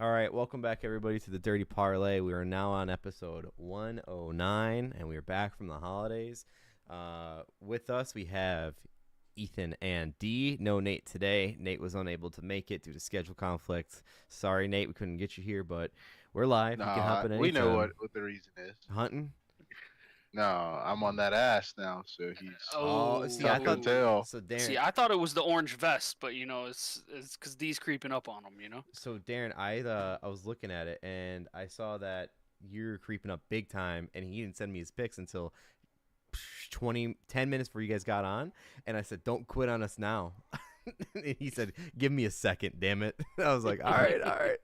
All right, welcome back, everybody, to the Dirty Parlay. We are now on episode 109, and we are back from the holidays. With us, we have Ethan and D. No Nate today. Nate was unable to make it due to schedule conflicts. Sorry, Nate, we couldn't get you here, but we're live. You can hop in anytime. We know what the reason is. Hunting? No, I'm on that ass now, so he's see, I thought so. Darren, See, I thought it was the orange vest, but it's because D's creeping up on him. So Darren, I was looking at it and I saw that you're creeping up big time, and he didn't send me his picks until 10 minutes before you guys got on, and I said, "Don't quit on us now." And he said, "Give me a second, damn it." I was like, "All right."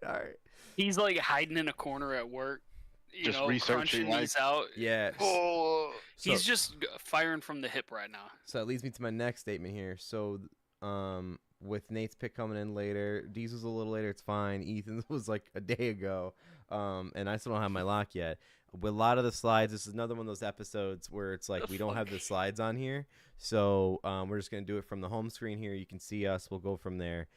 He's like hiding in a corner at work. Just researching these out. Yeah. He's just firing from the hip right now. So that leads me to my next statement here. So, with Nate's pick coming in later, Dee's was a little later. It's fine. Ethan's was like a day ago. And I still don't have my lock yet. With a lot of the slides, this is another one of those episodes where it's like we don't have the slides on here. So we're just gonna do it from the home screen here. You can see us. We'll go from there.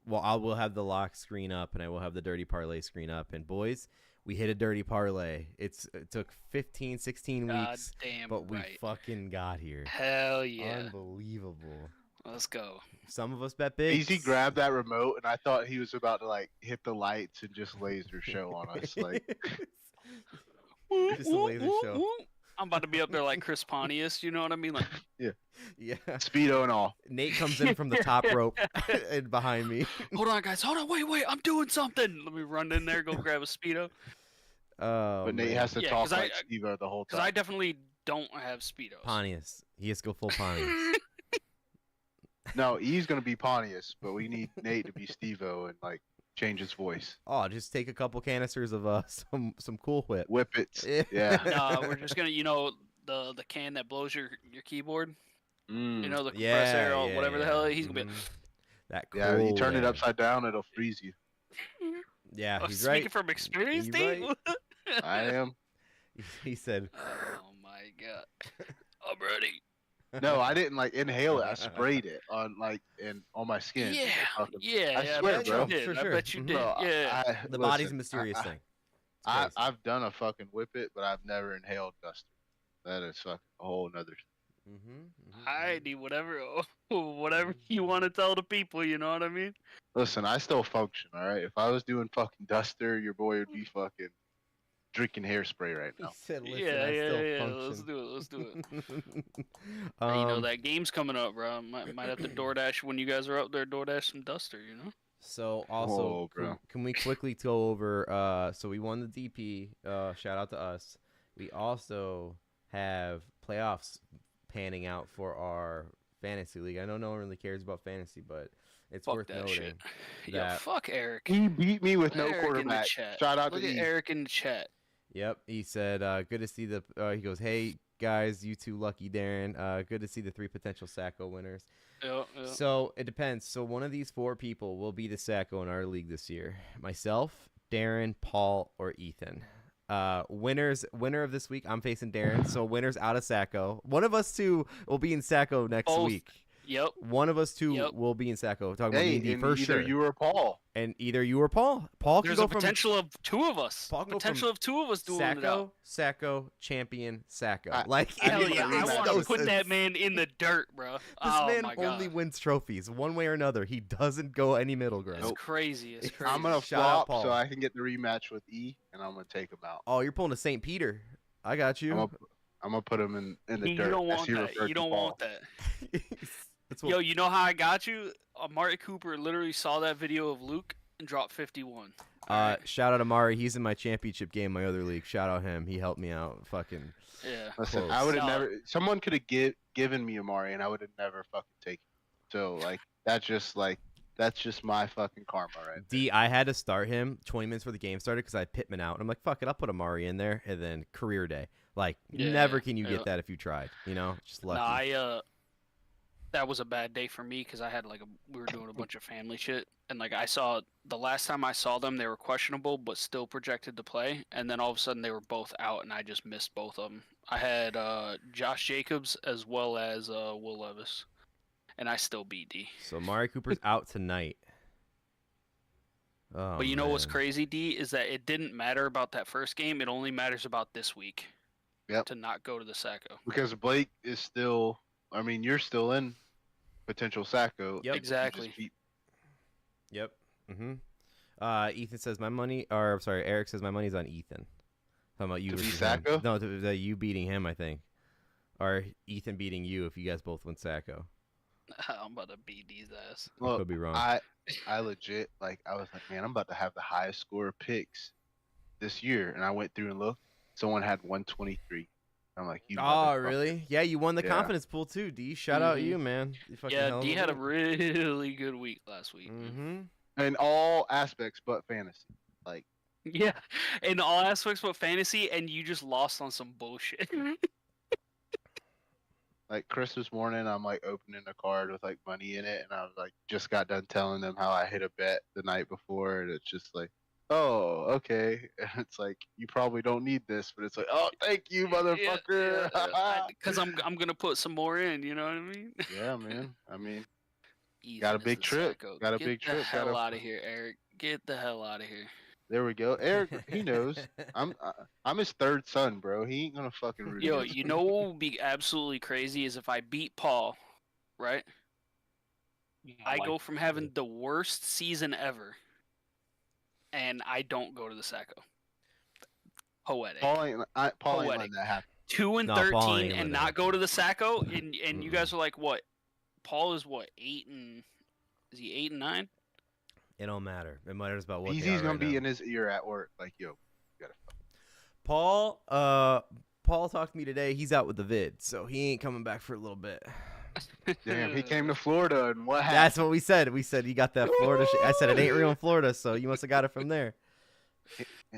Well, I will have the lock screen up, and I will have the Dirty Parlay screen up. And, boys, we hit a Dirty Parlay. It took 15, 16 weeks, but we fucking got here. Hell yeah. Unbelievable. Let's go. Some of us bet big. Easy grabbed that remote, and I thought he was about to, like, hit the lights and just laser show on us. Like, just a laser show. I'm about to be up there like Chris Pontius, you know what I mean? Like, yeah, Speedo and all. Nate comes in from the top rope and behind me. Hold on, guys. Hold on. Wait. I'm doing something. Let me run in there, go grab a Speedo. But Nate has to talk like Speedo the whole time. Because I definitely don't have Speedos. Pontius. He has to go full Pontius. No, he's going to be Pontius, but we need Nate to be Stevo and, like, change his voice. Oh, just take a couple canisters of some Cool Whip. Whippets. Yeah. No, we're just gonna, the can that blows your keyboard. Mm. The compressor air or whatever the hell. He's gonna be that. Cool, yeah, you turn it upside down, it'll freeze you. Yeah, he's speaking right. from experience, Steve. Right. I am. He said. Oh my god, I'm ready. No, I didn't inhale it. I sprayed it on my skin. Yeah. I swear, bro. For sure. I bet you did. Bro, yeah. The body's a mysterious thing. I've done a fucking whip it, but I've never inhaled duster. That is fucking a whole nother. I need whatever you want to tell the people. You know what I mean? Listen, I still function. All right. If I was doing fucking duster, your boy would be fucking drinking hairspray right now. He said, "Listen, yeah. Let's do it. That game's coming up, bro. Might have to DoorDash when you guys are up there. DoorDash some duster, So also, can we quickly go over? So we won the DP. Shout out to us. We also have playoffs panning out for our fantasy league. I know no one really cares about fantasy, but it's worth noting. Yeah, fuck Eric. He beat me with no quarterback. Shout out Look to at Eric in the chat. Yep, he said, "Good to see the." He goes, "Hey guys, you two lucky Darren. Good to see the 3 potential Sacco winners." Yeah. So it depends. So one of these 4 people will be the Sacco in our league this year. Myself, Darren, Paul, or Ethan. Winner of this week, I'm facing Darren. So winners out of Sacco. One of us 2 will be in Sacco next week. Yep. One of us 2 will be in Sacco. Talking about D for sure. Either you or Paul. And either you or Paul. Paul There's can go a potential of 2 of us. Potential of 2 of us doing it out. Sacco, champion, Sacco. Hell yeah, I want to put that man in the dirt, bro. This man only wins trophies one way or another. He doesn't go any middle ground. It's crazy. I'm gonna flop so I can get the rematch with E, and I'm gonna take him out. Oh, you're pulling a St. Peter. I got you. I'm gonna put him in the dirt. You don't want that. You don't want that. Yo, you know how I got you? Amari Cooper literally saw that video of Luke and dropped 51. Shout out Amari. He's in my championship game, my other league. Shout out him. He helped me out. Fucking. Yeah. Listen, close. I would have never. Someone could have given me Amari, and I would have never fucking taken. So that's just my fucking karma, right? D, I had to start him 20 minutes before the game started because I had Pittman out. And I'm like, fuck it, I'll put Amari in there, and then career day. Never can you get that if you tried. Just lucky. That was a bad day for me because I had we were doing a bunch of family shit, and I saw the last time I saw them, they were questionable but still projected to play, and then all of a sudden they were both out, and I just missed both of them. I had Josh Jacobs as well as Will Levis, and I still beat D. So Amari Cooper's out tonight. Oh, But you know what's man. crazy, D, is that it didn't matter about that first game. It only matters about this week. Yep. To not go to the Sacco. Because Blake is still. I mean, you're still in potential Sacco. Yep. Exactly. Yep. Mm-hmm. Ethan says my money, or I'm sorry, Eric says my money's on Ethan. Talking about you To beat versus him. Sacco? No, you beating him, I think, or Ethan beating you if you guys both win Sacco. I'm about to beat these ass. I Look, could be wrong. I legit I was like, man, I'm about to have the highest score of picks this year, and I went through and looked. Someone had 123. I'm like, you. Oh, really? Yeah, you won the Yeah. confidence pool too, D. Shout out you, man. You fucking Yeah, hell of D a had a week. really good week last week. Mm-hmm. In all aspects, but fantasy. Like, Yeah, in all aspects but fantasy, and you just lost on some bullshit. like Christmas morning, I'm like opening a card with like money in it, and I was like, just got done telling them how I hit a bet the night before, and it's just like, oh, okay. And it's like, you probably don't need this, but it's like, oh, thank you, motherfucker. Because I'm gonna put some more in. You know what I mean? Yeah, man. I mean, Ethan got a is big the trip. psycho. Got a Get big the trip. hell out of here, Eric. Get the hell out of here. There we go. Eric, he knows. I'm his third son, bro. He ain't gonna fucking root Yo, against you me. know what would be absolutely crazy is if I beat Paul, right? I go from having the worst season ever, and I don't go to the Sacco. Poetic. Paul ain't Poetic. letting that happen. 2 and No, Paul ain't 13 letting and that not go happen. to the Sacco, and you guys are like, what? Paul is what, 8 and is he 8 and 9? It don't matter. It matters about what they Peasy's are gonna right be now. in his ear at work, like, yo, you gotta. Paul talked to me today. He's out with the vid, so he ain't coming back for a little bit. Damn, he came to Florida, and what happened? That's what we said. We said you got that Florida shit. I said it ain't real in Florida, so you must have got it from there.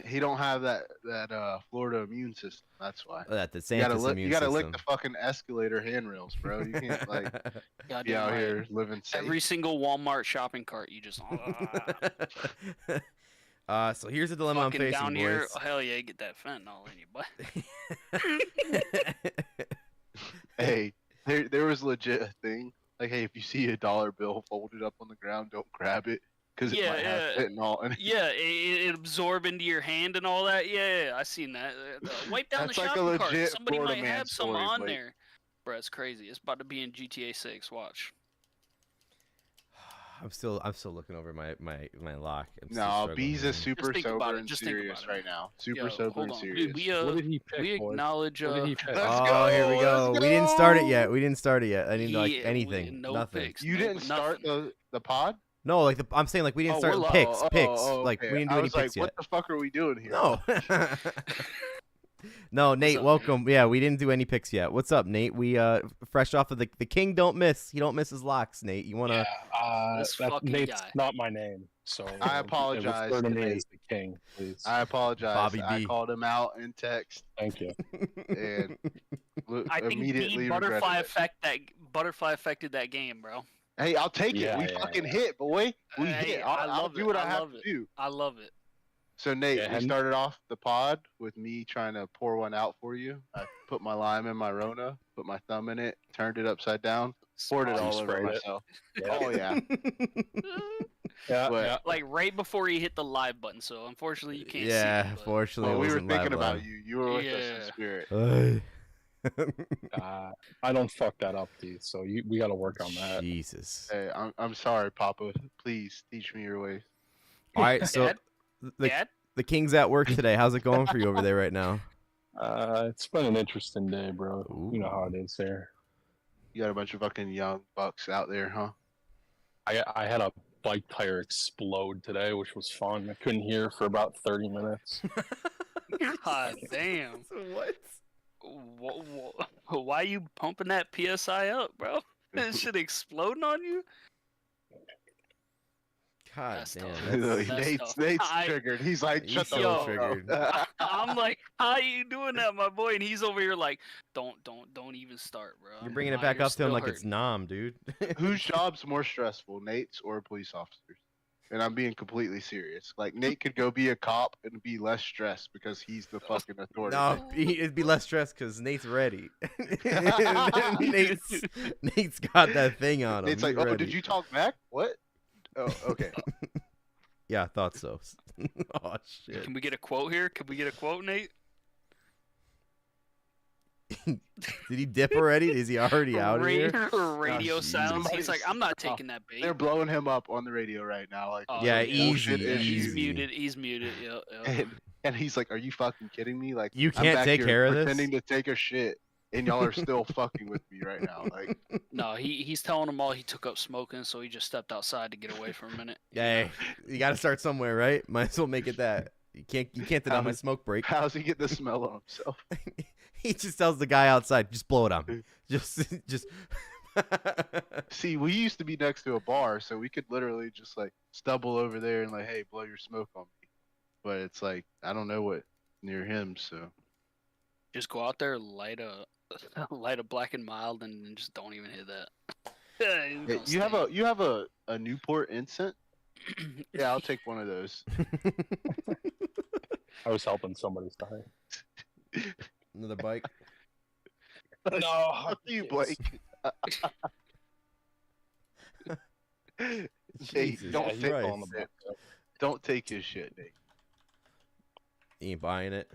He don't have that Florida immune system. That's why. Oh, that the You gotta Santa's lick. immune You gotta system. lick the fucking escalator handrails, bro. You can't like be Goddamn out right. here living safe. Every single Walmart shopping cart, you just So here's the dilemma I'm fucking facing, down boys. here. Oh, hell yeah, get that fentanyl in your butt. Hey, there was legit a thing. Like, hey, if you see a dollar bill folded up on the ground, don't grab it because it might have fentanyl in it. Yeah, it absorb into your hand and all that. Yeah, I seen that. Wipe down That's the like a shopping cart. legit Somebody Florida might man have some story, on Blake. there. Bro, it's crazy. It's about to be in GTA 6. Watch. I'm still looking over my lock. I'm still No, struggling B's here. is super think about sober it, and just think about serious it. right now. Super Yo, sober hold and on. serious. What did he pick, We boys? acknowledge. What did he pick? Let's Oh, go, here we go. let's We didn't start it go. yet. We didn't start it yet. I didn't like Yeah, anything. no Nothing. picks. You no- didn't start nothing. the pod? No, like I'm saying, like we didn't start we're with live. picks. Like okay. we didn't do I any was like, picks what yet. the fuck are we doing here? No. No, Nate, up, welcome. Yeah, we didn't do any picks yet. What's up, Nate? We fresh off of the king don't miss. He don't miss his locks, Nate. You wanna This That fucking Nate's guy. not my name, so I apologize Refer to to me Nate. as the king, please. I apologize. Bobby I B. called him out in text Thank you. and I think immediately D butterfly regretted it. butterfly affected that game, bro. Hey, I'll take Yeah, it. We yeah, fucking yeah. hit, boy. We Hey, hit. I I'll love do it. what I I have love to it. do. I love it. So Nate, Yeah, we and- started off the pod with me trying to pour one out for you. I put my lime in my Rona, put my thumb in it, turned it upside down, poured it You all over sprayed it. myself. Yeah. Oh yeah. Yeah, But- yeah. Like right before he hit the live button, so unfortunately you can't see. yeah, it, but- fortunately, Oh, it we were wasn't live thinking about live. you. You were with us Yeah. in spirit. Ay. I don't fuck that up, dude. So we got to work on that. Jesus. Hey, I'm sorry, Papa. Please teach me your ways. All right, so Dad? the Dad? the king's at work today. How's it going for you over there right now? It's been an interesting day, bro. Ooh. You know how it is there. You got a bunch of fucking young bucks out there, huh? I had a bike tire explode today, which was fun. I couldn't hear for about 30 minutes. God damn. So what? Why you pumping that PSI up, bro? That shit exploding on you? God That's damn. tough. that's- Nate's I- triggered. He's like, He's shut the so fuck triggered. up. I'm like, how you doing that, my boy? And he's over here like, don't even start, bro. You're bringing it Nah, back you're up to him still like it's hurting. Nom, dude. Whose job's more stressful, Nate's or a police officer's? And I'm being completely serious. Like Nate could go be a cop and be less stressed because he's the fucking authority. No, it'd be less stress because Nate's ready. Nate's got that thing on him. Nate's like, He's oh, ready. did you talk back? What? Oh, okay. Yeah, I thought so. Oh shit. Can we get a quote here? Can we get a quote, Nate? Did he dip already? Is he already out of here? Radio Jesus. sounds. He's like, I'm not Oh, taking that bait. They're blowing him up on the radio right now. Like, Oh, Yeah, bullshit easy, issues. He's muted. He's muted. Yep. And he's like, "Are you fucking kidding me? Like, You I'm can't back take here care of this? pretending to take a shit, and y'all are still fucking with me right now." Like, No, he's telling them all he took up smoking, so he just stepped outside to get away for a minute. Hey, you got to start somewhere, right? Might as well make it that. You can't deny my smoke break. how's he get the smell on himself? He just tells the guy outside, just blow it on. Just. See, we used to be next to a bar, so we could literally just like stumble over there and like, "Hey, blow your smoke on me." But it's like I don't know what near him, so Just go out there, light a black and mild, and then just don't even hit that. Hey, you have a Newport incense? Yeah, I'll take one of those. I was helping somebody die. Another bike. No, Fuck you, Blake. Nate, Jesus. don't Yeah, take you're right. on the back. Don't take his shit, Nate. Ain't buying it.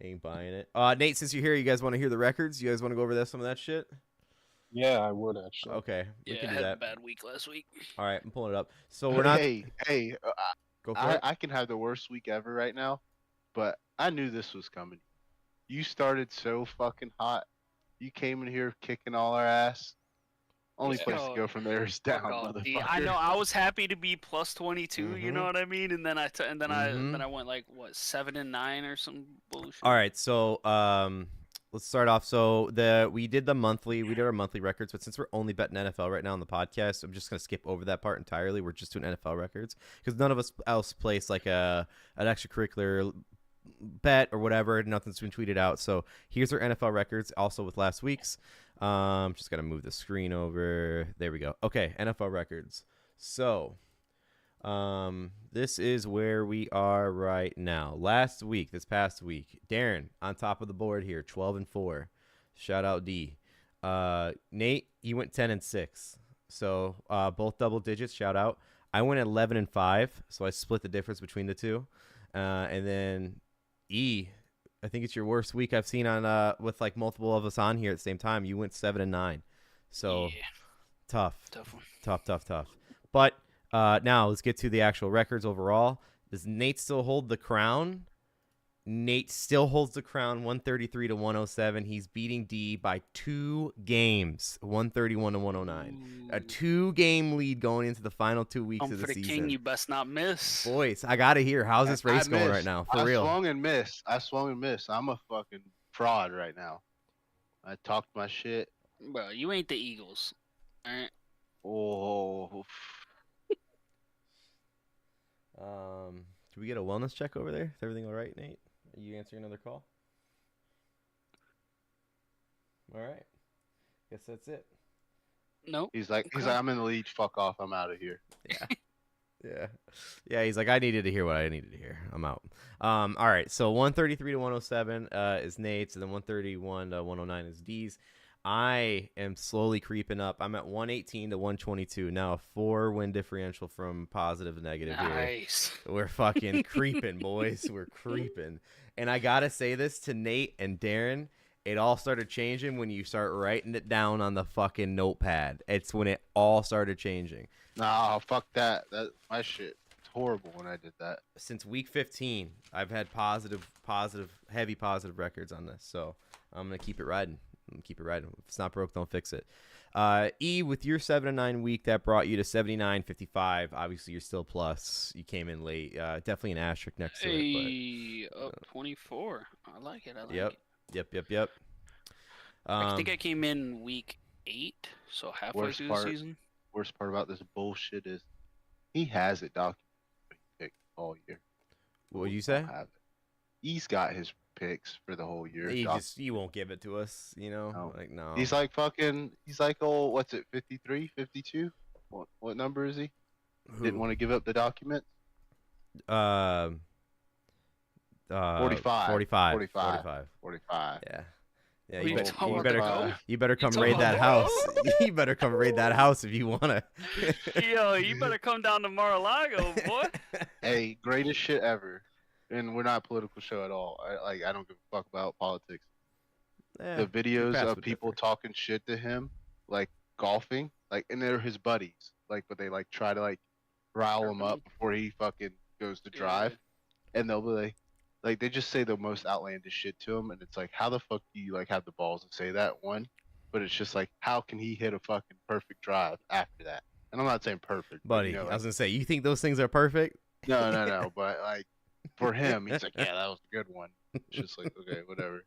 Ain't buying it. Nate, since you're here, you guys want to hear the records? You guys want to go over some of that shit? Yeah, I would actually. Okay, we Yeah, I can do had a that. bad week last week. All right, I'm pulling it up. So we're not. Hey, Go for I, it. I can have the worst week ever right now, but I knew this was coming. You started so fucking hot. You came in here kicking all our ass. Only Yeah. place to go from there is Fuck down, off, D. motherfucker. I know. I was happy to be plus 22. You Mhm. know what I mean? And then I Mhm. went like what 7-9 or some bullshit. All right, so let's start off. So we did our monthly records, but since we're only betting NFL right now on the podcast, I'm just gonna skip over that part entirely. We're just doing NFL records because none of us else place like an extracurricular bet or whatever. Nothing's been tweeted out. So here's our NFL records, also with last week's. Just gotta move the screen over. There we go. Okay, NFL records. So this is where we are right now. This past week, Darren on top of the board here, 12-4. Shout out D. Nate, he went 10-6. So both double digits. Shout out. I went 11-5, so I split the difference between the two. And then E, I think it's your worst week I've seen on with like multiple of us on here at the same time. You went 7-9. So Yeah, tough. tough one. Tough. But now let's get to the actual records overall. Does Nate still hold the crown? Nate still holds the crown, 133-107. He's beating D by 2 games, 131-109. A 2-game lead going into the final 2 weeks Home of for the the season. king, you best not miss. Boys, I gotta hear, how's this race going right now? For I real. swung and missed. I'm a fucking fraud right now. I talked my shit. Bro, you ain't the Eagles. All right. Oh, Should we get a wellness check over there? Is everything all right, Nate? Are you answering another call? All right. Guess that's it. Nope. he's like, Okay. I'm in the lead. Fuck off. I'm out of here. Yeah. He's like, I needed to hear what I needed to hear. I'm out. All right. So 133-107 is Nate's, and then 131-109 is D's. I am slowly creeping up. I'm at 118-122 now. A 4-win differential from positive to negative here. Nice. We're fucking creeping, boys. We're creeping. And I gotta say this to Nate and Darren. It all started changing when you start writing it down on the fucking notepad. It's when it all started changing. Nah, fuck that. My shit. It's horrible when I did that. Since week 15, I've had heavy positive records on this. So I'm gonna keep it riding. If it's not broke, don't fix it. E, with your 7-9 week, that brought you to 79-55. Obviously, you're still plus. You came in late. Definitely an asterisk next to it. Hey, up 24. I like it. Yep. Yep. I think I came in week 8, so halfway Worst through part- the season. Worst part about this bullshit is he has it documented all year. What did you We say? don't have it. He's got his picks for the whole year. You won't give it to us, No. Like, no. He's like fucking. He's like, oh, what's it? 53, 52? What number is he? Who? Didn't want to give up the document. 45. 45. 45. 45. Yeah. Yeah, What are you, you bet, talking you about, better the Goat? goat? you better come talking raid that about house. the goat? You better come raid that house if you wanna. Yo, you better come down to Mar-a-Lago, boy. Hey, greatest shit ever. And we're not a political show at all. I don't give a fuck about politics. Yeah, The your videos past of would people differ. talking shit to him, like golfing, like, and they're his buddies, like, but they like try to like rile him up before he fucking goes to drive, and they'll be like they just say the most outlandish shit to him, and it's like, how the fuck do you like have the balls to say that one? But it's just like, how can he hit a fucking perfect drive after that? And I'm not saying perfect, but Buddy, I like, was gonna say, you think those things are perfect? no, but like for him, he's like, yeah, that was a good one. It's just like, okay, whatever.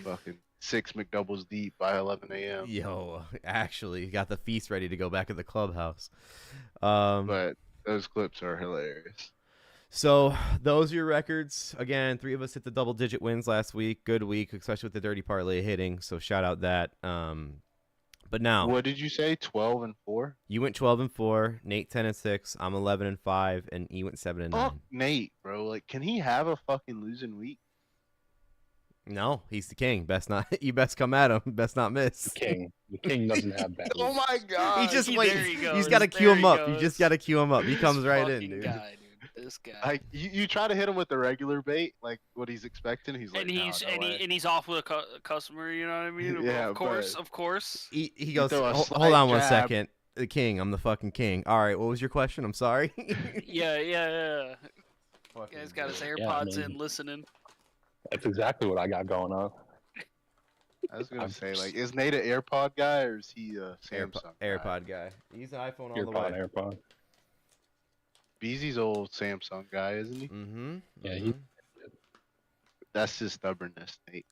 Fucking 6 McDoubles deep by 11 a.m. Yo, actually, got the feast ready to go back at the clubhouse. But those clips are hilarious. So those are your records. Again, 3 of us hit the double-digit wins last week. Good week, especially with the Dirty Parlay hitting. So shout out that. But now, What did you say? 12-4? you went 12-4. Nate 10-6. I'm 11-5, and E went 7-9. Fuck Nate, bro. Like, can he have a fucking losing week? No, he's the king. Best not. You best come at him. Best not miss. The king doesn't have bad. Oh my He god. just There waits. he You goes, just gotta cue there him he up. You just goes. gotta cue him up. He comes This right in, fucking dude. guy, dude. This guy. Like, you try to hit him with the regular bait, like what he's expecting. He's like, and he's no, no way. and he's off with a customer. You know what I mean? Yeah, of course, but- of course. He goes. throw a Hold slight on one jab." second. The king. I'm the fucking king. All right. What was your question? I'm sorry. Yeah. Guy's got his AirPods in, listening. That's exactly what I got going on. I was gonna say, like, is Nate an AirPod guy or is he a Samsung guy? AirPod guy. He's an iPhone all the way. AirPod. Beezy's old Samsung guy, isn't he? Mm-hmm. Yeah, he- That's his stubbornness, Nate.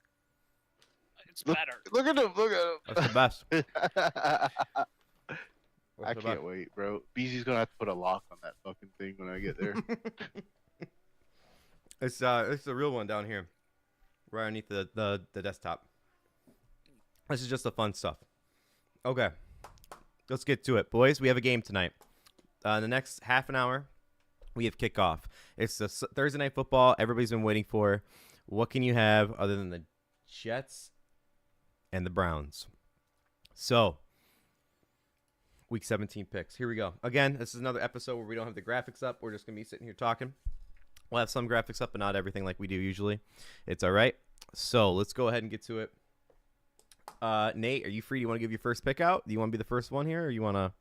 It's Look- better. Look at him. Look That's the best. at him. That's I the can't wait, bro. Beezy's gonna have to put a lock on that fucking thing when I get there. It's the real one down here, right underneath the desktop. This is just the fun stuff. Okay, let's get to it, boys. We have a game tonight. The next half an hour, we have kickoff. It's the Thursday night football everybody's been waiting for. What can you have other than the Jets and the Browns? So, week 17 picks. Here we go. Again, this is another episode where we don't have the graphics up. We're just going to be sitting here talking. We'll have some graphics up, but not everything like we do usually. It's all right. So, let's go ahead and get to it. Nate, are you free? Do you want to give your first pick out? Do you want to be the first one here, or you want to?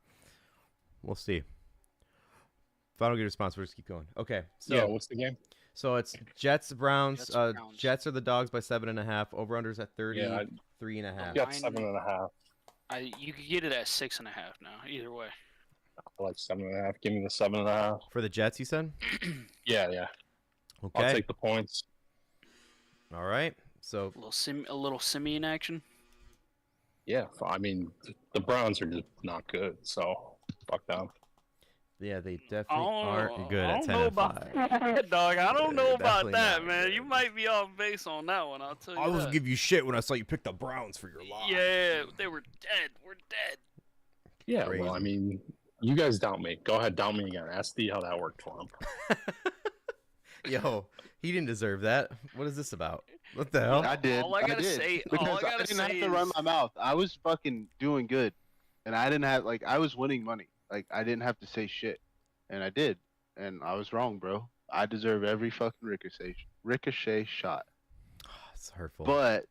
We'll see. If I don't get a response, we'll just keep going. Okay. So, Yeah, what's the game? So it's Jets, Browns. Jets, Browns. Jets are the dogs by 7.5. Over/unders at 33.5. Got 7.5. You could get it at 6.5 now. Either way. I like 7.5. Give me the 7.5. For the Jets, you said? Yeah. Okay. I'll take the points. All right. So A little Simeon action. Yeah, I mean the Browns are just not good, so fuck them. yeah, they definitely aren't good at 10 know and about 5. that, dog. I don't know They're about definitely that, not man. good. You might be off base on that one. I'll tell you I was that. give you shit when I saw you pick the Browns for your loss. Yeah, they were dead. We're dead. Yeah, Crazy. well, I mean, you guys doubt me. Go ahead, doubt me again. Ask Steve how that worked for him. Yo, he didn't deserve that. What is this about? What the hell? I did. All I gotta did. say- because all I I gotta didn't have say to run is- my mouth. I was fucking doing good, and I didn't have I was winning money. Like, I didn't have to say shit, and I did, and I was wrong, bro. I deserve every fucking ricochet shot. It's hurtful. But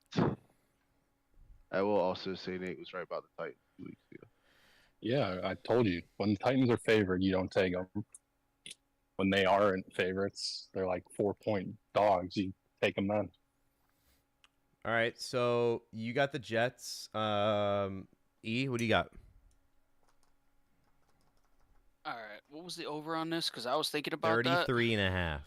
I will also say Nate was right about the Titans 2 weeks ago. Yeah, I told you when the Titans are favored, you don't take them. When they aren't favorites, they're like 4-point dogs. You take them then. All right. So you got the Jets. E, what do you got? All right. What was the over on this? Because I was thinking about that. 33.5.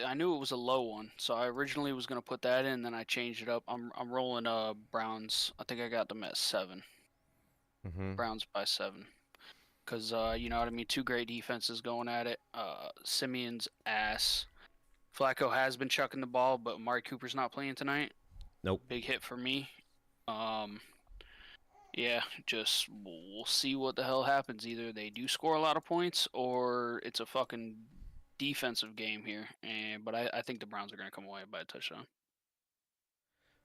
I knew it was a low one, so I originally was gonna put that in, then I changed it up. I'm rolling Browns. I think I got them at 7. Mm-hmm. Browns by 7. Because, you know what I mean? 2 great defenses going at it. Simeon's ass. Flacco has been chucking the ball, but Amari Cooper's not playing tonight. Nope. Big hit for me. Yeah, just we'll see what the hell happens. Either they do score a lot of points, or it's a fucking defensive game here. But I think the Browns are going to come away by a touchdown.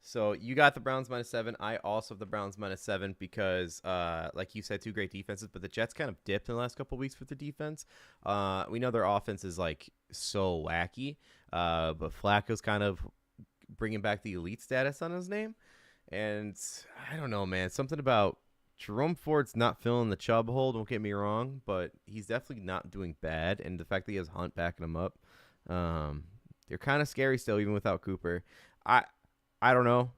So you got the Browns -7. I also have the Browns -7 because, like you said, two great defenses, but the Jets kind of dipped in the last couple of weeks with the defense. We know their offense is like so wacky, but Flacco's kind of bringing back the elite status on his name. And I don't know, man. Something about Jerome Ford's not filling the Chubb hole. Don't get me wrong, but he's definitely not doing bad. And the fact that he has Hunt backing him up, they're kind of scary still, even without Cooper. I don't know.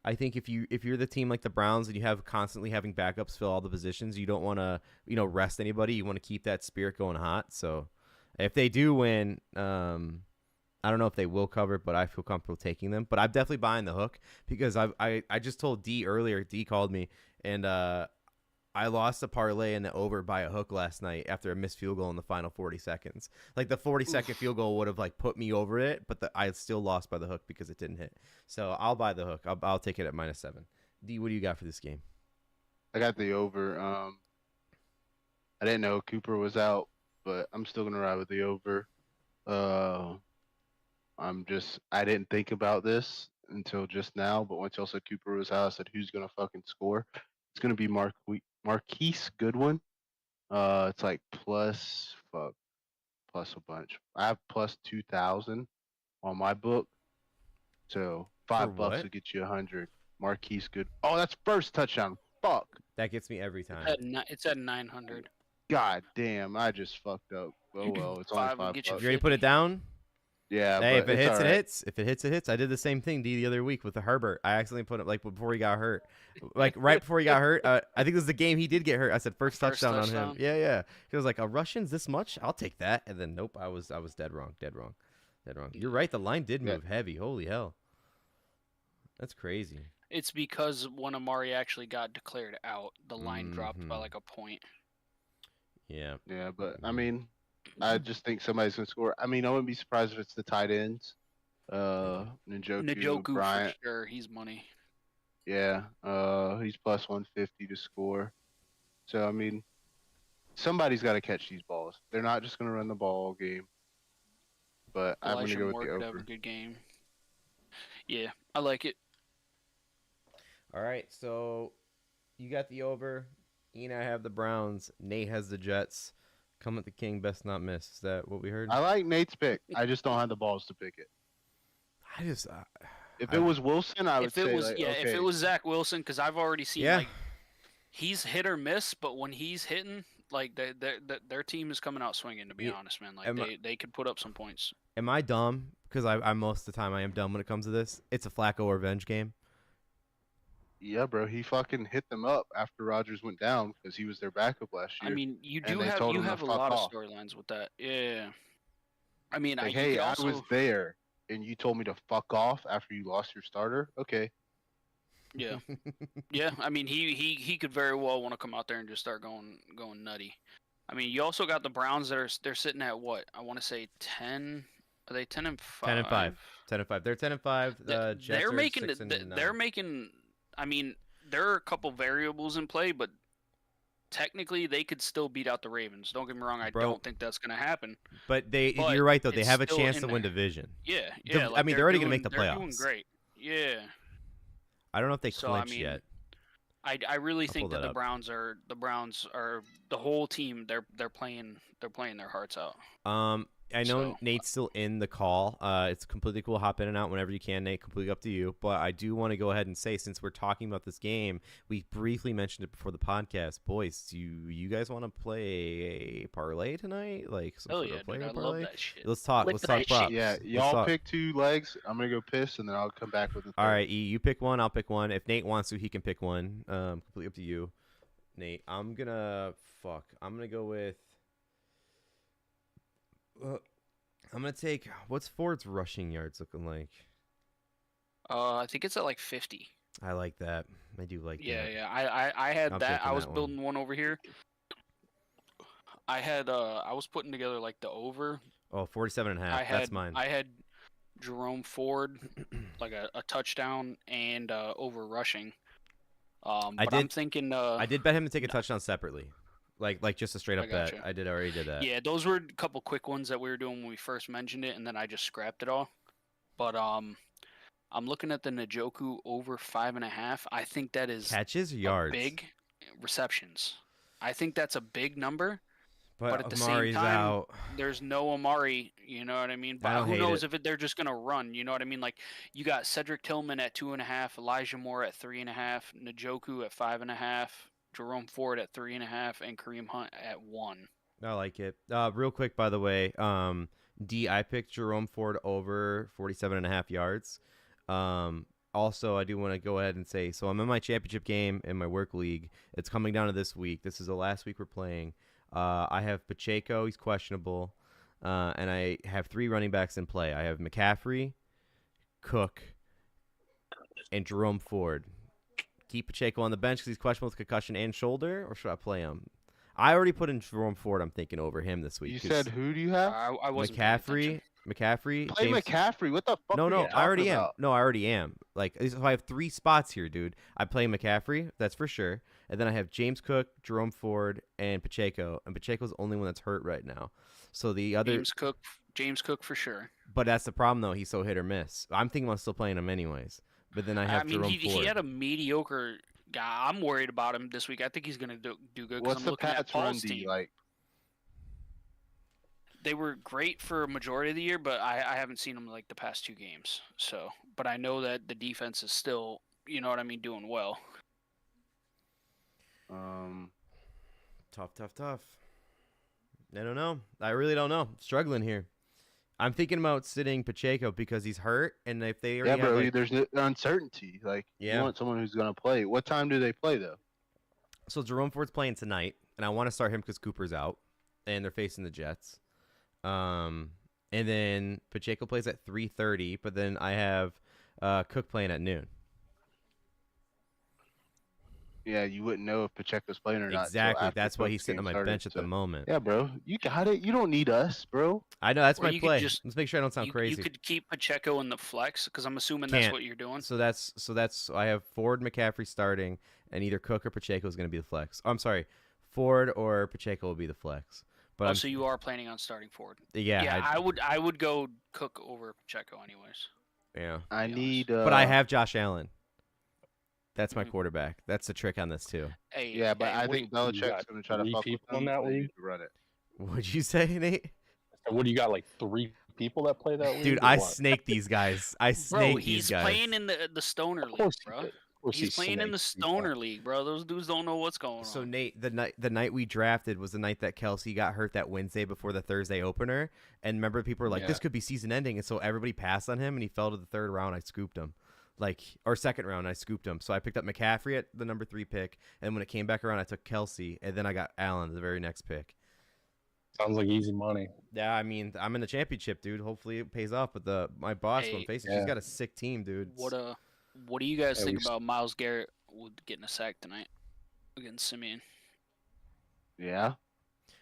I think if you're the team like the Browns and you have constantly having backups fill all the positions, you don't want to rest anybody. You want to keep that spirit going hot. So if they do win, I don't know if they will cover, but I feel comfortable taking them. But I'm definitely buying the hook because I just told D earlier. D called me and I lost a parlay in the over by a hook last night after a missed field goal in the final 40 seconds. Like the 40-second field goal would have like put me over it, but I still lost by the hook because it didn't hit. So I'll buy the hook. I'll take it at -7. D, what do you got for this game? I got the over. I didn't know Cooper was out, but I'm still gonna ride with the over. I didn't think about this until just now, but once y'all said Cooper was out, I said, who's gonna fucking score? It's gonna be Marquise Goodwin. It's like plus a bunch. I have plus 2,000 on my book, so $5 what? will get you 100. Marquise Good. Oh, that's first touchdown. Fuck. That gets me every time. It's at 900. God damn, I just fucked up. Oh well, it's only Five will $5. get you You ready to put it down? Yeah, Hey, if but it it's hits, all it right. hits. If it hits, it hits. I did the same thing the other week with the Herbert. I accidentally put it like before he got hurt, like right before he got hurt. I think this is the game he did get hurt. I said first touchdown on him. Yeah. He was like, a Russian's this much? I'll take that. And then nope, I was dead wrong. You're right. The line did move heavy. Holy hell, that's crazy. It's because when Amari actually got declared out, the line dropped by like a point. Yeah. Yeah, but I mean, I just think somebody's gonna score. I mean, I wouldn't be surprised if it's the tight ends. Njoku, Bryant. For sure, he's money. Yeah, he's plus 150 to score. So I mean, somebody's got to catch these balls. They're not just gonna run the ball all game. But I'm gonna go with the Moore could have over. a good game. Yeah, I like it. All right, so you got the over. Ian, I have the Browns. Nate has the Jets. Come at the king, best not miss. Is that what we heard? I like Nate's pick. I just don't have the balls to pick it. If it was Wilson, I would say if it was Zach Wilson, because I've already seen like he's hit or miss, but when he's hitting, like their team is coming out swinging. To be honest, man, like they could put up some points. Am I dumb? Because I most of the time I am dumb when it comes to this. It's a Flacco revenge game. Yeah, bro, he fucking hit them up after Rodgers went down because he was their backup last year. I mean, you have a lot of storylines with that. Yeah. I mean, like, hey, I was there, and you told me to fuck off after you lost your starter. Okay. Yeah. Yeah. I mean, he could very well want to come out there and just start going nutty. I mean, you also got the Browns that they're sitting at what? I want to say 10. Are they 10-5? 10-5. 10-5. They're 10-5. Jets they're are making 6-9. they're making. I mean, there are a couple variables in play, but technically they could still beat out the Ravens. Don't get me wrong, I don't think that's going to happen. But you're right though. They have a chance to win division. Yeah. I mean, they're already going to make the playoffs. They're doing great. Yeah. I don't know if they clinch yet. I really think that the Browns are the whole team. They're playing their hearts out. I know Nate's still in the call. It's completely cool. Hop in and out whenever you can, Nate. Completely up to you. But I do want to go ahead and say, since we're talking about this game, we briefly mentioned it before the podcast. Boys, do you guys want to play a parlay tonight? Like, oh yeah, dude, I love that shit. Let's talk. Let's talk props. Yeah, y'all pick 2 legs. I'm gonna go piss, and then I'll come back with the third. All right, E, you pick one. I'll pick one. If Nate wants to, he can pick one. Completely up to you, Nate. I'm gonna go with. I'm gonna take what's Ford's rushing yards looking like? I think it's at like 50. I like that. I do like that. Yeah. I had that. I was building one over here. I was putting together like the over. Oh, 47.5. That's mine. I had Jerome Ford like a touchdown and over rushing. I'm thinking. I did bet him to take a touchdown separately. Like just a straight up bet. I already did that. Yeah, those were a couple quick ones that we were doing when we first mentioned it, and then I just scrapped it all. But I'm looking at the Njoku over 5.5. I think that is Catches or a yards? big receptions. I think that's a big number. But at the Amari's same time, out. there's no Amari, you know what I mean? I But don't who hate knows it. if they're just gonna run, you know what I mean? Like you got Cedric Tillman at 2.5, Elijah Moore at 3.5, Njoku at 5.5, Jerome Ford at 3.5, and Kareem Hunt at 1. I like it. Real quick, by the way, I picked Jerome Ford over 47.5 yards. Also, I do want to go ahead and say, so I'm in my championship game in my work league. It's coming down to this week. This is the last week we're playing. I have Pacheco. He's questionable. And I have 3 running backs in play. I have McCaffrey, Cook, and Jerome Ford. Keep Pacheco on the bench because he's questionable with concussion and shoulder, or should I play him? I already put in Jerome Ford. I'm thinking over him this week. You said who do you have? I wasn't paying attention. McCaffrey. Play James... McCaffrey. What the fuck? No, are you I already talking am. about? No, I already am. Like, so I have 3 spots here, dude. I play McCaffrey. That's for sure. And then I have James Cook, Jerome Ford, and Pacheco. And Pacheco's the only one that's hurt right now. So the other James Cook for sure. But that's the problem, though. He's so hit or miss. I'm thinking about still playing him anyways. But then I have Jerome Ford. He had a mediocre guy. I'm worried about him this week. I think he's gonna do good. What's I'm the looking at Pats run Paul's D team. like? They were great for a majority of the year, but I haven't seen them like the past 2 games. So, but I know that the defense is still, you know what I mean, doing well. Tough. I don't know. I really don't know. Struggling here. I'm thinking about sitting Pacheco because he's hurt, and if they already have, like... there's uncertainty. Like, you want someone who's gonna play. What time do they play though? So Jerome Ford's playing tonight, and I want to start him because Cooper's out, and they're facing the Jets. And then Pacheco plays at 3:30, but then I have Cook playing at noon. Yeah, you wouldn't know if Pacheco's playing or not. Exactly. That's why he's sitting on my bench at the moment. Yeah, bro. You got it. You don't need us, bro. I know. That's Or my you could play. just- Let's make sure I don't sound crazy. You could keep Pacheco in the flex because I'm assuming Can't. that's what you're doing. So that's I have Ford, McCaffrey starting, and either Cook or Pacheco is going to be the flex. Oh, I'm sorry, Ford or Pacheco will be the flex. But so you are planning on starting Ford. Yeah, I would go Cook over Pacheco anyways. Yeah. I need. But I have Josh Allen. That's my Mhm. quarterback. That's the trick on this too. Hey, Yeah, but I what think you Belichick's got gonna try to 3 fuck with people them. in that so they league? need to run it. What'd you say, Nate? What do you got? Like 3 people that play that league? Dude, or I what? snake these guys. I Bro, snake he's these guys. playing in the Stoner Of League, course he bro. did. Of course He's he playing in the snaked people. Stoner League, bro. Those dudes don't know what's going So on. Nate, the night we drafted was the night that Kelsey got hurt that Wednesday before the Thursday opener. And remember, people were like, "This Yeah. could be season ending," and so everybody passed on him, and he fell to the 3rd round. I scooped him, or 2nd round. I scooped him. So I picked up McCaffrey at the number 3 pick, and when it came back around, I took Kelsey, and then I got Allen the very next pick. Sounds like easy money. Yeah, I mean, I'm in the championship, dude. Hopefully it pays off. But my boss, who I'm Hey, facing, yeah. she's got a sick team, dude. What do you guys Yeah, think we- about Myles Garrett getting a sack tonight against Simeon? Yeah.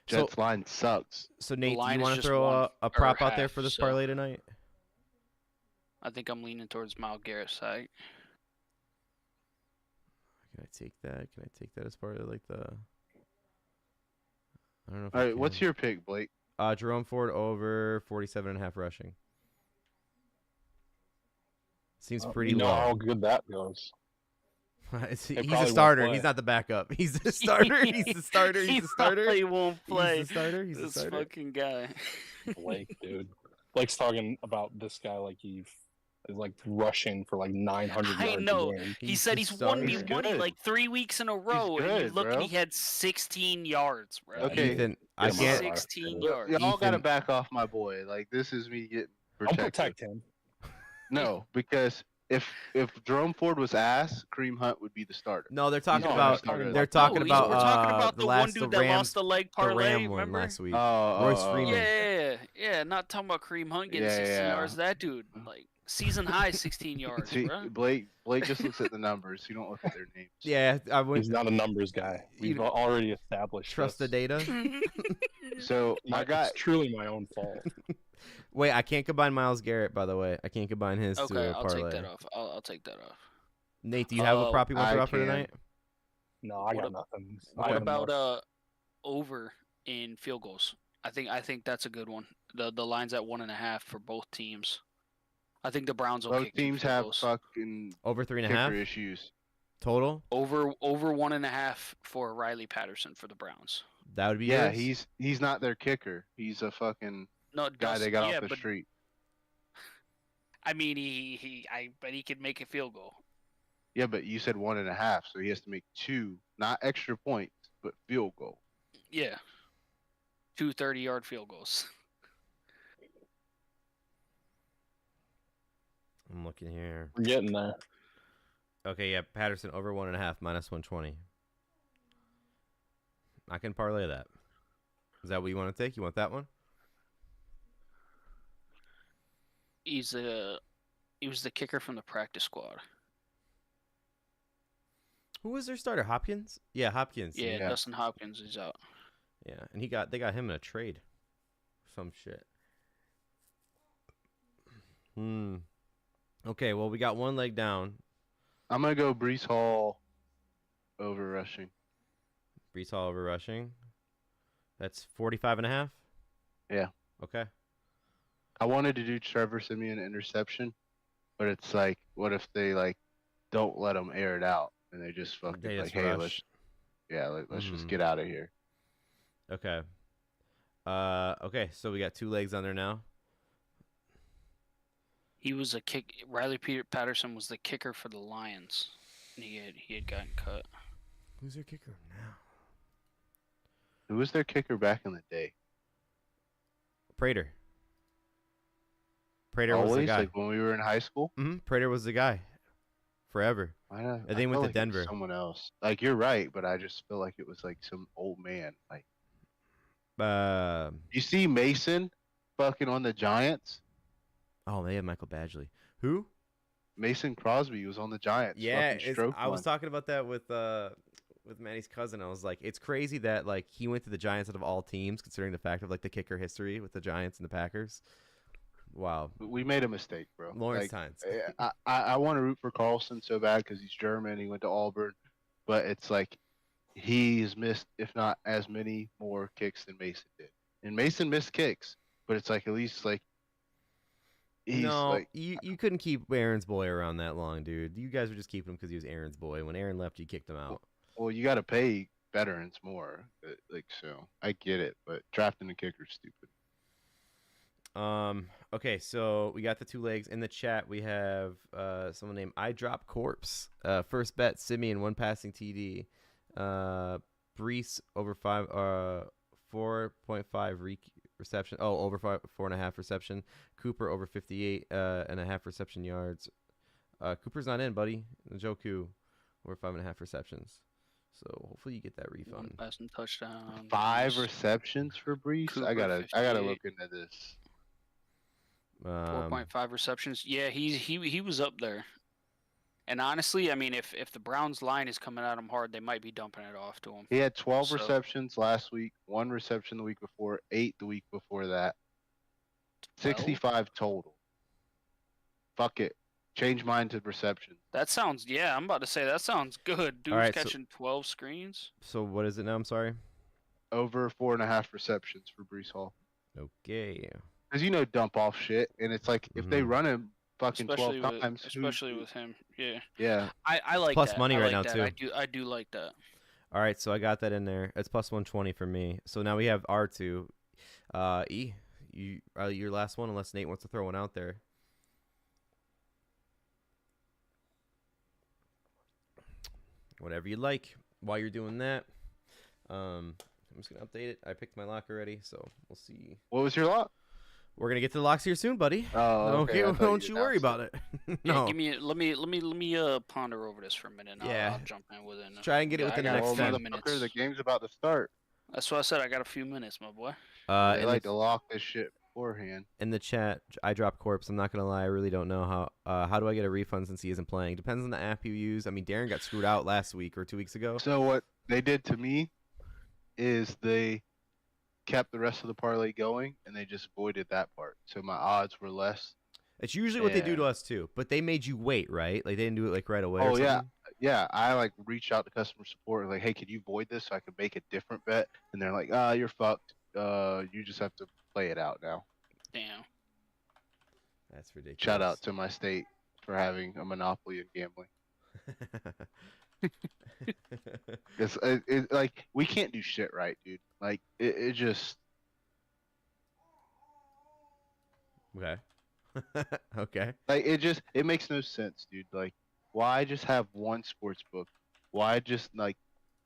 So- Jets line sucks. So Nate, do line you is want to just throw one a prop or out there half, for this so- parlay tonight? I think I'm leaning towards Myles Garrett sack. Can I take that? Can I take that as part of like the? I don't know. If All I right, what's can. your pick, Blake? Jerome Ford over 47.5 rushing? Seems pretty you know low. how good that goes. He's probably a won't starter. play. He's not the backup. He's the starter. He's the starter. He He's the starter. probably won't play. He's the starter. He's the This starter. fucking guy. Blake, dude. Blake's talking about this guy like he is like rushing for like 900 I yards know. a game. He He's said the he's starter. won me He's money good. like 3 weeks in a row, and you good, look and bro. he had 16 yards, bro. Okay. Ethan, I Get him can't. out. 16 Yeah. yards. Y'all gotta Ethan- back off my boy. Like, this is me getting Don't protected. protect him. No, because if Jerome Ford was ass, Kareem Hunt would be the starter. No, they're talking No, about. starter. They're talking No, about. we're talking about the the last one dude that Ram, lost the leg the parlay. Ram one remember? last week. Oh, Royce oh, oh. Freeman. Yeah. Not talking about Kareem Hunt getting Yeah, 16 yeah. yards. That dude, like season high 16 yards, See, bro. Blake just looks at the numbers. You don't look at their names. Yeah, I He's would not a numbers guy. We've You- already established trust the this. data. So I got It's truly my own fault. Wait, I can't combine Myles Garrett. By the way, I can't combine his Okay, to a I'll parlay. take that off. I'll take that off. Nate, do you have a prop you want to I throw out for can. tonight? No, I got What nothing. What I have about enough. over in field goals? I think that's a good one. The line's at 1.5 for both teams. I think the Browns will Both kick 2 teams field have goals. fucking Over 3.5 kicker issues. total. Over 1.5 for Riley Patterson for the Browns. That would be Yeah, yours? he's not their kicker. He's a fucking No, guy they Dustin, got yeah, off the but street. I mean, I bet he could make a field goal. Yeah, but you said 1.5, so he has to make 2, not extra points, but field goal. Yeah. 2 30-yard field goals. I'm looking here. We're getting there. Okay, yeah, Patterson over 1.5 minus 120. I can parlay that. Is that what you want to take? You want that one? He was the kicker from the practice squad. Who was their starter? Hopkins? Yeah, Hopkins. Yeah, Yeah. Dustin Hopkins is out. Yeah, and they got him in a trade. Some shit. Okay, well, we got one leg down. I'm gonna go Brees Hall over rushing. Brees Hall over rushing. That's 45.5? Yeah. Okay. I wanted to do Trevor Simeon interception, but it's like, what if they like don't let him air it out and they just fucking They like, just hey, rush. let's just Mhm. get out of here. Okay. Okay, so we got 2 legs on there now. He was a kick. Riley Patterson was the kicker for the Lions. And he had gotten cut. Who's their kicker now? Who was their kicker back in the day? Prater. Prater was the Always, guy. like when we were in high school. Prater was the guy. Forever. I don't. And then went to felt like it was Denver. Someone else. Like you're right, but I just feel like it was like some old man. Like you see Mason, fucking on the Giants. Oh, they have Michael Badgley. Who? Mason Crosby was on the Giants. Yeah, fucking stroke I was one. talking about that with Manny's cousin. I was like, it's crazy that like he went to the Giants out of all teams, considering the fact of like the kicker history with the Giants and the Packers. Wow, We made a mistake, bro. Lawrence Like, Tynes. I want to root for Carlson so bad because he's German. He went to Auburn, but it's like he's missed, if not as many more kicks than Mason did. And Mason missed kicks, but it's like at least like he's No, like you couldn't keep Aaron's boy around that long, dude. You guys were just keeping him because he was Aaron's boy. When Aaron left, you kicked him out. well, you got to pay veterans more, like so. I get it, but drafting a kicker's stupid. Okay, so we got the 2 legs in the chat. We have someone named I Drop Corpse. First bet Simeon 1 passing TD. Brees over 4.5 reception. Oh, over 4.5 reception. Cooper over 58.5 reception yards. Cooper's not in, buddy. Njoku over 5.5 receptions. So hopefully you get that 1 refund. passing touchdown. 5 receptions for Brees. Cooper, I gotta 58. look into this. 4.5 receptions. Yeah, he was up there. And honestly, I mean, if the Browns line is coming at him hard, they might be dumping it off to him. He had 12 So- receptions last week, 1 reception the week before, 8 the week before that. 65 total. Fuck it. Change mine to receptions. That sounds, yeah, I'm about to say that sounds good. Dude's right, so- catching 12 screens. So what is it now? I'm sorry. Over 4.5 receptions for Brees Hall. Okay. Because you know dump off shit, and it's like if they Mhm. run him fucking 12 times, Especially with him. Yeah. yeah. I like Plus that. money I right like now, that. too. I do like that. All right, so I got that in there. It's plus 120 for me. So now we have R2. Your last one, unless Nate wants to throw one out there. Whatever you like. While you're doing that, I'm just gonna update it. I picked my lock already, so we'll see. What was your lot? We're gonna get to the locks here soon, buddy. Oh, Okay, I thought don't you worry announced about it. Yeah, No, give me. Let me ponder over this for a minute. And Yeah. I'll jump in within. Try and get it I within the got a next few 10. motherfucker, minutes. the game's about to start. That's what I said. I got a few minutes, my boy. They and like to lock this shit beforehand. in the chat, I drop corpse. I'm not gonna lie, I really don't know how do I get a refund since he isn't playing. Depends on the app you use. I mean, Darren got screwed out last week or 2 weeks ago. So what they did to me is they kept the rest of the parlay going, and they just voided that part. So my odds were less. It's usually what they do Yeah. to us too, but they made you wait, right? Like they didn't do it like right away. or Oh, yeah. something? Yeah, I like reached out to customer support like, hey, could you void this so I can make a different bet? And they're like, you're fucked. You just have to play it out now. Damn. That's ridiculous. Shout out to my state for having a monopoly in gambling. Like we can't do shit right, dude. Like it just Okay. Okay. like it makes no sense, dude. Like why just have one sports book? Why just like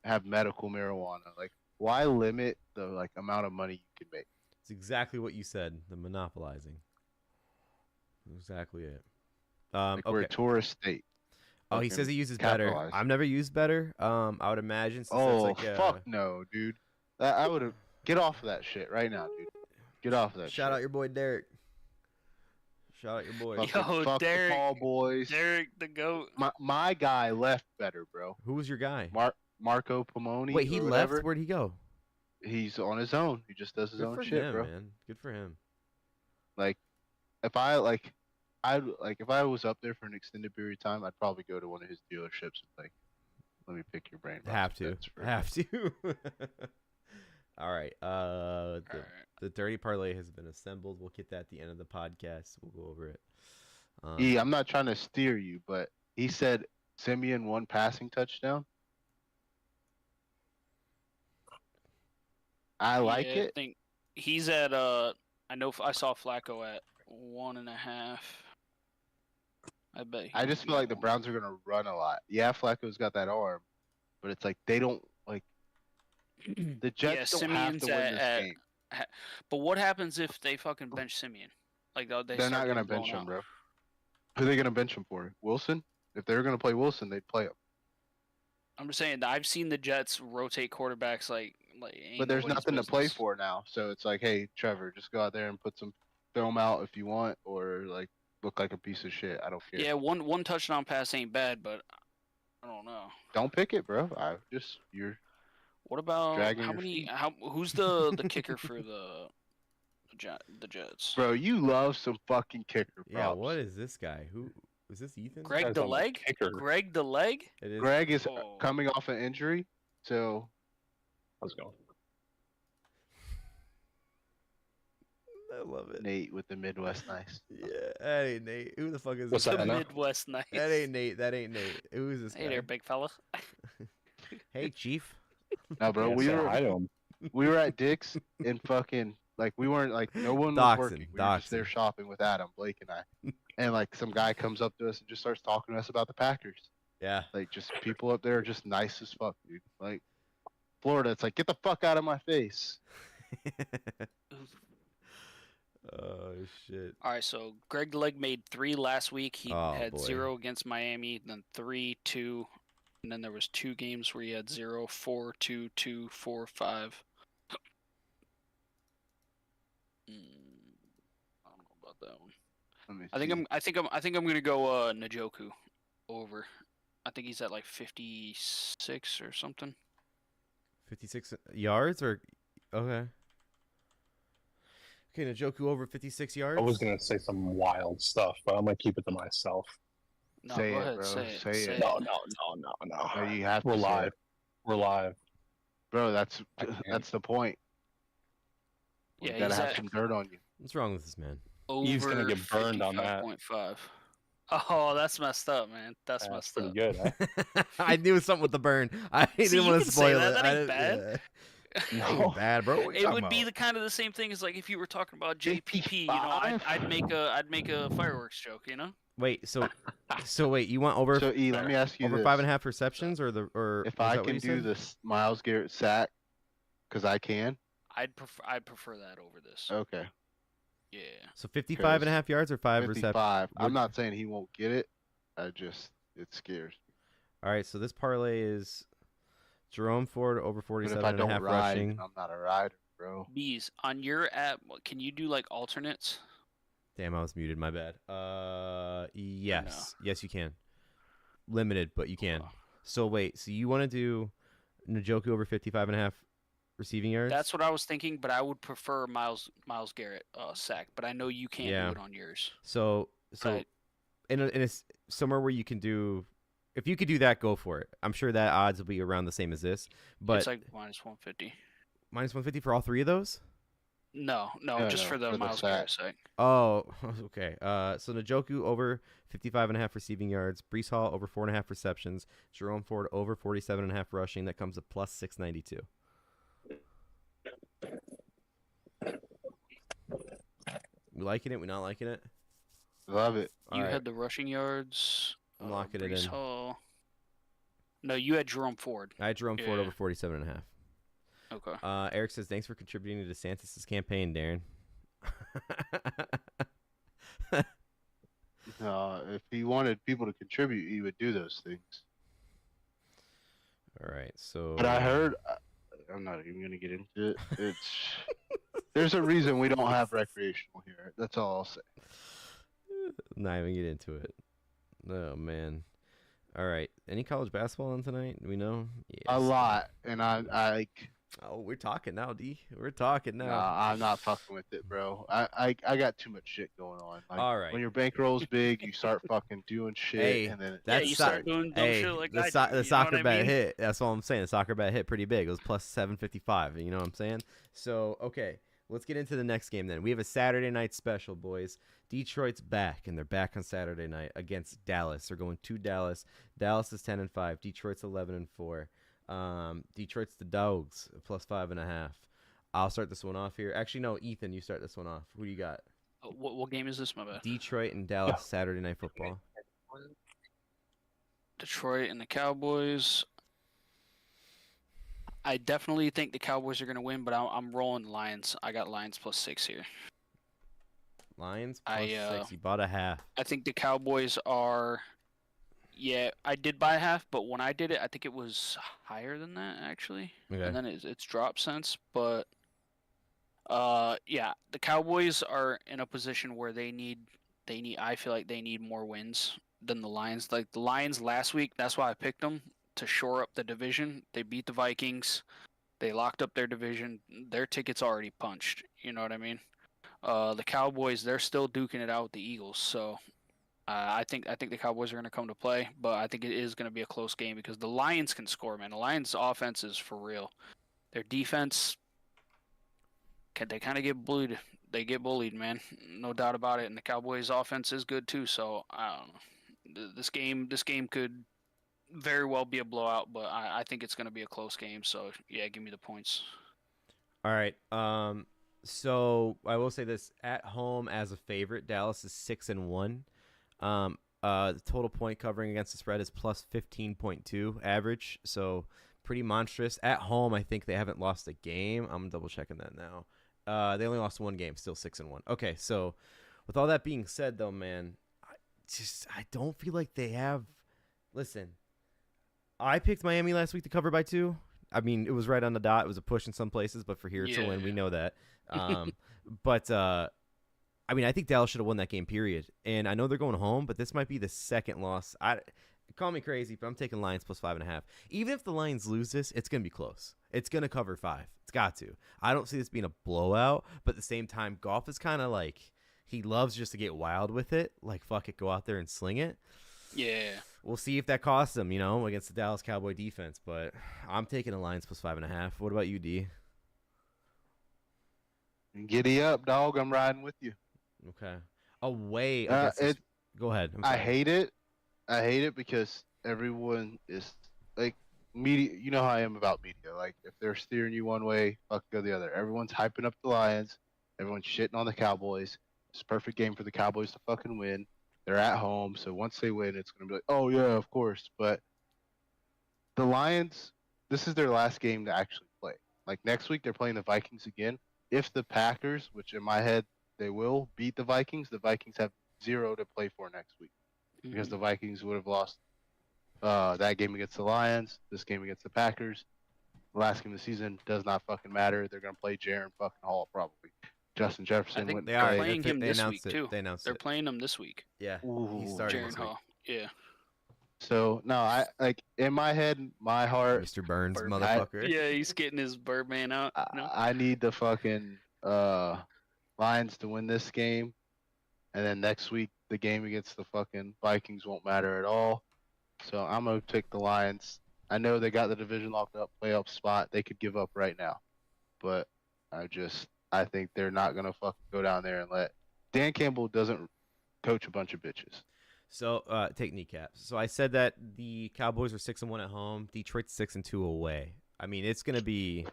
have medical marijuana? Like why limit the like amount of money you can make? It's exactly what you said. The monopolizing. Exactly it. Like we're a Okay. tourist state. Oh, he says he uses better. Capitalize. I've never used better. I would imagine. Since Oh that's like fuck no, dude. I would have get off of that shit right now, dude. Get off of that. Shout shit. out your boy Derek. Shout out your boy. Yo, Fuck Derek- the Paul boys. Derek the goat. My guy left better, bro. Who was your guy? Marco Pomoni. Wait, he or left. whatever. Where'd he go? He's on his own. He just does his Good own for shit, him, bro. man. Good for him. Like, if I was up there for an extended period of time, I'd probably go to one of his dealerships and like, let me pick your brain. about Have some to. bets for- Have to. All right. All right. The Dirty Parlay has been assembled. We'll get that at the end of the podcast. We'll go over it. I'm not trying to steer you, but he said Simeon one passing touchdown. I like Yeah, it. I think he's at I know I saw Flacco at 1.5. I bet. I just feel like the Browns are gonna run a lot. Yeah, Flacco's got that arm, but it's like they don't like the Jets don't have to win this game. But what happens if they fucking bench Simeon? Like They're not gonna bench him, bro. Who are they gonna bench him for? Wilson? If they're gonna play Wilson, they'd play him. I'm just saying that I've seen the Jets rotate quarterbacks like. Ain't But there's nobody's nothing to play business. for now, so it's like, hey, Trevor, just go out there and put some film out if you want, or like look like a piece of shit. I don't care. Yeah, one touchdown pass ain't bad, but I don't know. Don't pick it, bro. You're What about dragging how your many? feet. Who's the kicker for the Jets? Bro, you love some fucking kicker props. Yeah. What is this guy? Who is this? Ethan? Greg Guy's the on the leg. kicker. Greg the leg. It is. Greg is Oh. coming off an injury, so How's it going? I love it. Nate with the Midwest nice. Yeah. That ain't Nate. Who the fuck is What's this? that, The Anna? Midwest nice. That ain't Nate. That ain't Nate. Who is this Hey guy? there, big fella. Hey, Chief. No, bro, Yeah, we say were hi to him. we were at Dick's and fucking like we weren't like no one was Doxing, working. We were just there doxing. shopping with Adam, Blake, and I. And like some guy comes up to us and just starts talking to us about the Packers. Yeah. Like just people up there are just nice as fuck, dude. Like Florida, it's like get the fuck out of my face. Oh shit. All right, so Greg the leg made 3 last week. He Oh, had boy. 0 against Miami, then 3, 2, and then there was 2 games where he had 0, 4, 2, 2, 4, 5. I don't know about that one. Let me I think see. I'm gonna go Njoku over. I think he's at like 56 or something. 56 yards or okay. Okay, Njoku over 56 yards. I was gonna say some wild stuff, but I'm gonna keep it to myself. No, Say go it, ahead, bro. say it. Say say it. it. No. No, you have We're to say live. it. We're live. Bro. That's I can't. that's the point. You Yeah, gotta he's have at some dirt on you. What's wrong with this man? over He's gonna get burned on that. 55.5. Oh, that's messed up, man. That's That's messed pretty up. good. Huh? I knew something with the burn. I See, didn't you want can to say spoil that. it. That I ain't didn't- bad. yeah. Ain't bad, bro. What you It talking would be about? the kind of the same thing as like if you were talking about JPP. You know, I'd make a fireworks joke. You know. Wait, so wait, you want over So E, let me ask you over this: 5.5 receptions or the or if was I that what can you do said? this Miles Garrett sack, because I can. I'd prefer that over this. Okay. Yeah. So 55 and a half yards or 5 receptions. 55. I'm Would- not saying he won't get it. It scares me. All right, so this parlay is Jerome Ford over But 47 if I and a don't half ride, rushing. I'm not a rider, bro. Bees on your app. Can you do like alternates? Damn, I was muted. My bad. Yes, yes, you can. Limited, but you can. So wait, so you want to do Njoku over 55 and a half receiving yards? That's what I was thinking, but I would prefer Miles Garrett sack. But I know you can't Yeah. do it on yours. So Right. in a somewhere where you can do, if you could do that, go for it. I'm sure that odds will be around the same as this, but It's like minus 150. minus 150 for all three of those. No, No, just no, for the for the Miles sack. Garrett sake. Oh, okay. So Njoku over 55.5 receiving yards. Brees Hall over 4.5 receptions. Jerome Ford over 47.5 rushing. That comes to plus 692. We liking it? We not liking it? Love it. All You right. had the rushing yards. I'm locking it Brees in. Hall. No, you had Jerome Ford. I had Jerome Ford Yeah. over 47.5. Okay. Eric says, thanks for contributing to DeSantis' campaign, Darren. If he wanted people to contribute, he would do those things. All right, so. But I heard, I'm not even gonna get into it. There's a reason we don't have recreational here. That's all I'll say. Not even get into it. Oh, man. All right. Any college basketball on tonight? Do we know? Yes. A lot, and I Oh, we're talking now, D. We're talking now. Nah, I'm not fucking with it, bro. I got too much shit going on. Like, All right. when your bankroll's big, you start fucking doing shit, Hey, and then Yeah, That's you so- start doing dumb shit like I do. the You know soccer what I bet mean? hit. That's all I'm saying. The soccer bet hit pretty big. It was plus 755. You know what I'm saying? So, okay. Let's get into the next game then. We have a Saturday night special, boys. Detroit's back, and they're back on Saturday night against Dallas. They're going to Dallas. Dallas is 10-5. Detroit's 11-4. Detroit's the dogs, plus 5.5. I'll start this one off here. Actually, no, Ethan, you start this one off. Who do you got? What game is this, my bad? Detroit and Dallas, Saturday Night Football. Detroit and the Cowboys. I definitely think the Cowboys are going to win, but I'm rolling Lions. I got Lions plus 6 here. Lions plus 6. You bought a half. I think the Cowboys are. Yeah, I did buy a half, but when I did it, I think it was higher than that actually, Okay. and then it's dropped since. But yeah, the Cowboys are in a position where they need. I feel like they need more wins than the Lions. Like the Lions last week, that's why I picked them to shore up the division. They beat the Vikings. They locked up their division. Their ticket's already punched. You know what I mean? The Cowboys, they're still duking it out with the Eagles. So I think the Cowboys are going to come to play, but I think it is going to be a close game because the Lions can score, man. The Lions' offense is for real. Their defense, they kind of get bullied. They get bullied, man. No doubt about it. And the Cowboys' offense is good too. So I don't know. This game could very well be a blowout, but I think it's going to be a close game. So yeah, give me the points. All right. So I will say this: at home as a favorite, Dallas is 6-1. The total point covering against the spread is plus 15.2 average. So pretty monstrous. At home, I think they haven't lost a game. I'm double checking that now. They only lost one game, still 6-1. Okay, so with all that being said, though, man, I don't feel like they have. Listen, I picked Miami last week to cover by 2. I mean, it was right on the dot. It was a push in some places, but for here to win, we know that. But I mean, I think Dallas should have won that game, period. And I know they're going home, but this might be the second loss. Call me crazy, but I'm taking Lions plus 5.5. Even if the Lions lose this, it's going to be close. It's going to cover 5. It's got to. I don't see this being a blowout, but at the same time, Goff is kind of like, he loves just to get wild with it. Like, fuck it, go out there and sling it. Yeah. We'll see if that costs them, against the Dallas Cowboy defense. But I'm taking the Lions plus 5.5. What about you, D? Giddy up, dog. I'm riding with you. Okay. Away. Go ahead. I'm I sorry. hate it. I hate it because everyone is like media. You know how I am about media. Like if they're steering you one way, fuck go the other. Everyone's hyping up the Lions. Everyone's shitting on the Cowboys. It's a perfect game for the Cowboys to fucking win. They're at home, so once they win, it's gonna be like, oh yeah, of course. But the Lions, this is their last game to actually play. Like next week, they're playing the Vikings again. If the Packers, which in my head they will, beat the Vikings have 0 to play for next week because the Vikings would have lost that game against the Lions, this game against the Packers. The last game of the season does not fucking matter. They're gonna play Jaron fucking Hall probably. Justin Jefferson I think went They they're are. playing him They this announced week it. too. They announced They're it. playing him this week. Yeah. Ooh, He's starting Jaron this week. Hall. Yeah. So no, I like in my head, my heart, Mr. Burns, Birdman. motherfucker. Yeah, he's getting his Birdman out. I need the fucking Lions to win this game, and then next week the game against the fucking Vikings won't matter at all. So I'm gonna pick the Lions. I know they got the division locked up, playoff spot they could give up right now, but I think they're not gonna fucking go down there and let Dan Campbell doesn't coach a bunch of bitches. So take kneecaps. So I said that the Cowboys are 6-1 at home. Detroit's 6-2 away. I mean, it's gonna be a burn.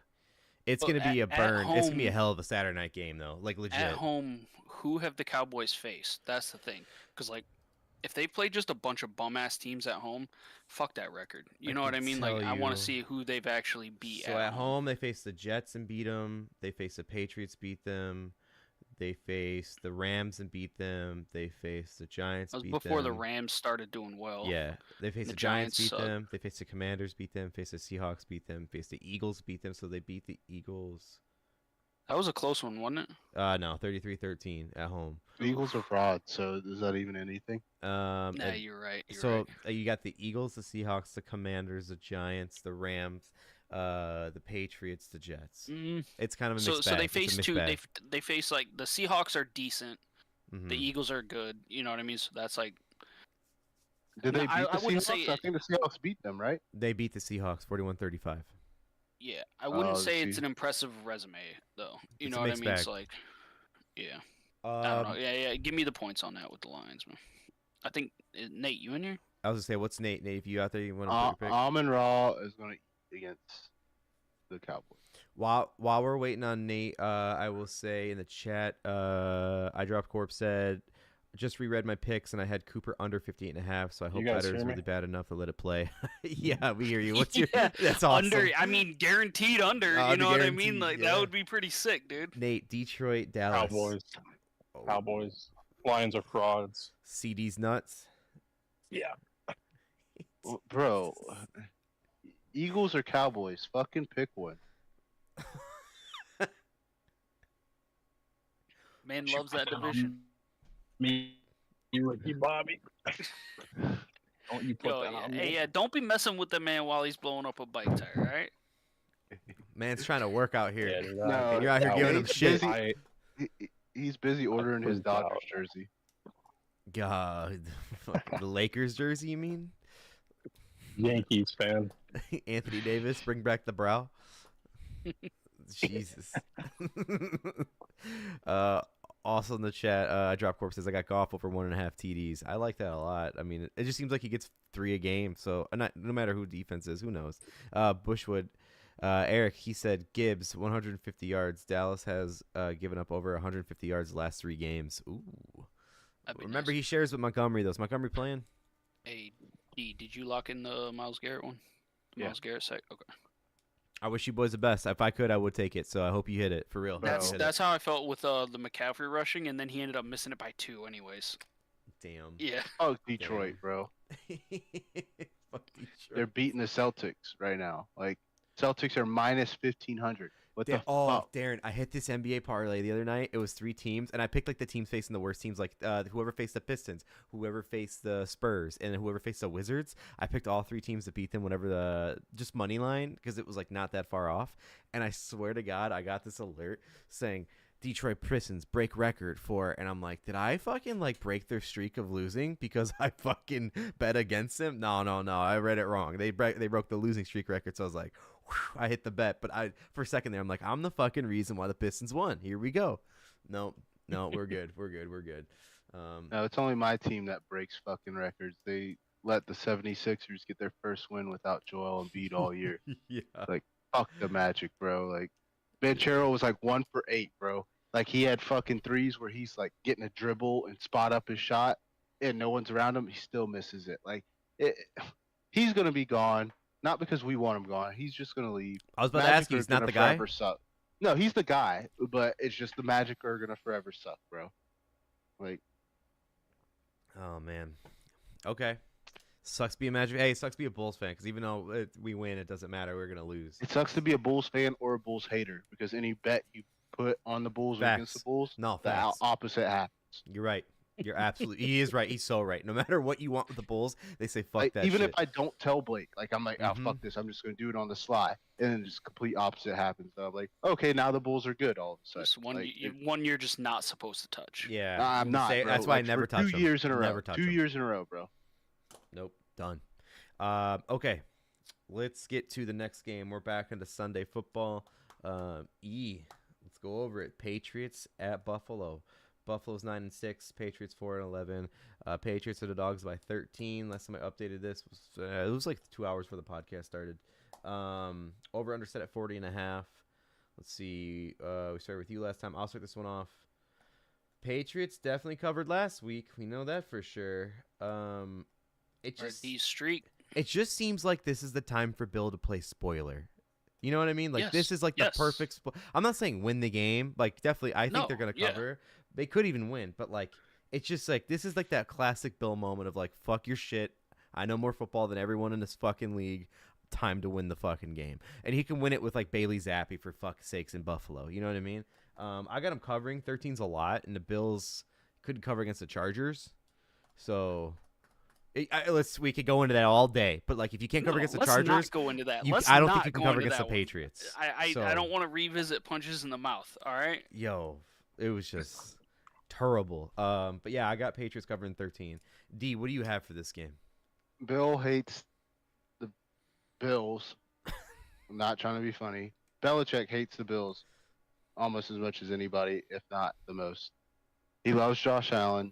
It's gonna be a home, hell of a Saturday night game though. Like legit. at home, who have the Cowboys faced? That's the thing. Because like, if they play just a bunch of bum ass teams at home, fuck that record. You know what I mean? Like, I want to see who they've actually beat. So at home, they face the Jets and beat them. They face the Patriots, beat them. They face the Rams and beat them. They face the Giants, beat them. Before the Rams started doing well. Yeah, they face the Giants, beat them. They face the Commanders, beat them. Face the Seahawks, beat them. Face the Eagles, beat them. So they beat the Eagles. That was a close one, wasn't it? No, 33-13 at home. The Eagles are fraud, so is that even anything? Nah, you're right. You got the Eagles, the Seahawks, the Commanders, the Giants, the Rams, the Patriots, the Jets. It's kind of a mixed bag. So they face they face like the Seahawks are decent. Mm-hmm. The Eagles are good. You know what I mean? So that's like. Did they beat the Seahawks? I think the Seahawks beat them, right? They beat the Seahawks 41-35. Yeah, I wouldn't say it's an impressive resume though. You know what I mean? It's like, yeah. I don't know. Yeah. Give me the points on that with the Lions, man. I think Nate, you in here? I was gonna say, what's Nate? Nate, if you out there, you want to put your pick? Amon Ra is gonna eat against the Cowboys. While we're waiting on Nate, I will say in the chat, I dropped Corp said, just reread my picks and I had Cooper under 58.5, so I hope better is really bad enough to let it play. Yeah, we hear you. What's your? That's awesome. Under, I mean, guaranteed under. You know what I mean? Like that would be pretty sick, dude. Nate, Detroit, Dallas, Cowboys. Lions are frauds. CD's nuts. Yeah, bro. Eagles or Cowboys? Fucking pick one. Man loves that division. Me, Ricky Bobby. Don't you put that on me? Hey, don't be messing with the man while he's blowing up a bike tire, all right? Man's trying to work out here. Yeah, and you're out here giving him shit. He's busy ordering his Dodgers jersey. God, the Lakers jersey, you mean? Yankees fan. Anthony Davis, bring back the brow. Jesus. Also in the chat, I dropped Corp says I got Goff over 1.5 TDs. I like that a lot. I mean, it just seems like he gets 3 a game. So no matter who defense is, who knows? Bushwood, Eric, he said Gibbs 150 yards. Dallas has given up over 150 yards the last 3 games. Ooh. Remember, he shares with Montgomery though. Is Montgomery playing? Hey, D, did you lock in the Myles Garrett one? Myles Garrett sec? Okay. I wish you boys the best. If I could, I would take it. So I hope you hit it for real. That's how I felt with the McCaffrey rushing, and then he ended up missing it by 2 anyways. Damn. Yeah. Oh, Detroit, bro. Fuck Detroit. They're beating the Celtics right now. Like Celtics are minus 1,500. What the fuck? Darren, I hit this NBA parlay the other night. It was 3 teams, and I picked like the teams facing the worst teams, like whoever faced the Pistons, whoever faced the Spurs, and whoever faced the Wizards. I picked all 3 teams to beat them whenever just money line because it was like not that far off. And I swear to God, I got this alert saying Detroit Pistons break record for, and I'm like, did I fucking like break their streak of losing because I fucking bet against them? No, I read it wrong. They broke the losing streak record, so I was like, I hit the bet, but for a second there, I'm like, I'm the fucking reason why the Pistons won. Here we go. No, we're good. We're good. No, it's only my team that breaks fucking records. They let the 76ers get their first win without Joel Embiid all year. Yeah. Like, fuck the Magic, bro. Like, Banchero was like 1 for 8, bro. Like, he had fucking threes where he's like getting a dribble and spot up his shot, and no one's around him. He still misses it. Like, he's gonna be gone. Not because we want him gone. He's just going to leave. I was about to ask you, he's not the guy? Suck. No, he's the guy, but it's just the Magic are going to forever suck, bro. Like. Oh, man. Okay. Sucks to be a Magic. Hey, it sucks to be a Bulls fan because even though we win, it doesn't matter. We're going to lose. It sucks to be a Bulls fan or a Bulls hater because any bet you put on the Bulls or against the Bulls, the opposite happens. You're right. You're absolutely. He is right. He's so right. No matter what you want with the Bulls, they say fuck like, that. Even shit. if I don't tell Blake, like I'm like, oh fuck this, I'm just gonna do it on the sly, and then just complete opposite happens. So I'm like, okay, now the Bulls are good all of a sudden. Just one you're just not supposed to touch. Yeah, I'm not. Bro. That's why like, I never touch 2 them. years in a row. Never touch 2 them. years in a row, bro. Nope, done. Let's get to the next game. We're back into Sunday football. Let's go over it. Patriots at Buffalo. Buffalo's 9-6. Patriots 4-11. Patriots are the dogs by 13. Last time I updated this it was like 2 hours before the podcast started. Over under set at 40.5. Let's see. We started with you last time. I'll start this one off. Patriots definitely covered last week. We know that for sure. It just seems like this is the time for Bill to play spoiler. You know what I mean? Like, yes. This is like the perfect I'm not saying win the game. Like, definitely, I think they're going to cover. They could even win. But, like, it's just like, this is like that classic Bill moment of, like, fuck your shit. I know more football than everyone in this fucking league. Time to win the fucking game. And he can win it with, like, Bailey Zappi, for fuck's sakes, in Buffalo. You know what I mean? I got him covering. 13's a lot. And the Bills couldn't cover against the Chargers. So... we could go into that all day, but like if you can't cover against the Chargers, let's not go into that. I don't think you can cover against the Patriots. I don't want to revisit punches in the mouth. All right. Yo, it was just terrible. But yeah, I got Patriots covering 13. D, what do you have for this game? Bill hates the Bills. I'm not trying to be funny. Belichick hates the Bills almost as much as anybody, if not the most. He loves Josh Allen.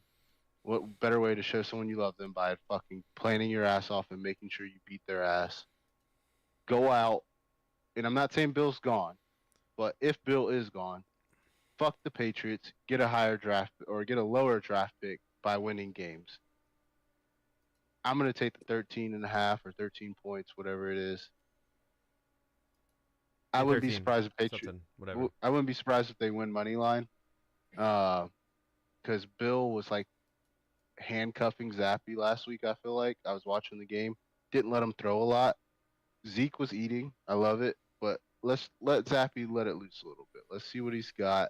What better way to show someone you love them by fucking planning your ass off and making sure you beat their ass? Go out, and I'm not saying Bill's gone, but if Bill is gone, fuck the Patriots, get a higher draft or get a lower draft pick by winning games. I'm going to take the 13.5 or 13 points, whatever it is. I wouldn't be surprised if Patriots. I wouldn't be surprised if they win money line, because Bill was like handcuffing Zappi last week. I feel like I was watching the game, didn't let him throw a lot. Zeke was eating. I love it, but let's let Zappi let it loose a little bit. Let's see what he's got.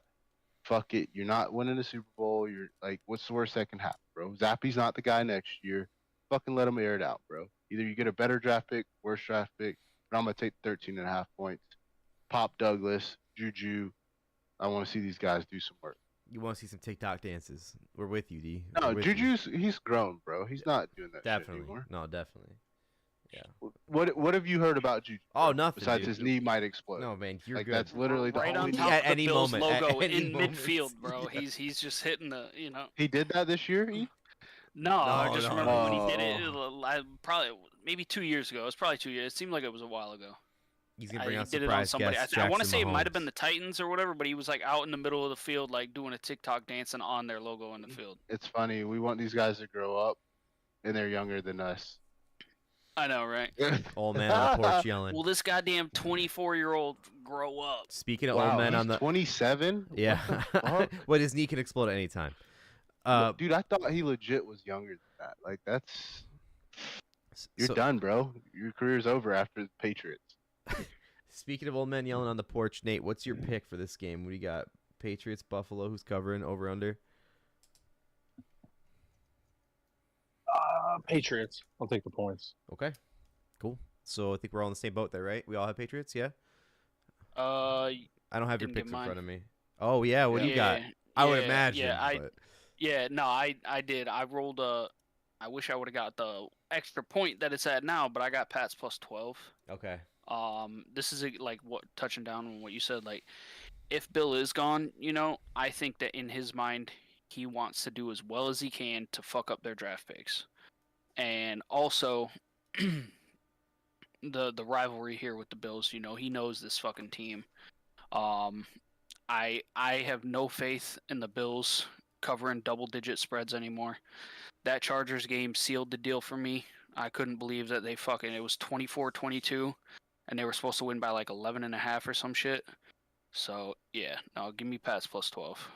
Fuck it, you're not winning a Super Bowl. You're like, what's the worst that can happen, bro? Zappi's not the guy next year. Fucking let him air it out, bro. Either you get a better draft pick, worse draft pick, but I'm gonna take 13.5 points. Pop Douglas, Juju. I want to see these guys do some work. You want to see some TikTok dances? We're with you, D. No, he's grown, bro. He's not doing that shit anymore. No, definitely. Yeah. What have you heard about Juju? Oh, nothing. Besides dude. his knee might explode. No, man, you're like good. That's literally the right only on top of the Bills logo at in moment. midfield, bro. He's just hitting the He did that this year. No, I just remember when he did it. Probably maybe 2 years ago. It was probably 2 years. It seemed like it was a while ago. He's gonna bring out did it on surprise somebody. guest, I want to Jackson say it might have Mahomes. been the Titans or whatever, but he was like out in the middle of the field, like doing a TikTok dancing on their logo in the field. It's funny. We want these guys to grow up, and they're younger than us. I know, right? Old man on the porch yelling. Will this goddamn 24-year-old grow up? Speaking of old men on the 27. Yeah, what his knee can explode at any time. Dude, I thought he legit was younger than that. Like that's you're done, bro. Your career's over after the Patriots. Speaking of old men yelling on the porch, Nate, what's your pick for this game? What do you got? Patriots, Buffalo, who's covering, over, under? Patriots. I'll take the points. Okay, cool. So I think we're all in the same boat there, right? We all have Patriots, yeah? I don't have your picks in front of me. Oh, yeah, what do you got? I would imagine. I did. I rolled I wish I would have got the extra point that it's at now, but I got Pats plus 12. Okay. This is like what touching down on what you said. Like, if Bill is gone, I think that in his mind, he wants to do as well as he can to fuck up their draft picks, and also the rivalry here with the Bills. He knows this fucking team. I have no faith in the Bills covering double-digit spreads anymore. That Chargers game sealed the deal for me. I couldn't believe that it was 24-22, and they were supposed to win by like 11.5 or some shit. So, yeah, no, give me Pats plus 12.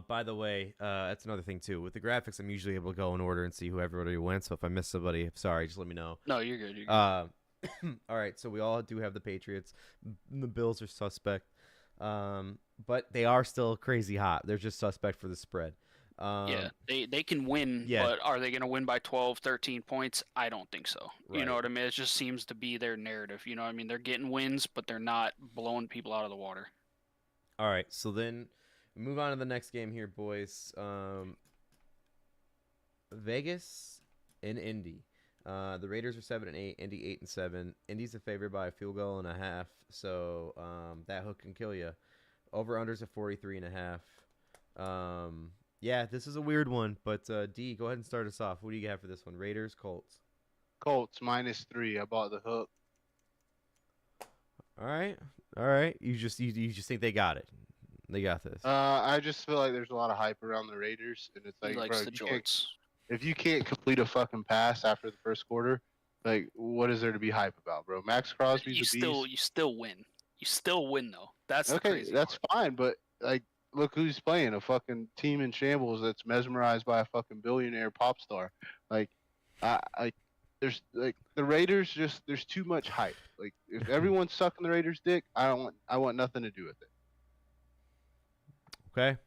By the way, that's another thing, too. With the graphics, I'm usually able to go in order and see who everybody went, so if I miss somebody, sorry, just let me know. No, you're good. All right, so we all do have the Patriots. The Bills are suspect, but they are still crazy hot. They're just suspect for the spread. Yeah, they can win, but are they going to win by 12, 13 points? I don't think so. Right. You know what I mean? It just seems to be their narrative. You know what I mean? They're getting wins, but they're not blowing people out of the water. All right, so then we move on to the next game here, boys. Vegas and Indy. The Raiders are 7-8, Indy 8-7. Indy's a favorite by a field goal and a half, so that hook can kill you. Over unders at 43.5. Yeah, this is a weird one, but D, go ahead and start us off. What do you got for this one? Raiders, Colts. Colts -3. I bought the hook. All right. You just think they got it. They got this. I just feel like there's a lot of hype around the Raiders, and it's He like, likes bro, the jorts. if you can't complete a fucking pass after the first quarter, like, what is there to be hype about, bro? Max Crosby's a beast. You still win. You still win though. That's the Okay, crazy that's part. fine, but like, look who's playing, a fucking team in shambles that's mesmerized by a fucking billionaire pop star. Like, there's like the Raiders, just there's too much hype. Like, if everyone's sucking the Raiders' dick, I want nothing to do with it. Okay.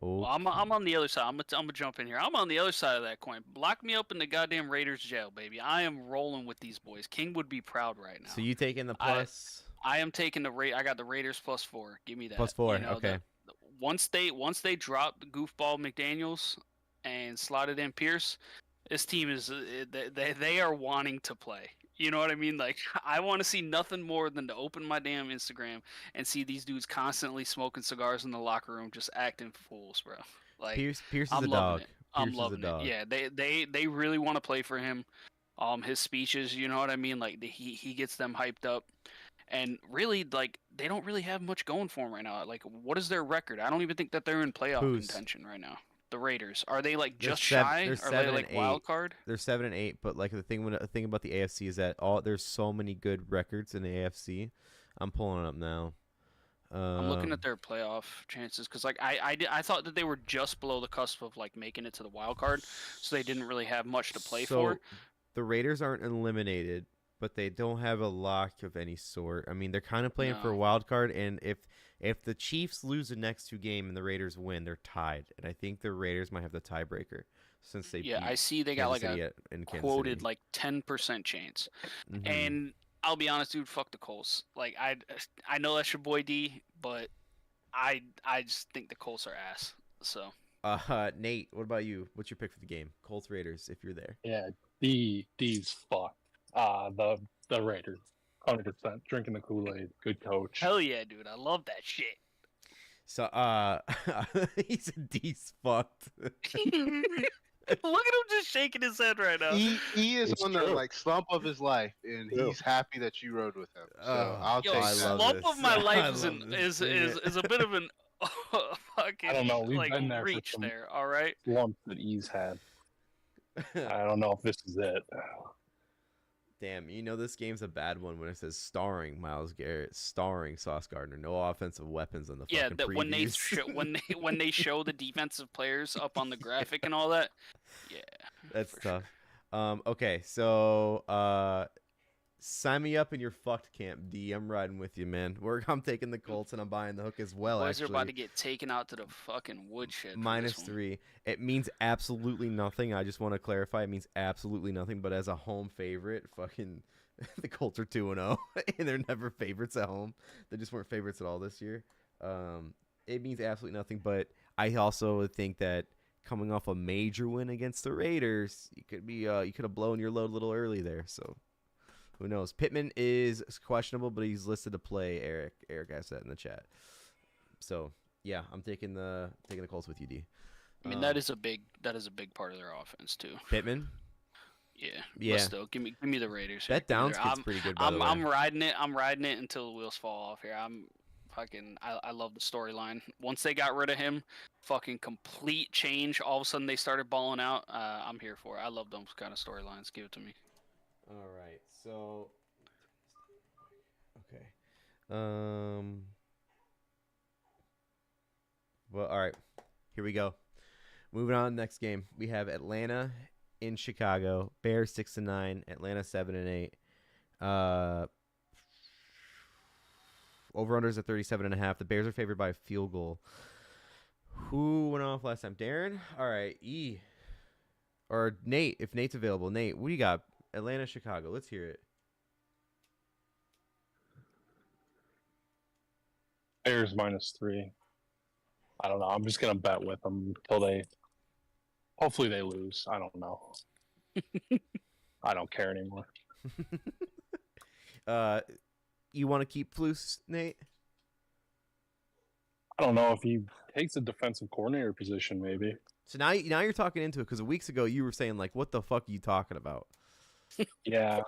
Oh, Well, I'm on the other side. I'm gonna jump in here. I'm on the other side of that coin. Lock me up in the goddamn Raiders jail, baby. I am rolling with these boys. King would be proud right now. so you taking the plus? I am taking the I got the Raiders +4. Give me that. +4. You know, Okay. Once they drop the goofball McDaniels and slotted in Pierce, this team is they are wanting to play. You know what I mean? Like, I want to see nothing more than to open my damn Instagram and see these dudes constantly smoking cigars in the locker room, just acting fools, bro. Like, Pierce is I'm a loving dog. it. I'm Pierce is a loving dog. it. Yeah, they really want to play for him. His speeches, you know what I mean? Like, he gets them hyped up. And really, like, they don't really have much going for them right now. Like, what is their record? I don't even think that they're in playoff Who's? contention right now. The Raiders, are they like They're just sev- shy? they're Are 7 they and like 8. wild card? They're 7-8, but like the thing about the AFC is that there's so many good records in the AFC. I'm pulling it up now. I'm looking at their playoff chances because, like, I thought that they were just below the cusp of like making it to the wild card, so they didn't really have much to play for. The Raiders aren't eliminated, but they don't have a lock of any sort. I mean, they're kind of playing for a No. wild card, and if the Chiefs lose the next 2 games and the Raiders win, they're tied. And I think the Raiders might have the tiebreaker since they Yeah, beat I see they got Kansas like City a in Kansas quoted City. like 10% chance. Mhm. And I'll be honest, dude, fuck the Colts. Like, I know that's your boy D, but I just think the Colts are ass. So Nate, what about you? What's your pick for the game? Colts Raiders, if you're there. Yeah, D's fucked. The Raiders, 100%. Drinking the Kool-Aid. Good coach. hell yeah, dude, I love that shit. So he said D's fucked. Look at him just shaking his head right now. He is It's on the true. like slump of his life, and True. he's happy that you rode with him. So Oh, I'll Yo, take I that. love slump this. of my I life is love this. is a bit of an fucking I don't know, we've like been there for reach some- there. All right. Lumps that E's had. I don't know if this is it. Damn, you know this game's a bad one when it says starring Myles Garrett, starring Sauce Gardner, no offensive weapons on the Yeah, fucking that when they previews. when they show the defensive players up on the graphic and all that. Yeah. That's for tough. sure. Okay, so sign me up in your fucked camp, D. I'm riding with you, man. I'm taking the Colts and I'm buying the hook as well. Boys are actually, about to get taken out to the fucking woodshed. for this one. -3. It means absolutely nothing. I just want to clarify. It means absolutely nothing. But as a home favorite, fucking the Colts are 2-0, and they're never favorites at home. They just weren't favorites at all this year. It means absolutely nothing. But I also think that coming off a major win against the Raiders, you could have blown your load a little early there. So who knows? Pittman is questionable, but he's listed to play. Eric asked that in the chat. So yeah, I'm taking the Colts with you, D. I mean, that is a big part of their offense too. Pittman. Yeah. Yeah. But still, give me the Raiders. Bet Give me Downs the- gets pretty good, by the way. I'm riding it. I'm riding it until the wheels fall off here. I love the storyline. Once they got rid of him, fucking complete change. All of a sudden they started balling out. I'm here for it. I love those kind of storylines. Give it to me. All right. So okay. Well, all right. Here we go. Moving on, next game. We have Atlanta in Chicago. Bears 6-9. Atlanta 7-8. Over-unders at 37.5. The Bears are favored by a field goal. Who went off last time? Darren? All right. E. Or Nate, if Nate's available. Nate, what do you got? Atlanta, Chicago. Let's hear it. Bears -3. I don't know. I'm just gonna bet with them until hopefully they lose. I don't know. I don't care anymore. You want to keep Flus, Nate? I don't know if he takes a defensive coordinator position, maybe. So now you're talking into it because weeks ago you were saying like, what the fuck are you talking about? Yeah,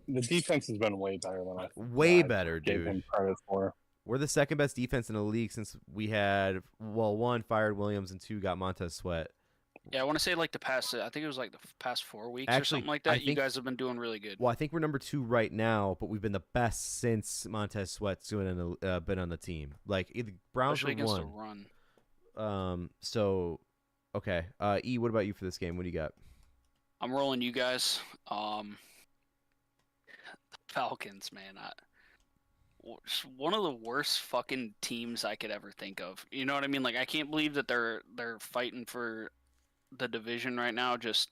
the defense has been way better than Way I better, gave dude. him credit for. We're the second best defense in the league since we had, well, 1, fired Williams, and 2, got Montez Sweat. Yeah, I want to say like the past. I think it was like the past 4 weeks or Actually, something like I that. You think- guys have been doing really good. Well, I think we're number 2 right now, but we've been the best since Montez Sweat's been on the team. Like, the Browns Especially are against the 1. run. So, okay. E, what about you for this game? What do you got? I'm rolling you guys. Falcons, man. One of the worst fucking teams I could ever think of. You know what I mean? Like, I can't believe that they're fighting for the division right now. Just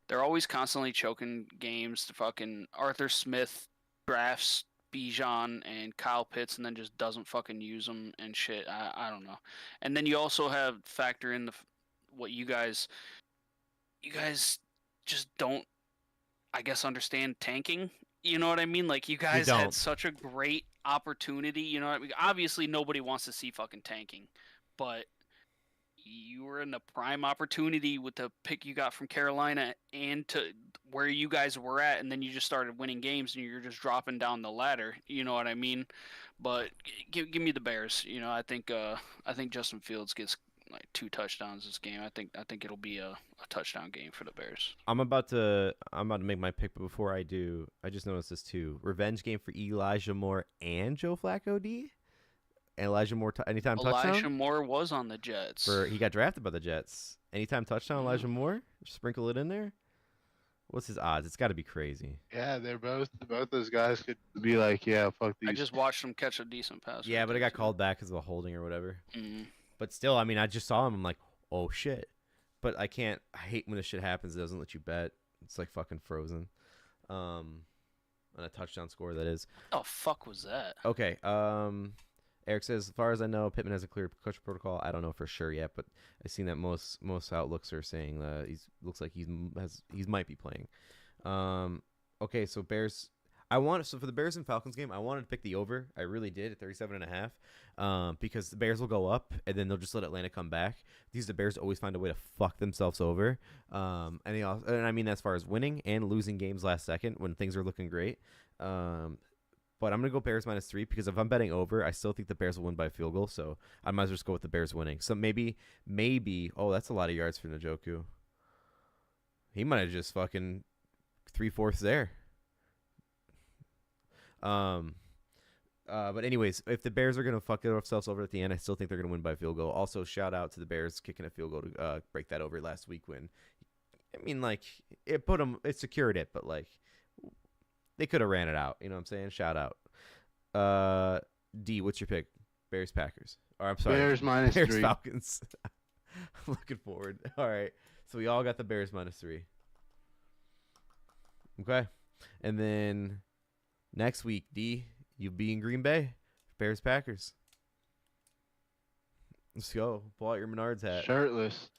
they're always constantly choking games. Fucking Arthur Smith drafts Bijan and Kyle Pitts and then just doesn't fucking use them and shit. I don't know. And then you also have factor in what you guys just don't, I guess, understand tanking. You know what I mean? Like, you guys don't. had such a great opportunity. You know what I mean? Obviously, nobody wants to see fucking tanking, but you were in the prime opportunity with the pick you got from Carolina and to where you guys were at, and then you just started winning games and you're just dropping down the ladder. You know what I mean? But give me the Bears. You know, I think Justin Fields gets like 2 touchdowns this game. I think it'll be a touchdown game for the Bears. I'm about to make my pick, but before I do, I just noticed this too. Revenge game for Elijah Moore and Joe Flacco, D. And Elijah Moore, anytime touchdown? Elijah Moore was on the Jets. He got drafted by the Jets. Anytime touchdown, Elijah Moore? Sprinkle it in there? What's his odds? It's got to be crazy. Yeah, they're both those guys could be like, yeah, fuck these. I just watched him catch a decent pass. Yeah, but it got called back because of a holding or whatever. Mm. But still, I mean, I just saw him. I'm like, oh, shit. But I hate when this shit happens. It doesn't let you bet. It's like fucking frozen. On a touchdown score, that is. Oh, fuck was that? Okay. Eric says, as far as I know, Pittman has a clear coach protocol. I don't know for sure yet, but I've seen that most outlooks are saying looks like he might be playing. Okay, so Bears. So for the Bears and Falcons game, I wanted to pick the over. I really did at 37.5. Because the Bears will go up and then they'll just let Atlanta come back. The Bears always find a way to fuck themselves over. And I mean as far as winning and losing games last second when things are looking great. But I'm going to go Bears -3 because if I'm betting over, I still think the Bears will win by a field goal. So I might as well just go with the Bears winning. So maybe, that's a lot of yards for Njoku. He might have just fucking 3/4 there. But anyways, if the Bears are going to fuck themselves over at the end, I still think they're going to win by a field goal. Also, shout out to the Bears kicking a field goal to break that over last week when, I mean, like, it secured it, but like, they could have ran it out. You know what I'm saying? Shout out. D, what's your pick? Bears, Packers. Or I'm sorry. Bears -3. Bears, Falcons. I'm looking forward. All right. So we all got the Bears -3. Okay. And then next week, D, you'll be in Green Bay. Bears, Packers. Let's go. Pull out your Menards hat. Shirtless.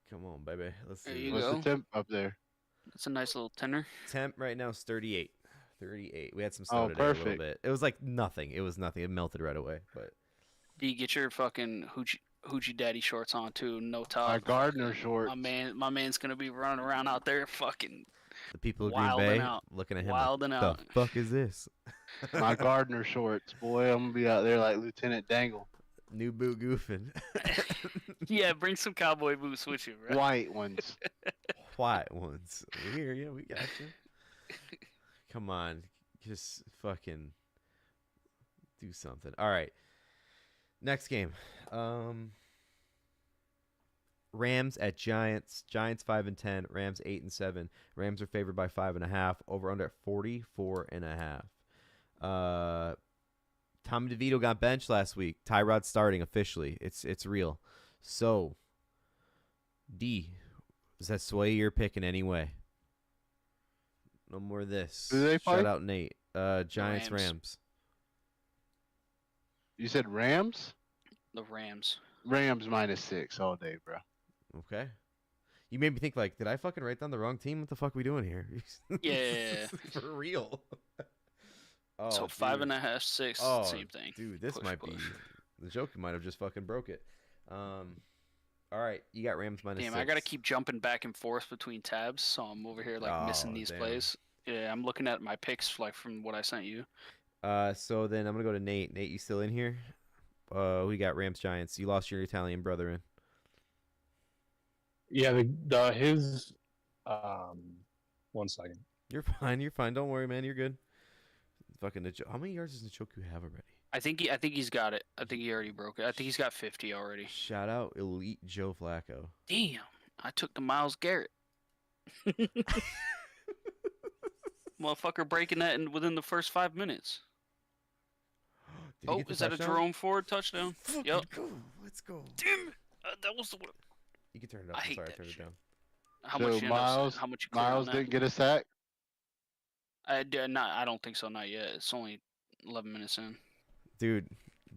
Come on, baby. Let's There see. you What's go. the temp up there? It's a nice little tenor. Temp right now is 38. 38. We had some Oh, snow today a little perfect. bit. It was like nothing. It was nothing. It melted right away. But Do you get your fucking hoochie daddy shorts on too? No top. My Gardner shorts. My man's gonna be running around out there, fucking the people of Green Wilding Bay out. looking at him wilding like, out. the fuck is this? My Gardner shorts, boy. I'm gonna be out there like Lieutenant Dangle. New boot goofing. Yeah, bring some cowboy boots with you, right? White ones. White ones. Here, yeah, we got you. Come on. Just fucking do something. All right. Next game. Rams at Giants. Giants 5-10. Rams 8-7. Rams are favored by 5.5. Over under at 44.5. Tommy DeVito got benched last week. Tyrod's starting officially. It's real. So, D, does that sway your pick in any way? No more of this. Who do they play? Shout out Nate. Giants, Rams. You said Rams? The Rams. Rams -6 all day, bro. Okay. You made me think, like, did I fucking write down the wrong team? What the fuck are we doing here? Yeah. For real. Oh, So dude. 5.5, 6, Oh, same thing. dude, this Push, might push. be the Joker might have just fucking broke it. All right, you got Rams minus Damn, 6. I gotta keep jumping back and forth between tabs, so I'm over here like missing Oh, these damn. plays. Yeah, I'm looking at my picks like from what I sent you. So then I'm gonna go to Nate. Nate, you still in here? We got Rams Giants. You lost your Italian brother in. Yeah, his 1 second. You're fine. You're fine. Don't worry, man. You're good. Fucking how many yards does Njoku have already? I think he's got it. I think he already broke it. I think he's got 50 already. Shout out elite Joe Flacco. Damn, I took the Myles Garrett. Motherfucker breaking that within the first 5 minutes. Did he get the Is that a touchdown? Jerome Ford touchdown? Fucking Yep. go. Let's go. Damn it. That was the one. You can turn it up. I I'm hate sorry, I that turned it shit. down. How So much you end up saying? Miles- How much you cleared Miles on that? didn't get a sack. I don't think so. Not yet. It's only 11 minutes in, Dude,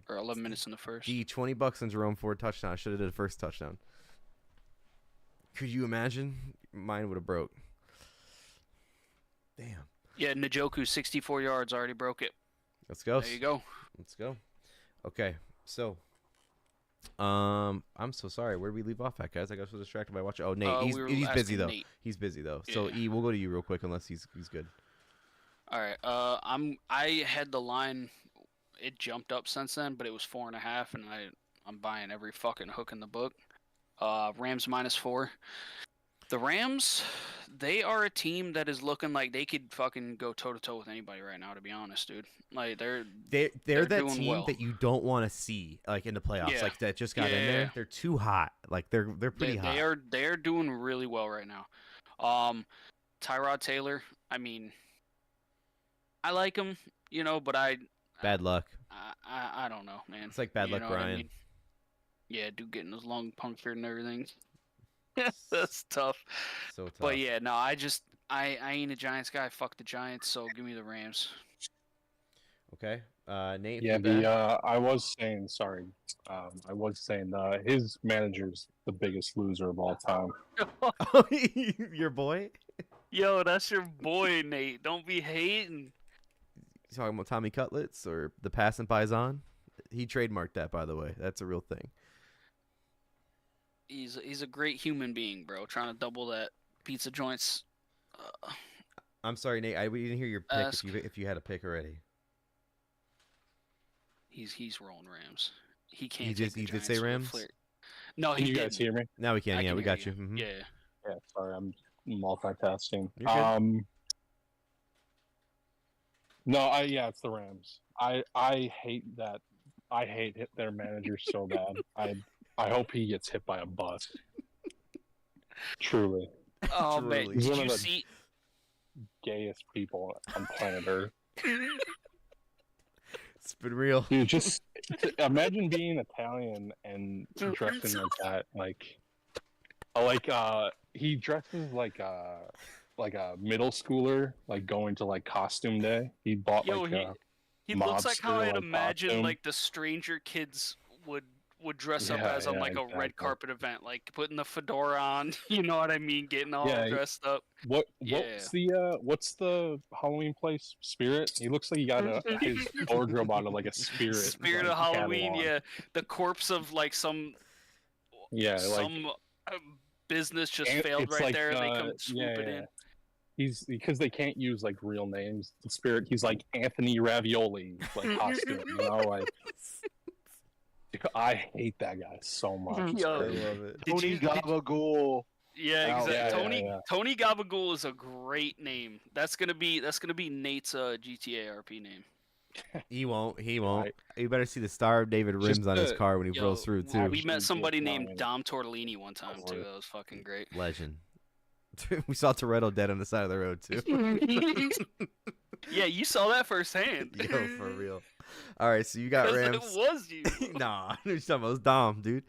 or 11 minutes in the first. D $20 on Jerome Ford touchdown. I should have did the first touchdown. Could you imagine? Mine would have broke. Damn. Yeah, Njoku 64 yards already broke it. Let's go. There you go. Let's go. Okay, so I'm so sorry. Where did we leave off at, guys? I got so distracted by watching. Oh, Nate, We were he's busy asking though. Nate. He's busy though. So Yeah. E, we'll go to you real quick unless he's good. All right. I had the line. It jumped up since then, but it was 4.5, and I'm buying every fucking hook in the book. Rams -4. The Rams, they are a team that is looking like they could fucking go toe to toe with anybody right now. To be honest, dude, like they're They're that doing team well. that you don't want to see like in the playoffs, Yeah. like that just got in Yeah. there. They're too hot. Like they're pretty hot. they are doing really well right now. Tyrod Taylor, I mean, I like him, but Bad luck. I don't know, man. It's like bad You luck, know what I Brian. mean? Yeah, dude getting his lung punctured and everything. That's tough. So tough. But yeah, no, I ain't a Giants guy. Fuck the Giants, so give me the Rams. Okay. Nate. Yeah, feedback? I was saying his manager's the biggest loser of all time. Oh, your boy. Yo, that's your boy, Nate. Don't be hating. You talking about Tommy Cutlets or the Pass and Paisan? He trademarked that, by the way. That's a real thing. He's a great human being, bro. Trying to double that pizza joints. I'm sorry, Nate. We didn't hear your pick. Ask. If you had a pick already. He's rolling Rams. He can't. He take did- the he did Giants say with a Rams? flair. No, Can he you guys didn't. hear me? Now we can. I Yeah, we hear got you. Mhm. Yeah. Yeah, sorry, I'm multitasking. You're good. No, it's the Rams. I hate that. I hate their manager so bad. I hope he gets hit by a bus. Truly, Oh man, Truly. did One of you the- see? gayest people on planet Earth. It's been real. Dude, just imagine being Italian and dressing like that. He dresses like a middle schooler, like going to like costume day. He bought Yo, like he looks like how I'd mobster-like imagine costume. like the stranger kids would dress up Yeah, as on yeah, like a red exactly. carpet event, like putting the fedora on. You know what I mean? Getting all Yeah, dressed up. what's the Halloween place? Spirit. He looks like he got his wardrobe out of like a spirit. Spirit like, of Halloween, catalog. yeah. The corpse of like some business just failed it's right like, there. They come swoop it yeah. in. He's because they can't use like real names. The spirit. He's like Anthony Ravioli, like costume. Like I hate that guy so much. Yo, I love it. Did Tony you- Gabagool. Yeah, Oh, exactly. yeah. Tony Gabagool is a great name. That's gonna be Nate's GTA RP name. He won't. He won't. Right. You better see the Star of David Just rims on his the- car when he Yo, rolls through too. We met somebody named Ryan. Dom Tortellini one time too. Lord. That was fucking great. Legend. We saw Toretto dead on the side of the road too. Yeah, you saw that firsthand. Yo, for real. All right, so you got 'Cause Rams. It was you. Nah, you're talking about it was Dom, dude.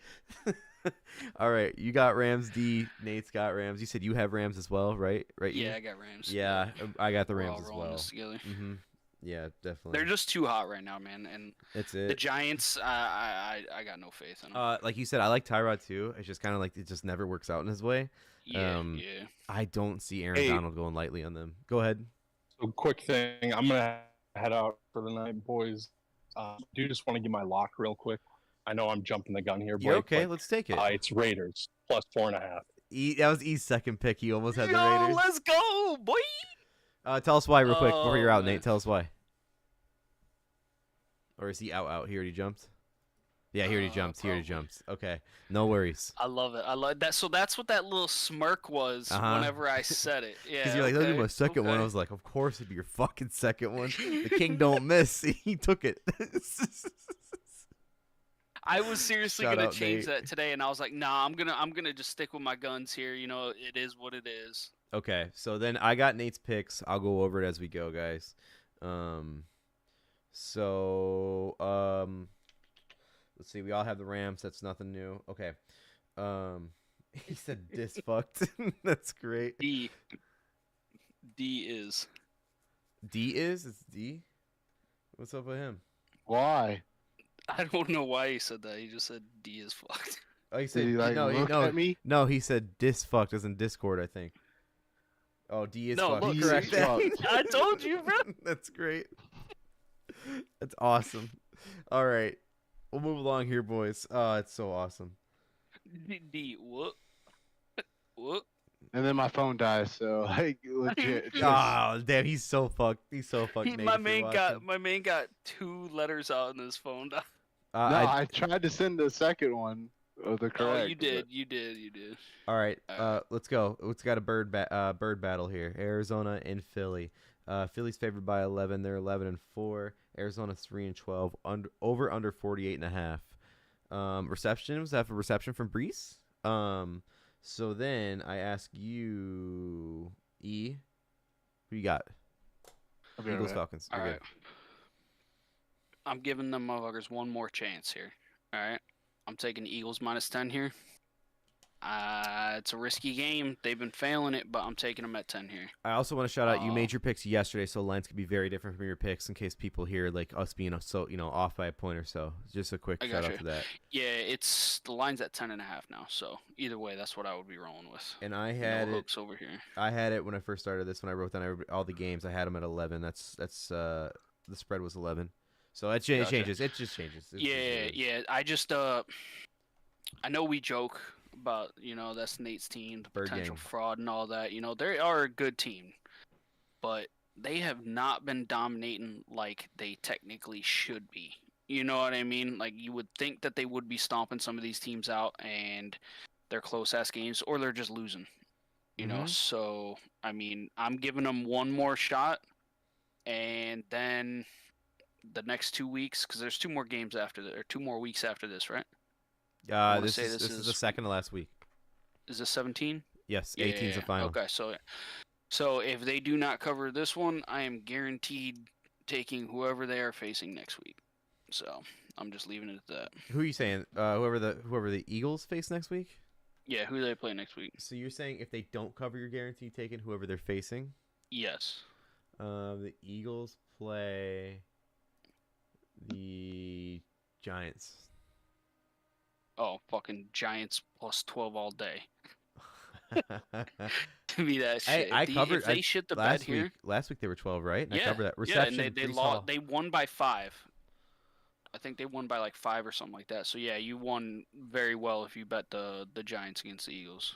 All right, you got Rams. D. Nate's got Rams. You said you have Rams as well, right? Right. Yeah, Ian? I got Rams. Yeah, I got the We're all Rams as rolling well. this together. Mm-hmm. Yeah, definitely. They're just too hot right now, man. And That's the it. Giants, I got no faith in them. Like you said, I like Tyrod too. It's just kind of like it just never works out in his way. Yeah. I don't see Aaron Hey. Donald going lightly on them. Go ahead. So quick thing, I'm gonna head out for the night, boys. Do you just want to give my lock real quick? I know I'm jumping the gun here, Blake. You're okay. but, Let's take it. it's Raiders plus 4.5. That was E's second pick. He almost had the Yo, Raiders. let's go, boy. Tell us why real quick before you're out, man. Nate. Tell us why. Or is he out? He already jumped? Yeah, he already jumped. He already probably. jumped. Okay. No worries. I love it. I love that. So that's what that little smirk was whenever I said it. Yeah. Because you're like, that'll be my second one. I was like, of course it'd be your fucking second one. The king don't miss. He took it. I was seriously Shout gonna out, change Nate. that today, and I was like, nah, I'm gonna just stick with my guns here. You know, it is what it is. Okay, so then I got Nate's picks. I'll go over it as we go, guys. Let's see. We all have the Rams. That's nothing new. Okay. He said dis fucked. That's great. D is. D is? It's D? What's up with him? Why? I don't know why he said that. He just said D is fucked. Oh, he Did said he like look at me? No, he said dis fucked as in Discord, I think. Oh, D is No, fucked. look, D Correct. is fucked. I told you, bro. That's great. That's awesome. All right. We'll move along here, boys. Oh, it's so awesome. D. Whoop. Whoop. And then my phone dies, so like legit. Just, Oh, damn, he's so fucked. He's so fucked. Nate, My if you're man got 2 letters out in his phone. no, watching. I tried to send the second one of the correct. Oh, you did. You did. All right. Alright. Let's go. Let's got a bird battle here. Arizona and Philly. Philly's favored by 11. They're 11-4. Arizona 3-12. Under 48.5. Receptions. Have a reception from Brees. So then I ask you, E, who you got? I'll be right Eagles back. Falcons. All You're right. I'm giving them motherfuckers one more chance here. All right. I'm taking Eagles -10 here. It's a risky game. They've been failing it, but I'm taking them at 10 here. I also want to shout out. You made your picks yesterday, so lines could be very different from your picks in case people hear like us being off by a point or so. Just a quick I shout out gotcha. to that. Yeah, it's the line's at 10.5 now. So either way, that's what I would be rolling with. And I had no it. hooks over here. I had it when I first started this. When I wrote down all the games, I had them at 11. That's the spread was 11. So it Gotcha. changes. It just changes. It's just weird. Yeah. I just I know we joke about that's Nate's team, the Bird potential gang. fraud and all that. They are a good team, but they have not been dominating like they technically should be. You know what I mean? Like you would think that they would be stomping some of these teams out, and they're close ass games, or they're just losing. You know, Mhm. so I mean, I'm giving them one more shot, and then the next 2 weeks, because there's 2 more games after that, or 2 more weeks after this, right? wanna This say is this the is- second to last week. Is this 17? Yes, 18 is the final. Okay, so if they do not cover this one, I am guaranteed taking whoever they are facing next week. So I'm just leaving it at that. Who are you saying? Whoever the Eagles face next week. Yeah, who do they play next week? So you're saying if they don't cover your guarantee taking whoever they're facing. Yes. The Eagles play the Giants. Oh, fucking Giants +12 all day. Give me that shit. I If covered they shit the bed last here. week. Last week they were 12, right? And Yeah, I covered that. yeah, Reception. and they Brees Hall. lost. They won by 5. I think they won by like 5 or something like that. So yeah, you won very well if you bet the Giants against the Eagles.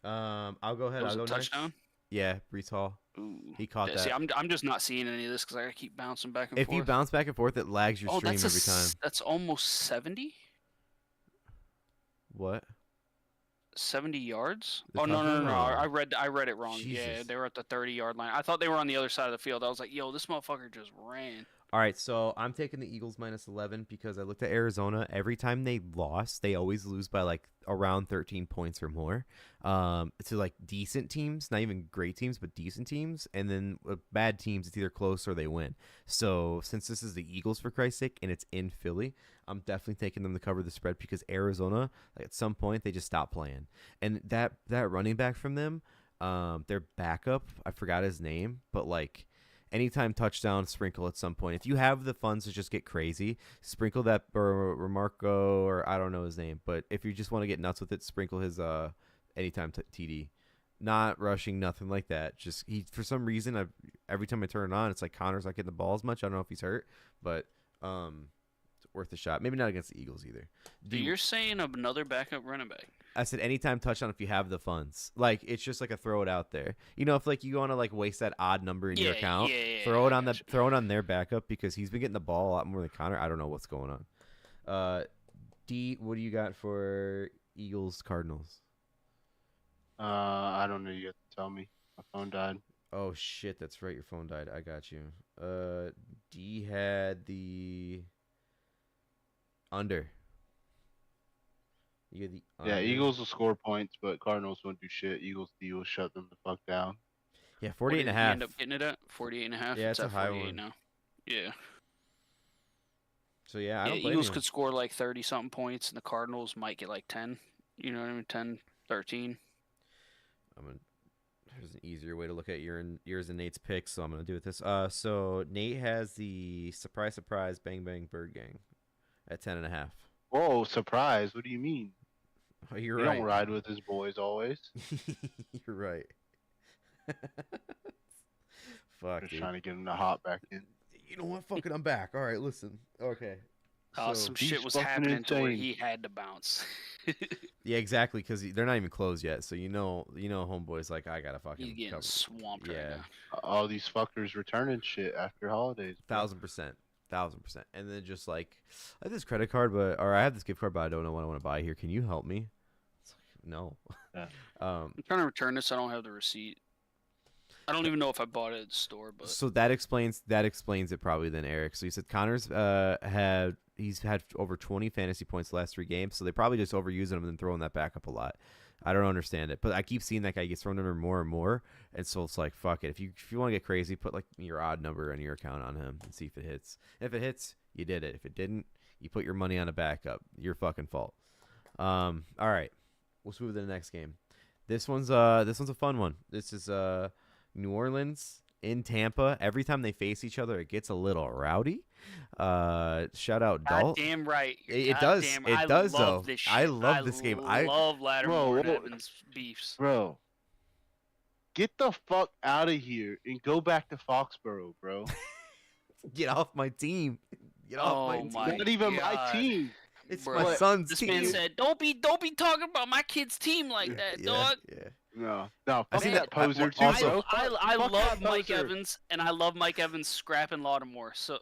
I'll go ahead. It was I'll a go touchdown. next. Yeah, Brees Hall. Ooh. He caught Yeah, that. see, I'm just not seeing any of this because I keep bouncing back and If forth. you bounce back and forth, it lags your stream every time. That's almost 70. What? 70 yards? The Oh no. touchdown? I read it wrong. Yeah, Jesus. they were at the 30-yard line. I thought they were on the other side of the field. I was like, yo, this motherfucker just ran. All right, so I'm taking the Eagles -11 because I looked at Arizona. Every time they lost, they always lose by like around 13 points or more. To like decent teams, not even great teams, but decent teams. And then with bad teams, it's either close or they win. So since this is the Eagles, for Christ's sake, and it's in Philly, I'm definitely taking them to cover the spread because Arizona, like, at some point, they just stopped playing. And that running back from them, their backup, I forgot his name, but like, anytime touchdown, sprinkle at some point. If you have the funds to just get crazy, sprinkle that or Remarco, or I don't know his name, but if you just want to get nuts with it, sprinkle his anytime TD. Not rushing, nothing like that. Just for some reason, every time I turn it on, it's like Connor's not getting the ball as much. I don't know if he's hurt, but it's worth a shot. Maybe not against the Eagles either. So you're saying another backup running back? I said anytime touchdown if you have the funds. Like it's just like a throw it out there. You know, if like you want to like waste that odd number in your account, throw it on their backup because he's been getting the ball a lot more than Connor. I don't know what's going on. D, what do you got for Eagles Cardinals? I don't know. You have to tell me. My phone died. Oh shit, that's right. Your phone died. I got you. D had the under. You had the under. Yeah, Eagles will score points, but Cardinals won't do shit. Eagles D will shut them the fuck down. Yeah, 48 and a half. End up getting it at 48 and a half. Yeah, it's a high 48 one now. Yeah. So yeah, I don't blame Eagles you. could score like 30 something points, and the Cardinals might get like 10. You know what I mean? 10, 13. There's an easier way to look at yours and Nate's picks, so I'm gonna do it this. So Nate has the surprise, bang bang bird gang at 10.5. Whoa, surprise! What do you mean? Oh, you're You right. don't ride with his boys always. You're right. Fuck, Just dude. trying to get him to hop back in. You know what? Fucking, I'm back. All right, listen. Okay. Some shit was fucking happening to where insane. he had to bounce. Yeah, exactly, because they're not even closed yet. So you know, homeboy's like, I gotta fucking He's getting cover. swamped right Yeah, now. All these fuckers returning shit after holidays. bro. 1,000%, and then just like, I have this credit card, or I have this gift card, but I don't know what I want to buy here. Can you help me? It's like, no. Yeah. I'm trying to return this. I don't have the receipt. I don't even know if I bought it at the store, but So that explains it probably then, Eric. So you said Connor's he's had over 20 fantasy points the last 3 games, so they probably just overusing him and then throwing that back up a lot. I don't understand it, but I keep seeing that guy gets thrown under more and more, and so it's like, fuck it. If you want to get crazy, put like your odd number on your account on him and see if it hits. If it hits, you did it. If it didn't, you put your money on a backup. Your fucking fault. All right, let's move to the next game. This one's a fun one. This is New Orleans in Tampa. Every time they face each other, it gets a little rowdy. Shout out Dalt. damn right. It does. It does though. This shit. I love this game. I love Lattimore and Whoa. Evans beefs. Bro, get the fuck out of here and go back to Foxborough, bro. Get off my team. Get off my Oh team. my Not even my God. team. It's Bro, my son's This team. man said, "Don't be talking about my kid's team like that, dog." Yeah. No, I fuck seen that that- poser too, also- bro. I Fuck love that Mike poser. Evans, and I love Mike Evans scrapping Lattimore, so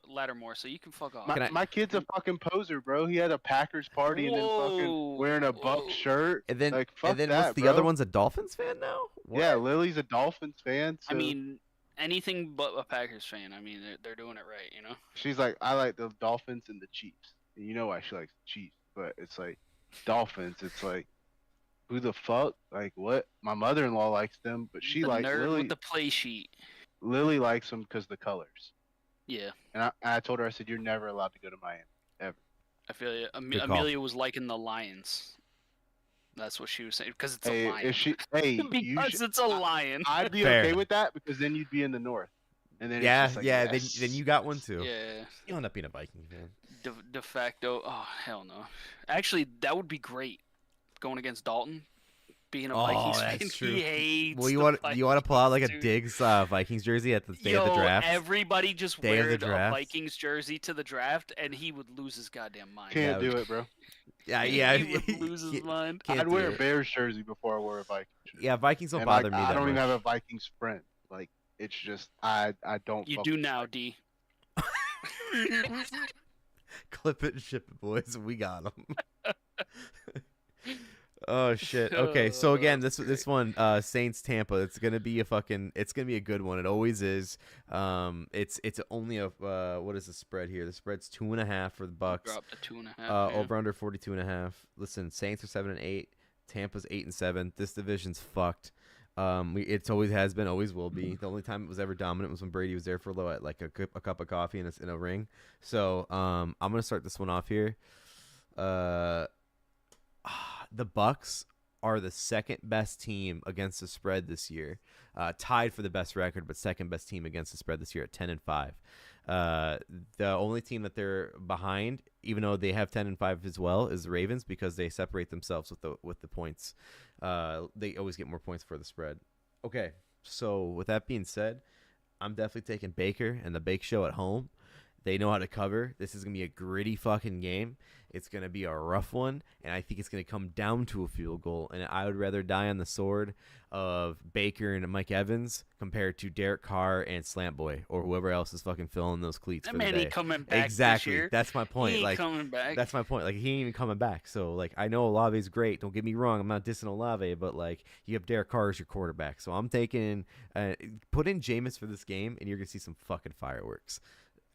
you can fuck off. My kid's a fucking poser, bro. He had a Packers party and then Whoa, fucking wearing a whoa. Buck shirt. And then, Like, fuck that, that, what's the bro. other one's a Dolphins fan now? What? Yeah, Lily's a Dolphins fan. So I mean, anything but a Packers fan. I mean, they're doing it right, you know. she's like, I like the Dolphins and the Chiefs. And you know why she likes the Chiefs, but it's like Dolphins. It's like, who the fuck? Like what? My mother-in-law likes them, but she the likes nerd Lily. with the play sheet. Lily likes them because the colors. Yeah, And I told her, I said, you're never allowed to go to Miami. I feel you. Good call. Amelia was liking the Lions. That's what she was saying because it's Hey, a lion. if she, hey, you because should, it's a lion. I'd be Fair. okay with that because then you'd be in the north. And then Yeah, it's just like, yeah. yes. Then you got one too. Yeah. You'll end up being a Viking fan. De facto. Oh hell no. Actually, that would be great. Going against Dalton, being a Oh, Vikings that's fan, true. he hates. Well, you the want to pull out like a Vikings, dude. Diggs Vikings jersey at the day of the draft? Everybody just Day of the wear a draft. Vikings jersey to the draft, and he would lose his goddamn mind. Can't Yeah, do it, bro. Yeah, yeah. He would lose his Can't- mind. can't I'd do wear a it. Bears jersey before I wore a Vikings jersey. Yeah, Vikings don't And, bother like, me that I don't even much. have a Vikings friend. Like, it's just I don't. You fuck do with now, Vikings. D. Clip it and ship it, boys. We got them. Oh shit. Okay, so again, this one, Saints Tampa. It's gonna be a good one. It always is. It's only a what is the spread here? The spread's 2.5 for the Bucks. Drop to 2.5. yeah. Over under 42.5. Listen, Saints are 7-8. Tampa's 8-7. This division's fucked. It's always has been, always will be. The only time it was ever dominant was when Brady was there for like a cup of coffee in a ring. So I'm gonna start this one off here. The Bucks are the second best team against the spread this year, tied for the best record, but second best team against the spread this year at 10-5. The only team that they're behind, even though they have 10-5 as well, is the Ravens because they separate themselves with the points. They always get more points for the spread. Okay, so with that being said, I'm definitely taking Baker and the Bake Show at home. They know how to cover. This is going to be a gritty fucking game. It's going to be a rough one, and I think it's going to come down to a field goal. And I would rather die on the sword of Baker and Mike Evans compared to Derek Carr and Slant Boy or whoever else is fucking filling those cleats That for the man day. ain't coming back Exactly. this year. That's my point. He ain't Like, coming back. that's my point. Like, he ain't even coming back. So, like, I know Olave's great. Don't get me wrong. I'm not dissing Olave, but, like, you have Derek Carr as your quarterback. So I'm taking put in Jameis for this game, and you're going to see some fucking fireworks.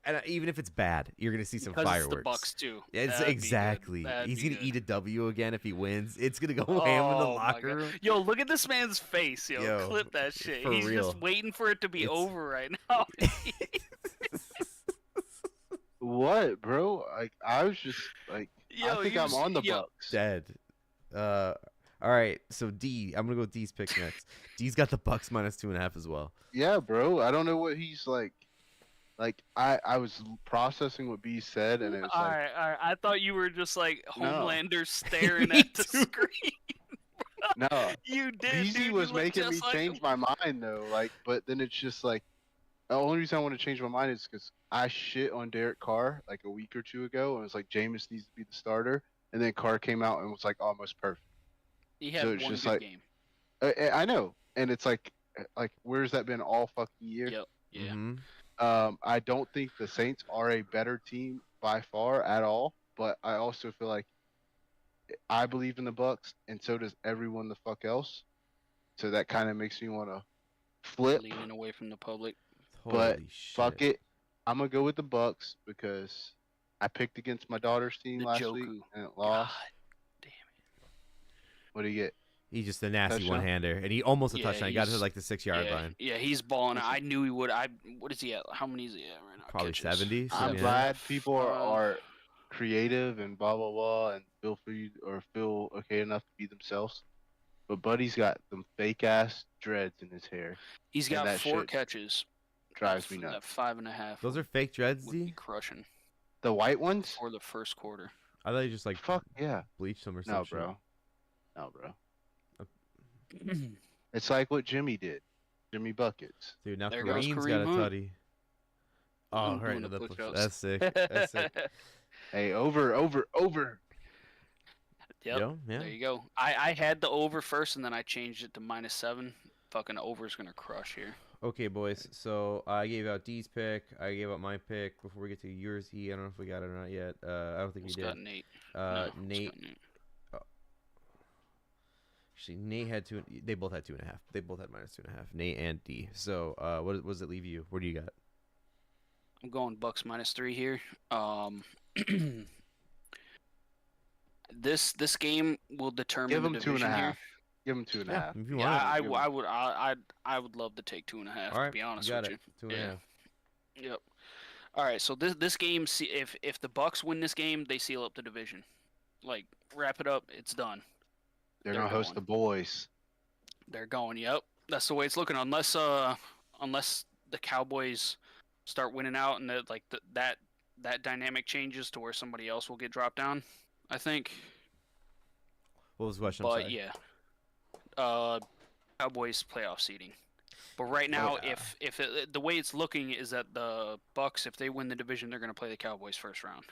And even if it's bad, you're gonna see some because fireworks. It's the Bucks too. Yeah, it's That'd be exactly. good. That'd He's be gonna good. eat a W again if he wins. It's gonna go ham in the Oh, my locker God. room. Yo, look at this man's face. Yo, Yo, clip that shit. for He's real. just waiting for it to be It's- over right now. What, bro? Like I was just like, I think I'm on the Bucks. Dead. All right. So D, I'm gonna go with D's pick next. D's got the Bucks -2.5 as well. Yeah, bro. I don't know what he's like. Like I was processing what B said, and it was All like, right. I thought you were just like No. Homelander staring Me at the too. screen. no. You did. BZ dude. was You look making me just like change him. my mind though. Like, but then it's just like the only reason I want to change my mind is because I shit on Derek Carr like a week or two ago, and it was like Jameis needs to be the starter, and then Carr came out and was like almost perfect. He had so one it's good just like- game. I know, and it's like where's that been all fucking year? Yep. Yeah. Mhm. I don't think the Saints are a better team by far at all, but I also feel like I believe in the Bucks, and so does everyone the fuck else. So that kind of makes me want to flip. Leaning away from the public. But Holy shit. Fuck it, I'm gonna go with the Bucks because I picked against my daughter's team The last Joku. week and it God lost. damn it. What do you get? He's just a nasty Touchdown? one-hander, and he almost a Yeah, touchdown. He got to he's- like the 6-yard Yeah, line. yeah, he's balling. Listen. I knew he would. What is he at? How many is he at right now? Probably Catches? 70. I'm Yeah. glad people Uh, are creative and blah blah blah and feel free or feel okay enough to be themselves. But Buddy's got some fake ass dreads in his hair. He's and got that 4 shit catches. Drives me That nuts. 5.5. Those are fake dreads, would be D? crushing The white ones? for the first quarter. I thought you just like Fuck yeah. bleached them or something. No, bro. No, bro. It's like what Jimmy did. Jimmy Buckets. Dude, now There goes Kareem's got a Kareem Hunt. tutty. Oh, I'm all right, doing the another push-ups. push. That's sick. That's sick. Hey, over. Yep. Yo, yeah. There you go. I had the over first, and then I changed it to -7. Fucking over's gonna crush here. Okay, boys. So I gave out D's pick. I gave out my pick before we get to yours. I don't know if we got it or not yet. I don't think we It's did. got Nate. No, it's Nate. got Nate. Actually, Nate had two. They both had 2.5. They both had -2.5. What and D. So, what does it leave you? Where do you got? I'm going Bucks -3 here. This game will determine Give the him division 2.5. here. Give him 2.5. Yeah, if you Yeah, want. I would love to take 2.5. All right, To be honest you got with it. you. 2.5. Yep. All right. So this game, if the Bucks win this game, they seal up the division. Like wrap it up. It's done. They're They're gonna host the going. boys. They're going. Yep. That's the way it's looking. Unless the Cowboys start winning out and that dynamic changes to where somebody else will get dropped down. I think. What was the question? I'm But sorry. yeah, Cowboys playoff seeding. But right now, yeah. if the way it's looking is that the Bucks, if they win the division, they're going to play the Cowboys first round.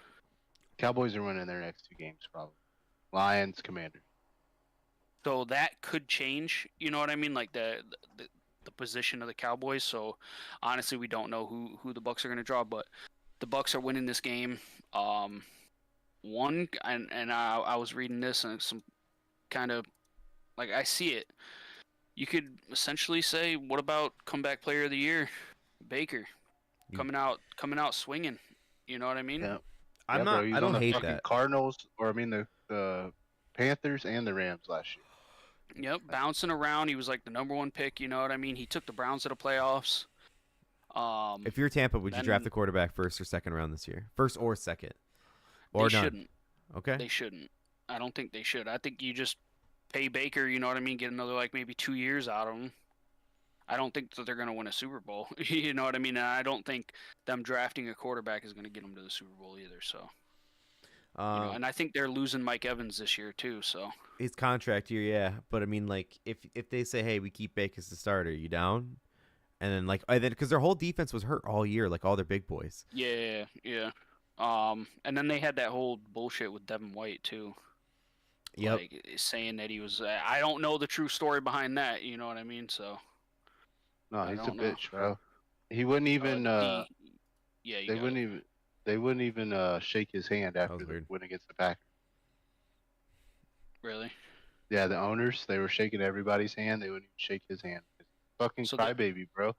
Cowboys are winning their next 2 games probably. Lions, Commanders. So that could change. You know what I mean? Like the position of the Cowboys. So honestly, we don't know who the Bucks are going to draw, but the Bucks are winning this game. I was reading this and some kind of like I see it. You could essentially say, what about comeback player of the year, Baker, coming out swinging. You know what I mean? Yeah. I'm Yeah, not. bro, he was I on don't the hate fucking that. Cardinals, or I mean the Panthers and the Rams last year. Yep, bouncing around. He was like the #1 pick. You know what I mean? He took the Browns to the playoffs. If you're Tampa, would you draft then- the quarterback first or second round this year? First or second? Or they none? shouldn't. Okay. They shouldn't. I don't think they should. I think you just pay Baker. You know what I mean? Get another like maybe 2 years out of him. I don't think that they're going to win a Super Bowl. You know what I mean? And I don't think them drafting a quarterback is going to get them to the Super Bowl either. So, and I think they're losing Mike Evans this year too. So his contract year, yeah. But I mean, like, if they say, hey, we keep Baker as the starter, you down? And then because their whole defense was hurt all year, like all their big boys. Yeah. And then they had that whole bullshit with Devin White too. Yep. Like saying that he was. I don't know the true story behind that. You know what I mean? So. No, he's a don't know. bitch, bro. He wouldn't even. They wouldn't even shake his hand after the win against the Packers. Really? Yeah, the owners, they were shaking everybody's hand. They wouldn't even shake his hand. Fucking crybaby, bro.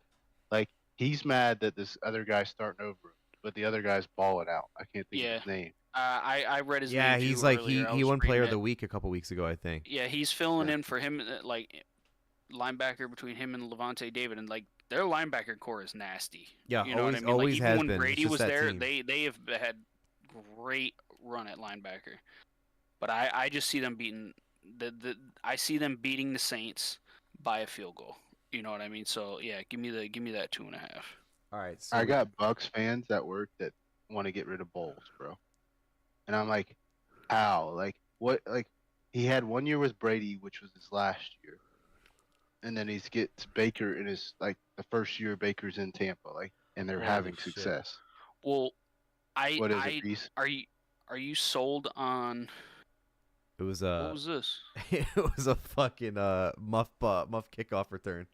Like, he's mad that this other guy's starting over him, but the other guy's balling out. I can't think of his name. I read his name. Yeah, he's like he won Player of the Week a couple weeks ago, I think. Yeah, he's filling in for him, like linebacker between him and Levante David, and like their linebacker core is nasty. Yeah, you know always, what I mean. Always like, has even when been. Brady was there, team. they have had great run at linebacker, but I just see them beating I see them beating the Saints by a field goal. You know what I mean? So yeah, give me that 2.5. All right. So I got Bucks fans at work that want to get rid of Bowles, bro. And I'm like, how? Like, what? Like, he had 1 year with Brady, which was his last year. And then he gets Baker in his, like, the first year Baker's in Tampa, like, and they're having success. Well, what is it, Reese? Are you sold on? It was what was this? It was a fucking muff kickoff return.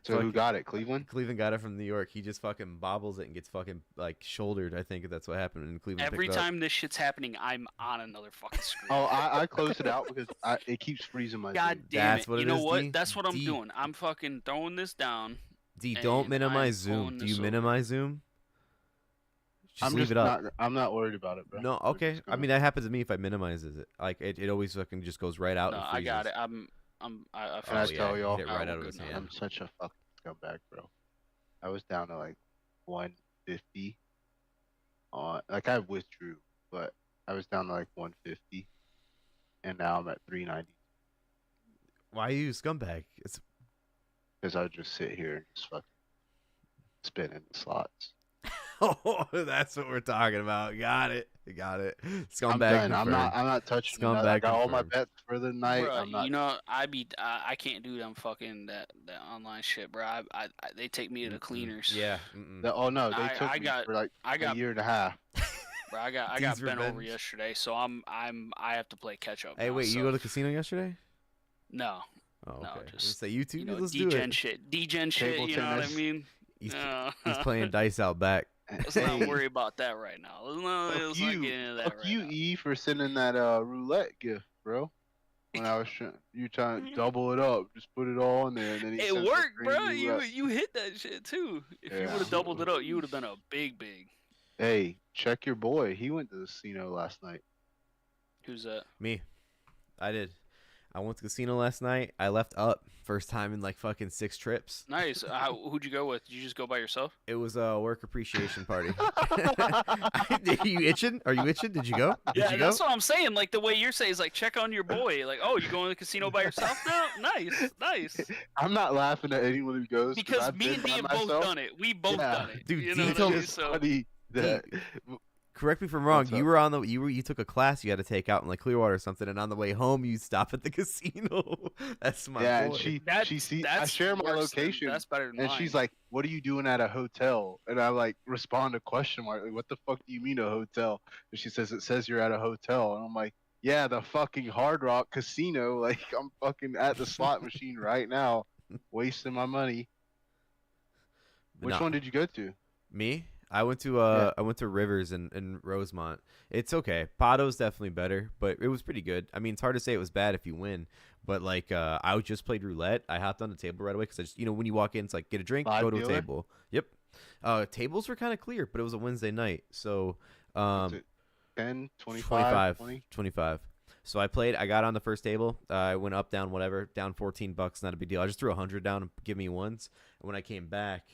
So who got it? Cleveland? Cleveland got it from New York. He just fucking bobbles it and gets fucking like shouldered. I think that's what happened in Cleveland. Every time this shit's happening, I'm on another fucking screen. Oh, I closed it out because it keeps freezing my. God Zoom. damn That's it! What you it know is, what? D? That's what I'm D. doing. I'm fucking throwing this down. D, don't minimize Zoom. Do you minimize Zoom? Just leave it up. I'm not worried about it, bro. No, okay. I mean, that happens to me if I minimizes it. Like it always fucking just goes right out. No, and I got it. I tell y'all? Hit it right out of his hand. I'm such a fucking scumbag, bro. I was down to like 150. Like I withdrew, but I was down to like 150, and now I'm at 390. Why are you a scumbag? It's because I would just sit here and just fucking spin in the slots. Oh, that's what we're talking about. Got it. Scumbag. I'm not touching scumbag. I got all my bets for the night. Bro, I'm not. You know, I can't do them fucking that online shit, bro. They take me to the cleaners. Yeah. They took me for like a year and a half. Bro, I got bent over yesterday, so I have to play catch up. Hey, now, wait, so. you go to the casino yesterday? No. Oh, okay. No, just say you two. You know, let's D-gen do it. shit. D-gen shit. You know what I mean? He's playing dice out back. Let's not worry about that right now. Let's not get into that right you, now. E, for sending that roulette gift, bro. When I was trying to double it up, just put it all in there, and then it worked, bro. You hit that shit too. If you would have doubled it up, you would have been a big. Hey, check your boy. He went to the casino last night. Who's that? Me. I did. I went to the casino last night. I left up first time in like fucking 6 trips. Nice. Who'd you go with? Did you just go by yourself? It was a work appreciation party. Are you itching? Did you go? That's what I'm saying. Like the way you're saying is like check on your boy. Like, oh, you going to the casino by yourself now? Nice. I'm not laughing at anyone who goes because me and D have both done it. We both done it. Dude, you D know told me. So. Correct me if I'm wrong. You were on the you took a class you had to take out in like Clearwater or something, and on the way home you stop at the casino. That's my boy. And she sees I share my location. That's better than mine. She's like, "What are you doing at a hotel?" And I like respond to question mark. Like, what the fuck do you mean a hotel? And she says, "It says you're at a hotel." And I'm like, "Yeah, the fucking Hard Rock Casino. Like I'm fucking at the slot machine right now, wasting my money." Which one did you go to? Me? I went to Rivers in Rosemont. It's okay. Pato's definitely better, but it was pretty good. I mean, it's hard to say it was bad if you win, but like I just played roulette. I hopped on the table right away because I just when you walk in, it's like get a drink, go to a table. Yep. Tables were kind of clear, but it was a Wednesday night, so 10, 25, 25. So I played. I got on the first table. I went up, down, whatever, down $14. Not a big deal. I just threw 100 down and give me ones. And when I came back.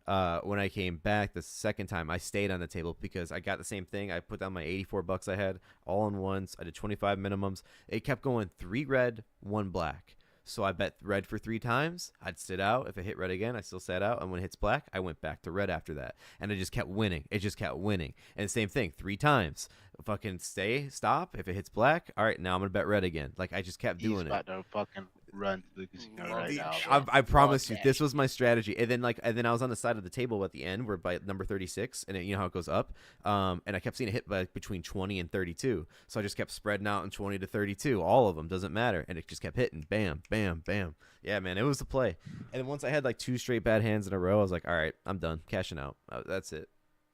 The second time, I stayed on the table because I got the same thing. I put down my $84 I had all in ones. I did 25 minimums. It kept going 3 red, 1 black. So I bet red for 3 times. I'd sit out. If it hit red again, I still sat out. And when it hits black, I went back to red after that. And I just kept winning. It just kept winning. And same thing, 3 times. Fucking stop. If it hits black, all right, now I'm going to bet red again. Like, I just kept doing He's about to fucking run to the casino Love right that now. shit. Bro. I promise you, that this was my strategy. And then I was on the side of the table at the end, where by number 36, and you know how it goes up. And I kept seeing it hit by between 20 and 32. So I just kept spreading out in 20 to 32. All of them, doesn't matter. And it just kept hitting. Bam, bam, bam. Yeah, man, it was the play. And then once I had like 2 straight bad hands in a row, I was like, all right, I'm done cashing out. That's it.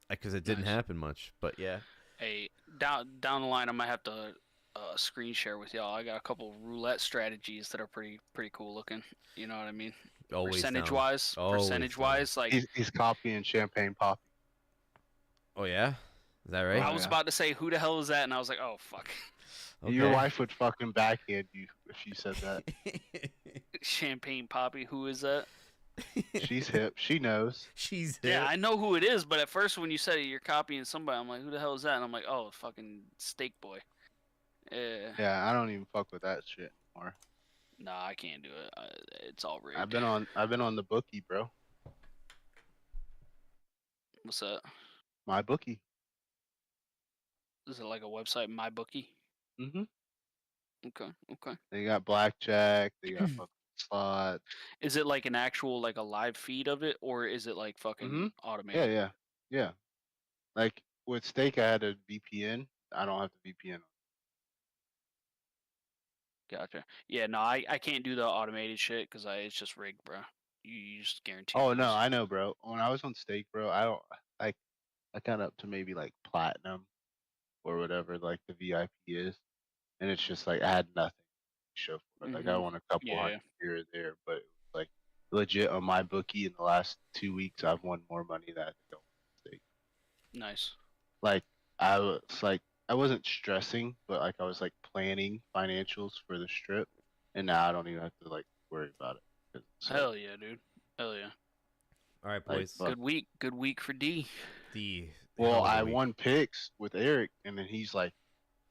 Because it didn't Nice. happen much. But yeah. Hey, down the line, I might have to screen share with y'all. I got a couple roulette strategies that are pretty cool looking. You know what I mean? Always Percentage down. wise, Always like He's copying Champagne Poppy. Oh, yeah? Is that right? I Oh, was yeah. about to say, who the hell is that? And I was like, oh fuck, Your Okay. wife would fucking backhand you if you said that. Champagne Poppy. Who is that? She's hip. She knows. She's Yeah, hip. I know who it is, but at first when you said it, you're copying somebody. I'm like, who the hell is that? And I'm like, oh, fucking Steak Boy. Yeah. Yeah, I don't even fuck with that shit anymore. Nah, I can't do it. It's all rigged. I've been on the bookie, bro. What's that? My bookie. Is it like a website, MyBookie? Mm-hmm. Okay. They got blackjack. They got fucking slot. Is it like an actual like a live feed of it, or is it like fucking Mhm. automated? Yeah. Like with steak, I had a VPN. I don't have the VPN. Gotcha. Yeah, no, I can't do the automated shit because it's just rigged, bro. You just guarantee. Oh lose. no, I know, bro. When I was on steak, bro, I don't like. I got up to maybe like platinum or whatever, like the VIP is, and it's just like I had nothing to show for it. Like I Mhm. won a couple Yeah. hundred here or there, but it was like legit on my bookie in the last 2 weeks. I've won more money than I think I won on steak. Nice. Like I wasn't stressing, but like I was like planning financials for the strip, and now I don't even have to like worry about it. 'Cause it's, like, Hell yeah, dude. Hell yeah. All right, Like, boys. fuck. Good week for D. The Well, hell of a I week. won picks with Eric, and then he's like,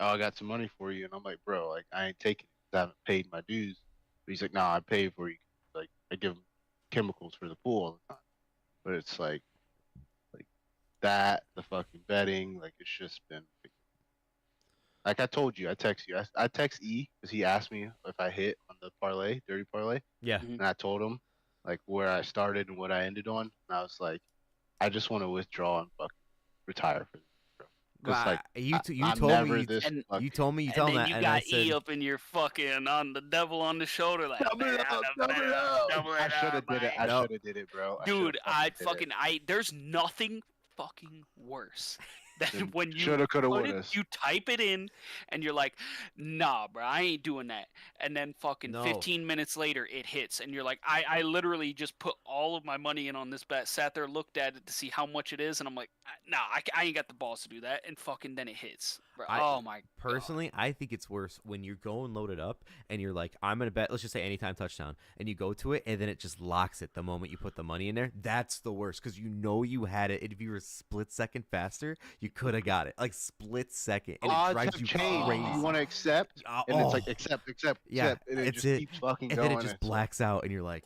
"Oh, I got some money for you," and I'm like, "Bro, like I ain't taking it 'cause I haven't paid my dues." But he's like, "Nah, I pay for you. Like I give him chemicals for the pool all the time." But it's like that, the fucking betting, like it's just been like I told you, I text you. I text E because he asked me if I hit on the parlay, dirty parlay, Yeah. Mhm. and I told him like where I started and what I ended on, and I was like, I just want to withdraw and fucking retire for this, bro. Because like you I'm told never me this. and- you told me you And tell then that, you and I got said E up in your fucking on the devil on the shoulder, like Double it up, double it up. I should have did it. I No. should have did it, bro. Dude, did it. there's nothing fucking worse than Then when you shoulda, coulda, put woulda. it, you type it in and you're like, nah, bro, I ain't doing that. And then fucking No. 15 minutes later it hits and you're like, I literally just put all of my money in on this bet, sat there, looked at it to see how much it is, and I'm like, nah, I ain't got the balls to do that. And fucking then it hits. Bro. Oh my personally, I think it's worse when you're going loaded up and you're like, I'm gonna bet, let's just say anytime touchdown, and you go to it and then it just locks it the moment you put the money in there. That's the worst because you know you had it. If you were a split second faster, you could have got it, like split second, and it Odds drives have you changed. crazy. You want to accept, and it's like accept, Yeah, and it it's just it. keeps fucking and going. then it just It's like- blacks out, and you're like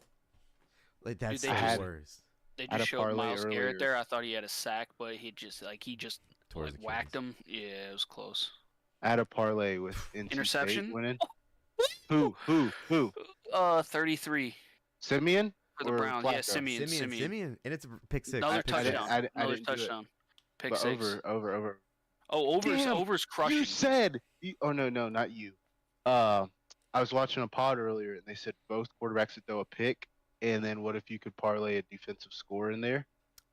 that's they the just- worst. They I had just a showed parlay Miles Garrett earlier. there. I thought he had a sack, but he just Tore like his whacked Achilles. him. Yeah, it was close. I had a parlay with NC Interception? State winning. Who? 33 Simeon for the or Browns. Yeah, Flacco? Simeon. And it's a pick six. Another Pick six. touchdown. I Another didn't do it. touchdown. Pick But six. over. Oh, Damn, over's crushing. You said. Oh no, not you. I was watching a pod earlier, and they said both quarterbacks would throw a pick, and then what if you could parlay a defensive score in there?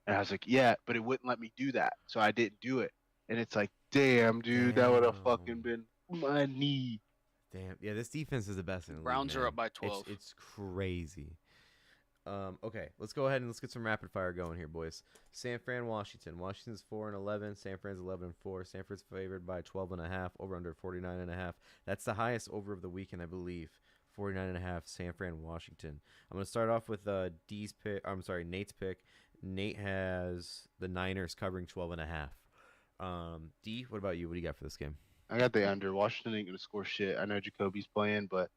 And I was like, yeah, but it wouldn't let me do that, so I didn't do it. And it's like, damn, dude, that would have fucking been money. Damn. Yeah, this defense is the best in the league, Browns are man. up by 12. It's crazy. Okay, let's go ahead and let's get some rapid fire going here, boys. San Fran, Washington. Washington's 4-11. San Fran's 11-4. San Fran's favored by 12.5. Over under 49.5. That's the highest over of the weekend, I believe. 49.5. San Fran, Washington. I'm gonna start off with D's pick. I'm sorry, Nate's pick. Nate has the Niners covering 12.5. D, what about you? What do you got for this game? I got the under. Washington ain't gonna score shit. I know Jacoby's playing, but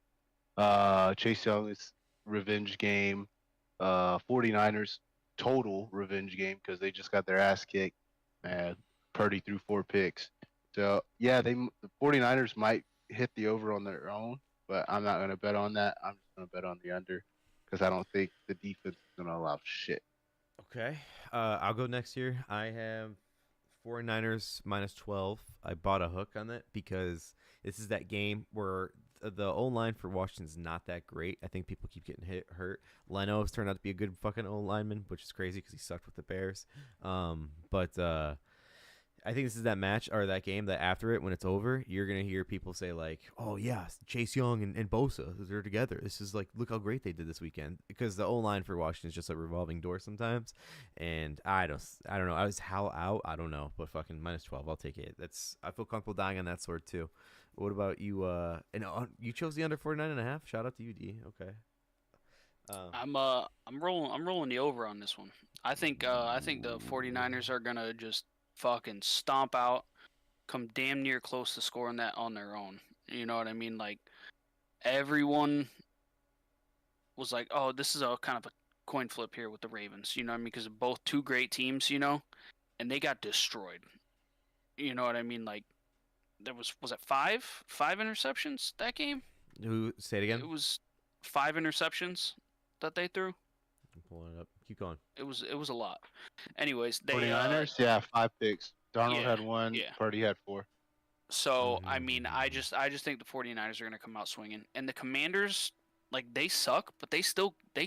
Chase Young's revenge game. 49ers total revenge game because they just got their ass kicked. And Purdy threw 4 picks. So yeah, the 49ers might hit the over on their own, but I'm not gonna bet on that. I'm just gonna bet on the under because I don't think the defense is gonna allow shit. Okay. I'll go next year. I have 49ers minus 12. I bought a hook on that because this is that game where the O-line for Washington's not that great. I think people keep getting hurt. Leno has turned out to be a good fucking O-lineman, which is crazy because he sucked with the Bears. But I think this is that match or that game that after it, when it's over, you're going to hear people say like, oh yeah, Chase Young and Bosa, they're together. This is like, look how great they did this weekend, because the O-line for Washington is just a revolving door sometimes. And I don't know. I was how out. I don't know, but fucking minus 12. I'll take it. I feel comfortable dying on that sword too. What about you? And you chose the under 49.5. Shout out to you, D. Okay. I'm rolling the over on this one. I think the 49ers are gonna just fucking stomp out, come damn near close to scoring that on their own. You know what I mean? Like, everyone was like, "Oh, this is a kind of a coin flip here with the Ravens." You know what I mean? Because both two great teams, and they got destroyed. You know what I mean? Like, there was it five interceptions that game? Who say it again? It was 5 interceptions that they threw. I'm pulling it up. Keep going. It was a lot. Anyways, they 49ers, yeah, 5 picks. Darnold yeah, had 1. yeah. Purdy had 4. So I mean, I just think the 49ers are gonna come out swinging, and the Commanders, like, they suck, but they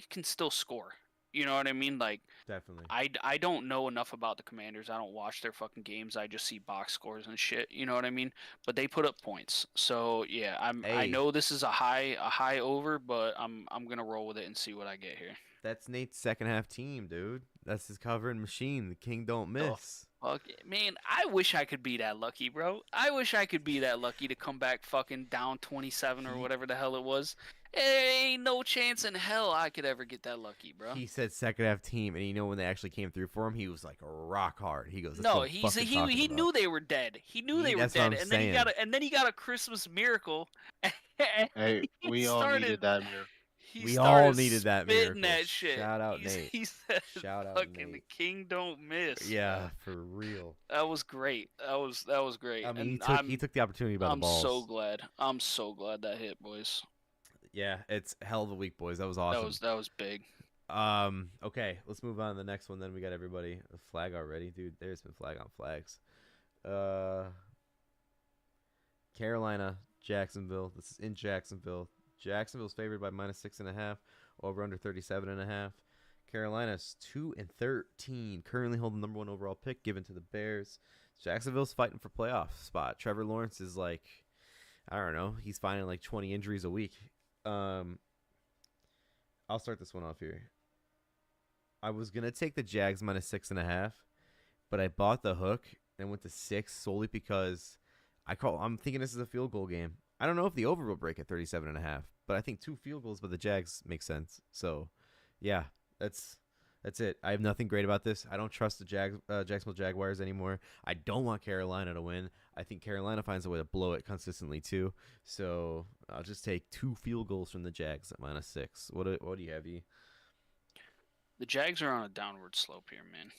can still score. You know what I mean? Like, Definitely. I don't know enough about the Commanders. I don't watch their fucking games. I just see box scores and shit. You know what I mean? But they put up points. So yeah, I Hey. know this is a high over, but I'm gonna roll with it and see what I get here. That's Nate's second half team, dude. That's his covering machine. The king don't miss. Okay, man, I wish I could be that lucky, bro. I wish I could be that lucky to come back fucking down 27 or whatever the hell it was. Ain't no chance in hell I could ever get that lucky, bro. He said second half team, and when they actually came through for him, he was like rock hard. He goes, no, he knew they were dead. He knew they were dead, and then he got a Christmas miracle. Hey, we all needed that miracle. We all needed that miracle. That shit. Shout out Nate. He said, shout out fucking Nate. The king don't miss. Yeah, for real. That was great. That was great. I mean, he took the opportunity by the balls. I'm so glad that hit, boys. Yeah, it's hell of a week, boys. That was awesome. That was big. Okay, let's move on to the next one. Then we got everybody a flag already, dude. There's been flag on flags. Carolina, Jacksonville. This is in Jacksonville. Jacksonville's favored by minus 6.5. Over under 37.5. Carolina's 2-13, currently holding number 1 overall pick, given to the Bears. Jacksonville's fighting for playoff spot. Trevor Lawrence is like, I don't know, he's finding like 20 injuries a week. I'll start this one off here. I was gonna take the Jags minus 6.5, but I bought the hook and went to 6 solely because I'm thinking this is a field goal game. I don't know if the over will break at 37.5, but I think 2 field goals by the Jags makes sense. So, yeah, that's it. I have nothing great about this. I don't trust the Jacksonville Jaguars anymore. I don't want Carolina to win. I think Carolina finds a way to blow it consistently too. So I'll just take 2 field goals from the Jags at minus 6. What do you have, E? The Jags are on a downward slope here, man.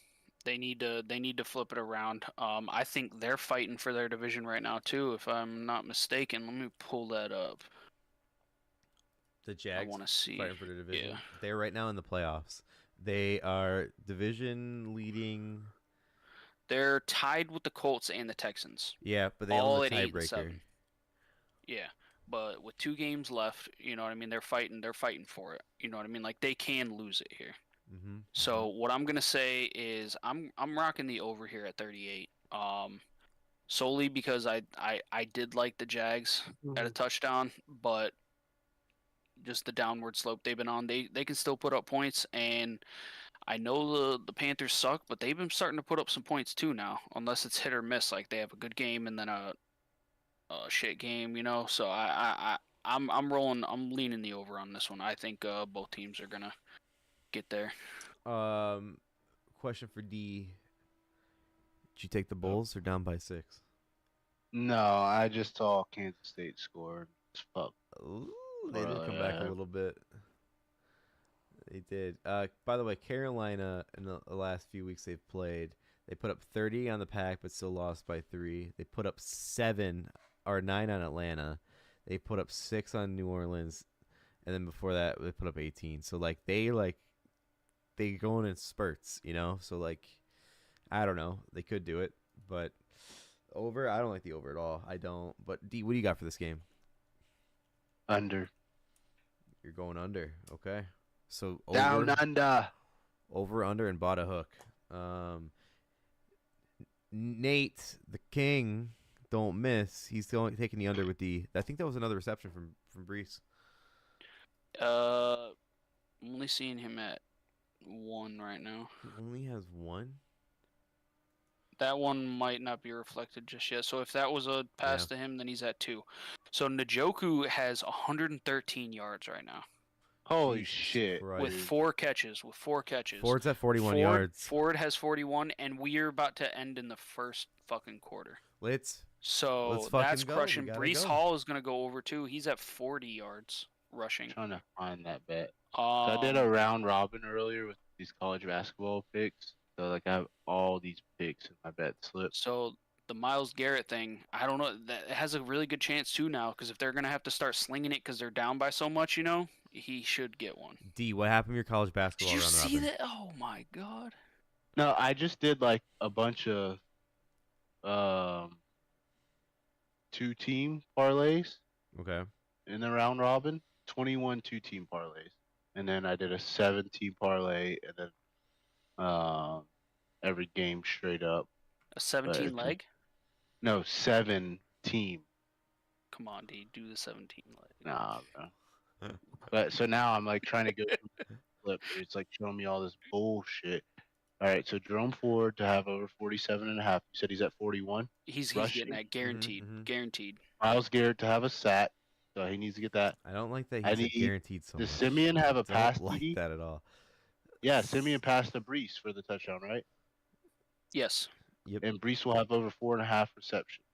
They need to flip it around. I think they're fighting for their division right now too, if I'm not mistaken. Let me pull that up. The Jags I want to see fighting for their division. Yeah. They're right now in the playoffs. They are division leading. They're tied with the Colts and the Texans. Yeah, but they all own the at 8 and tiebreaker. 7. Yeah, but with 2 games left, you know what I mean. They're fighting for it. You know what I mean. Like, they can lose it here. Mm-hmm. So what I'm gonna say is I'm rocking the over here at 38. Solely because I did like the Jags at a touchdown, but just the downward slope they've been on, they can still put up points. And I know the Panthers suck, but they've been starting to put up some points too now, unless it's hit or miss. Like, they have a good game and then a shit game, you know. So I'm rolling. I'm leaning the over on this one. I think both teams are gonna get there. Question for D. Did you take the Bulls or down by 6? No, I just saw Kansas State score. It's fuck. Ooh, They did come back a little bit. They did. By the way, Carolina in the last few weeks they've played, they put up 30 on the Pack, but still lost by 3. They put up 9 on Atlanta. They put up 6 on New Orleans, and then before that they put up 18. So they going in spurts, you know. So I don't know, they could do it, but over. I don't like the over at all. I don't. But D, what do you got for this game? Under. You're going under. Okay. So Down under. Over, under, and bought a hook. Nate, the king, don't miss. He's taking the under with D. I think that was another reception from Brees. I'm only seeing him at 1 right now. He only has 1? That one might not be reflected just yet. So if that was a pass to him, then he's at 2. So Njoku has 113 yards right now. Holy Jesus shit. Christ. With 4 catches. Ford's at 41 yards. Ford has 41, and we're about to end in the first fucking quarter. Let's So fucking that's go. crushing. We gotta Brees go. Hall is going to go over too. He's at 40 yards rushing. Trying to find that bet. So I did a round robin earlier with these college basketball picks. So I have all these picks in my bet slip. So the Myles Garrett thing, I don't know. That has a really good chance too now, because if they're going to have to start slinging it because they're down by so much, you know, he should get one. D, what happened to your college basketball Did you round see robin? that? Oh my god. No, I just did a bunch of 2-team parlays Okay. in the round robin. 21 2-team parlays. And then I did a 7-team parlay, and then every game straight up. A 17 leg? No, 7-team. Come on, D. Do the 17 leg. Nah, bro. But so now I'm trying to go through the flip. It's showing me all this bullshit. All right, so Jerome Ford to have over 47.5. You said he's at 41. He's Rushing. getting that guaranteed. Mhm. Guaranteed. Myles Garrett to have a sack, so he needs to get that. I don't like that I he's need- guaranteed so Does much. Simeon have a I pass don't like TD? that at all. Yeah, Simeon passed to Brees for the touchdown, right? Yes. Yep. And Brees will have over 4.5 receptions.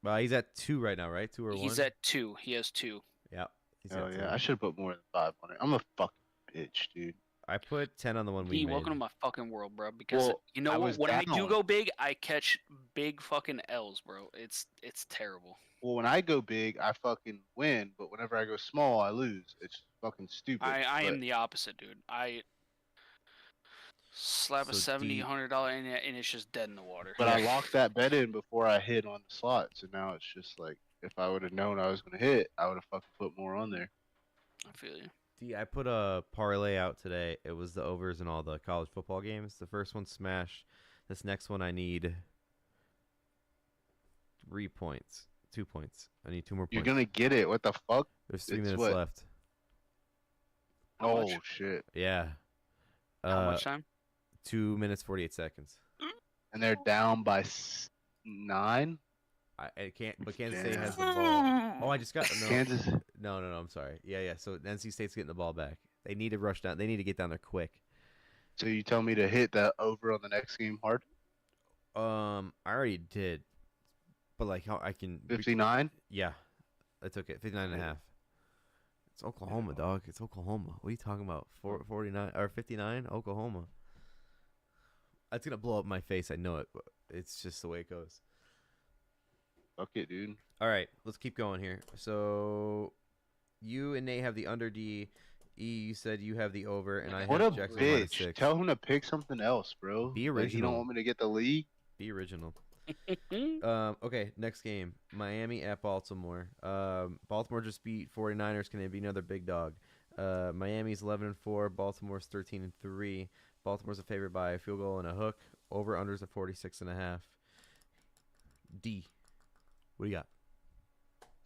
Well, he's at 2 right now, right? 2 or 1? He's at 2. He has 2. Yeah. He's Oh at yeah, 2. I should have put more than 5 on it. I'm a fucking bitch, dude. I put 10 on the one we D, made. welcome to my fucking world, bro. Because Well, you know I what? was When I do down. go big, I catch big fucking L's, bro. It's terrible. Well, when I go big, I fucking win, but whenever I go small, I lose. It's fucking stupid. I but- am the opposite, dude. I slap a So $70, D- $100 in it, and it's just dead in the water. But I locked that bet in before I hit on the slot, so now it's just if I would have known I was gonna hit, I would have fucking put more on there. I feel you. D, I put a parlay out today. It was the overs in all the college football games. The first one smashed. This next one I need 3 points. 2 points. I need 2 more You're points. gonna get it. What the fuck? There's 3 it's minutes what? left. How Oh much? shit! Yeah. How much time? 2 minutes 48 seconds. And they're down by 9. I can't. But Kansas State Damn. has the ball. Oh, I just got no. Kansas. No. I'm sorry. Yeah. So NC State's getting the ball back. They need to rush down. They need to get down there quick. So you tell me to hit that over on the next game hard? I already did, but how I can 59. Yeah, that's okay. 59 and a half. It's Oklahoma, dog. It's Oklahoma. What are you talking about? 49 or 59? Oklahoma. That's gonna blow up my face. I know it. But it's just the way it goes. Fuck it, dude. All right, let's keep going here. So, you and Nate have the under D. E, you said you have the over, and I What a have Jackson minus bitch! 6. Tell him to pick something else, bro. Be You original. don't want me to get the league? Be original. Okay, next game. Miami at Baltimore. Baltimore just beat 49ers. Can they be another big dog? Miami's 11-4. Baltimore's 13-3. Baltimore's a favorite by a field goal and a hook. Over unders at 46.5. D. What do you got?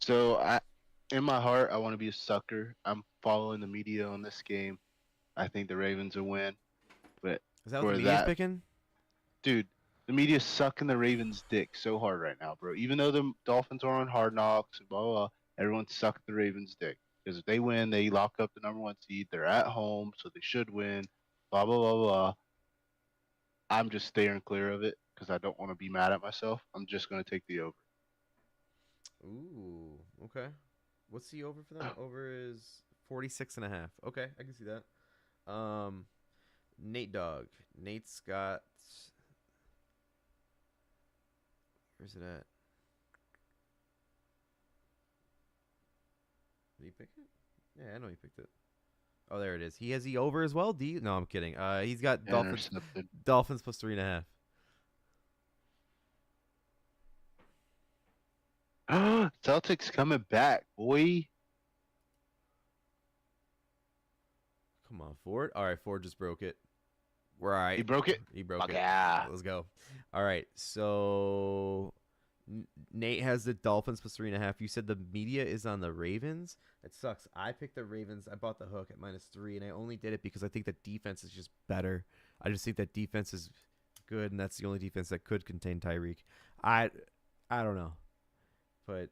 So in my heart, I want to be a sucker. I'm following the media on this game. I think the Ravens will win. But Is that For what the media's that- picking? dude, the media's sucking the Ravens' dick so hard right now, bro. Even though the Dolphins are on Hard Knocks and blah blah, blah, everyone's sucking the Ravens' dick because if they win, they lock up the number 1 seed. They're at home, so they should win. Blah blah blah blah. I'm just steering clear of it because I don't want to be mad at myself. I'm just gonna take the over. Ooh, okay. What's the over for them? Over is 46.5. Okay, I can see that. Nate Dog. Nate's got. Where's it at? Did he pick it? Yeah, I know he picked it. Oh, there it is. He has the over as well. No, I'm kidding. He's got Intercepted. Dolphins plus 3.5. Celtics coming back, boy. Come on, Ford. All right, Ford just broke it. We're all right. He broke it? He broke Fuck it. yeah. Let's go. All right, so Nate has the Dolphins plus 3.5. You said the media is on the Ravens. It sucks. I picked the Ravens. I bought the hook at -3, and I only did it because I think that defense is just better. I just think that defense is good, and that's the only defense that could contain Tyreek. I don't know, but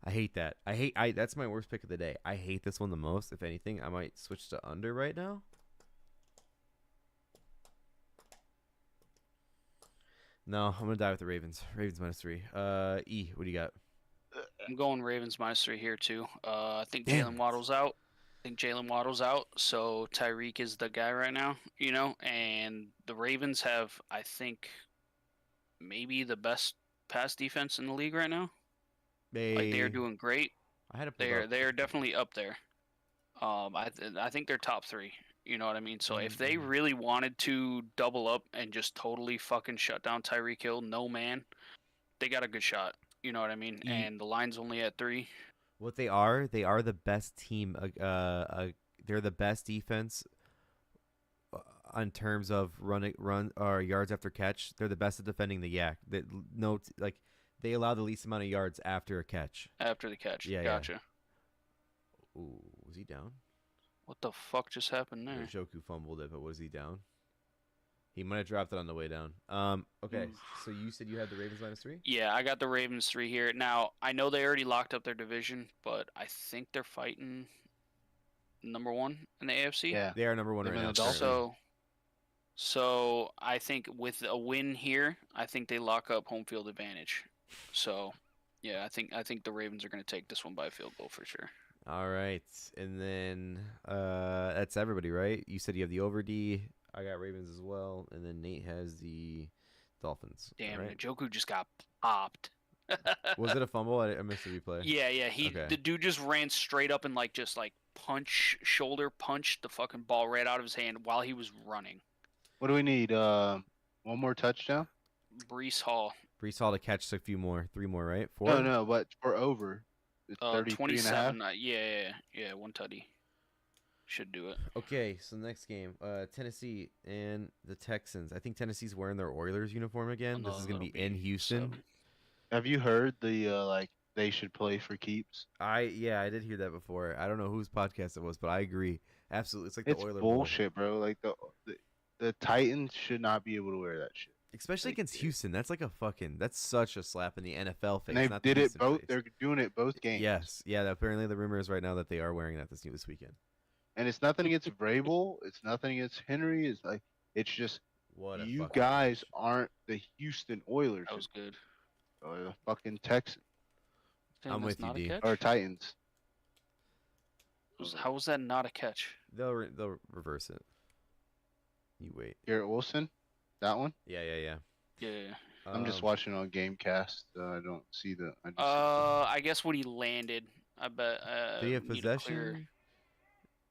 I hate that. That's my worst pick of the day. I hate this one the most. If anything, I might switch to under right now. No, I'm gonna die with the Ravens. Ravens -3. E, what do you got? I'm going Ravens -3 here too. I think Damn Jalen it. Waddle's out. So Tyreek is the guy right now, and the Ravens have, I think, maybe the best pass defense in the league right now. Like they're doing great. I had to. They're definitely up there. I think they're top 3. You know what I mean? So if they really wanted to double up and just totally fucking shut down Tyreek Hill, no man, they got a good shot. You know what I mean? And the line's only at 3. What they are the best team. They're the best defense in terms of run or yards after catch. They're the best at defending the yak. They allow the least amount of yards after a catch. After the catch. Yeah, Gotcha. Yeah. Ooh, was he down? What the fuck just happened there? Joku fumbled it, but was he down? He might have dropped it on the way down. Okay, so you said you had the Ravens -3? Yeah, I got the Ravens 3 here. Now, I know they already locked up their division, but I think they're fighting number 1 in the AFC. Yeah. They are number 1 Them right and now. the currently. So I think with a win here, I think they lock up home field advantage. So, yeah, I think the Ravens are going to take this one by a field goal for sure. All right, and then that's everybody, right? You said you have the over D. I got Ravens as well, and then Nate has the Dolphins. Damn, right? Njoku just got popped. Was it a fumble? I missed the replay. Yeah. Okay. The dude just ran straight up and shoulder punched the fucking ball right out of his hand while he was running. What do we need? One more touchdown? Brees Hall. Brees Hall to catch a few more, 3 more, right? 4? No, but for over. It's 33 and a half. 27. Yeah, 1 tutty. Should do it. Okay, so next game, Tennessee and the Texans. I think Tennessee's wearing their Oilers uniform again. No, This is gonna be that'll in be Houston. 7. Have you heard the they should play for keeps? I did hear that before. I don't know whose podcast it was, but I agree. Absolutely, it's like the It's Oiler Bowl. bullshit, bro. Like the Titans should not be able to wear that shit. Especially Like, against Houston. That's that's such a slap in the NFL face. And they not the did it Houston both. face. They're doing it both games. Yes, yeah. Apparently, the rumor is right now that they are wearing that this weekend. And it's nothing against Vrabel. It's nothing against Henry. It's just What a you fucking guys bitch. aren't the Houston Oilers That was good. or the fucking Texans Damn, I'm that's with you, not a D. catch? or Titans. How was that not a catch? They'll reverse it. You wait. Garrett Wilson, that one. Yeah. Yeah. I'm just watching on GameCast. I don't see the. I just I guess when he landed, I bet. Do you have need to clear- possession?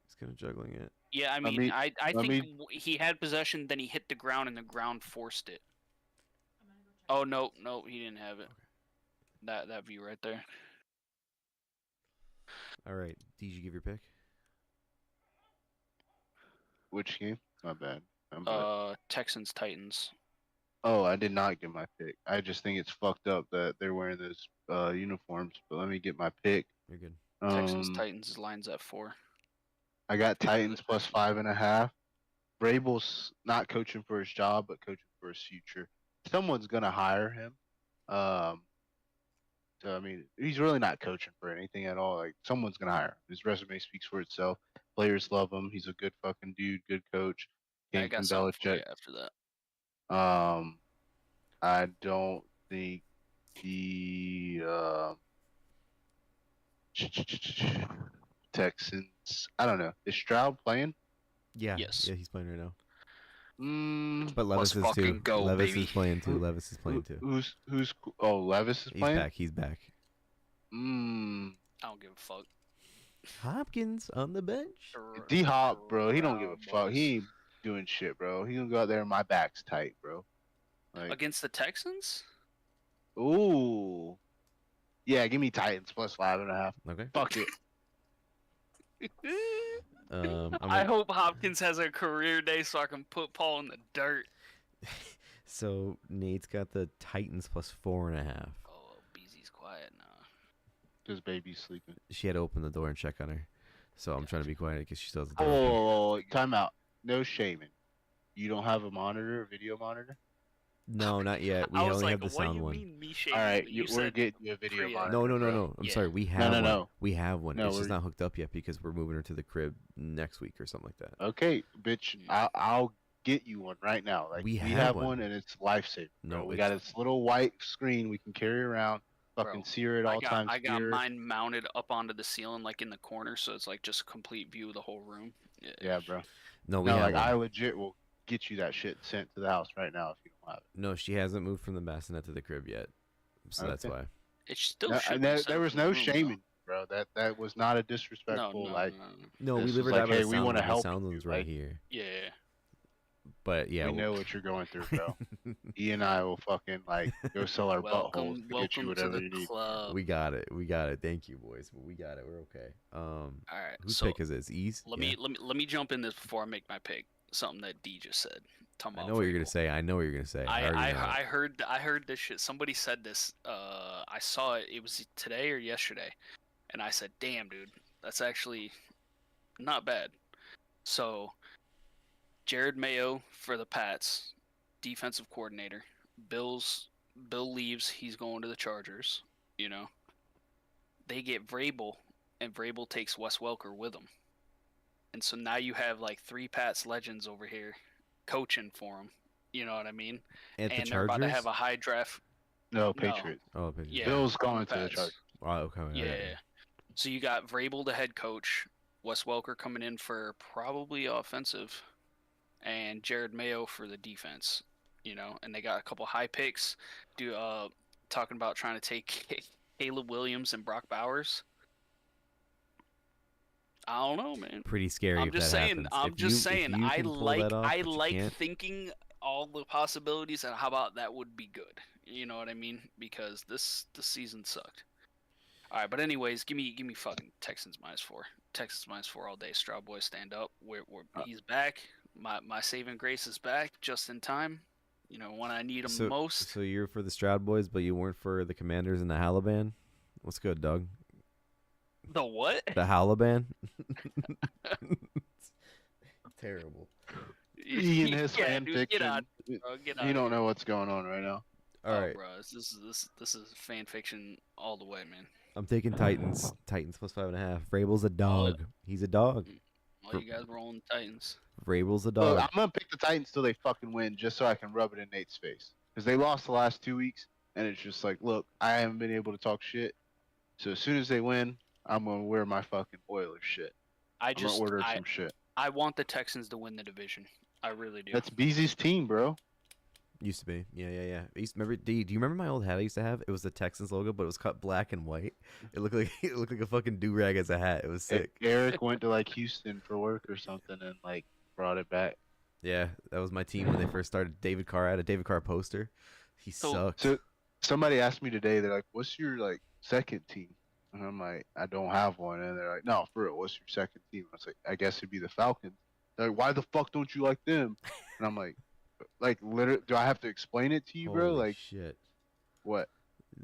He's kind of juggling it. Yeah, I Let mean, me- I let think me- he had possession, then he hit the ground, and the ground forced it. Oh no, he didn't have it. That view right there. All right. Did you give your pick? Which game? My bad. I'm bad. Texans Titans. Oh, I did not get my pick. I just think it's fucked up that they're wearing those uniforms. But let me get my pick. You're good. Texans Titans lines at 4. I got Titans plus 5.5. Vrabel's not coaching for his job, but coaching for his future. Someone's gonna hire him. So I mean, he's really not coaching for anything at all. Like someone's gonna hire him. His resume speaks for itself. Players love him. He's a good fucking dude. Good coach. I Came got from something for you Belichick. after that. I don't think the Texans. I don't know. Is Stroud playing? Yeah, Yes. yeah, he's playing right now. Mm, But Levis Let's is too. fucking go, Levis baby. is playing too. Levis is playing too. who's? Oh, Levis is He's playing. back. He's back. Mm, I don't give a fuck. Hopkins on the bench. D Hop, bro. He don't give a fuck. Boys. He ain't doing shit, bro. He gonna go out there and my back's tight, bro. Like, Against the Texans? ooh, yeah. Give me Titans plus 5.5. Okay. Fuck it. I hope Hopkins has a career day so I can put Paul in the dirt. So Nate's got the Titans plus 4.5. Oh, BZ's quiet now. This baby's sleeping. She had to open the door and check on her, so I'm trying to be quiet because she still has the door. open. Oh, time out. No shaming. You don't have a monitor, a video monitor? No, not yet. We I was only like, have the what do sound you one. mean me shaming? All right, You we're said getting you a video Priya. monitor. No, bro. I'm Yeah. sorry. We have one. no. We have one. No, It's just we're- not hooked up yet because we're moving her to the crib next week or something like that. Okay, bitch. I'll get you one right now. Like We we have have one. one and it's lifesaver. No, No, we it's- got this little white screen we can carry around. Fucking Bro, see her at all times. I got see her. mine mounted up onto the ceiling, like in the corner, so it's like just a complete view of the whole room. Yeah, bro. No, we No, have like one. I legit will get you that shit sent to the house right now if you don't have it. No, she hasn't moved from the bassinet to the crib yet, so that's Okay. why. It still No, should and be there sent was from the no room, though. shaming, bro. That was not a No, disrespectful. no, like no. No, we This live is or like, die by hey, the we sound wanna one. The help sound you, one's right like- here. Yeah. But yeah, we know what you're going through, bro. E and I will fucking like go sell our buttholes to get you Welcome to whatever the you need. club. we got it. We got it. Thank you, boys. We got it. We're okay. All right. Whose So pick is this? Ease. let Yeah. me jump in this before I make my pick. Something that D just said. Talking I about know what you're gonna Vrabel. say. I know what you're gonna say. I already know it. I heard this shit. Somebody said this. I saw it. It was today or yesterday, and I said, "Damn, dude, that's actually not bad." So, Jared Mayo for the Pats, defensive coordinator. Bill leaves. He's going to the Chargers. You know, they get Vrabel, and Vrabel takes Wes Welker with him. And so now you have like three Pats legends over here coaching for him. You know what I mean? At the And they're Chargers. about to have a high draft. No, Patriots. Oh, Patriots. Yeah. Bill's going to the Pats. Chargers. Oh, okay. all right. Yeah. So you got Vrabel, the head coach, Wes Welker coming in for probably offensive, and Jared Mayo for the defense. You know, and they got a couple high picks. Talking about trying to take Caleb Williams and Brock Bowers. I don't know, man. Pretty scary. I'm if just that saying. happens. I'm If just you- if saying. you I can pull like. that off, I but you like can't, thinking all the possibilities, and how about that would be good. You know what I mean? Because this season sucked. All right, but anyways, give me fucking Texans -4. Texans -4 all day. Stroud boys stand up. He's back. My saving grace is back just in time. You know, when I need him most. So you're for the Stroud boys, but you weren't for the Commanders and the Halaban. What's good, Doug? The what? The Halaban. Terrible. He and his Yeah, fan dude, fiction. Get out, bro. Get out. You don't know what's going on right now. All right, bro. This is fan fiction all the way, man. I'm taking Titans. Titans plus 5.5. Vrabel's a dog. He's a dog. All you guys rolling Titans. Vrabel's a Look, dog. I'm gonna pick the Titans till they fucking win, just so I can rub it in Nate's face. Because they lost the last 2 weeks, and it's just like, look, I haven't been able to talk shit. So as soon as they win, I'm gonna wear my fucking Oilers shit. I'm gonna order some shit. I want the Texans to win the division. I really do. That's Beezy's team, bro. Used to be. Yeah. I used to remember. Do you remember my old hat I used to have? It was the Texans logo, but it was cut black and white. It looked like a fucking do rag as a hat. It was sick. Eric went to like Houston for work or something and like brought it back. Yeah, that was my team when they first started. David Carr had a David Carr poster. He sucked. So somebody asked me today, they're like, "What's your like second team?" And I'm like, "I don't have one." And they're like, "No, for real, what's your second team?" I was like, "I guess it'd be the Falcons." They're like, "Why the fuck don't you like them?" And I'm like, literally, do I have to explain it to you, bro? Holy Like, shit. what?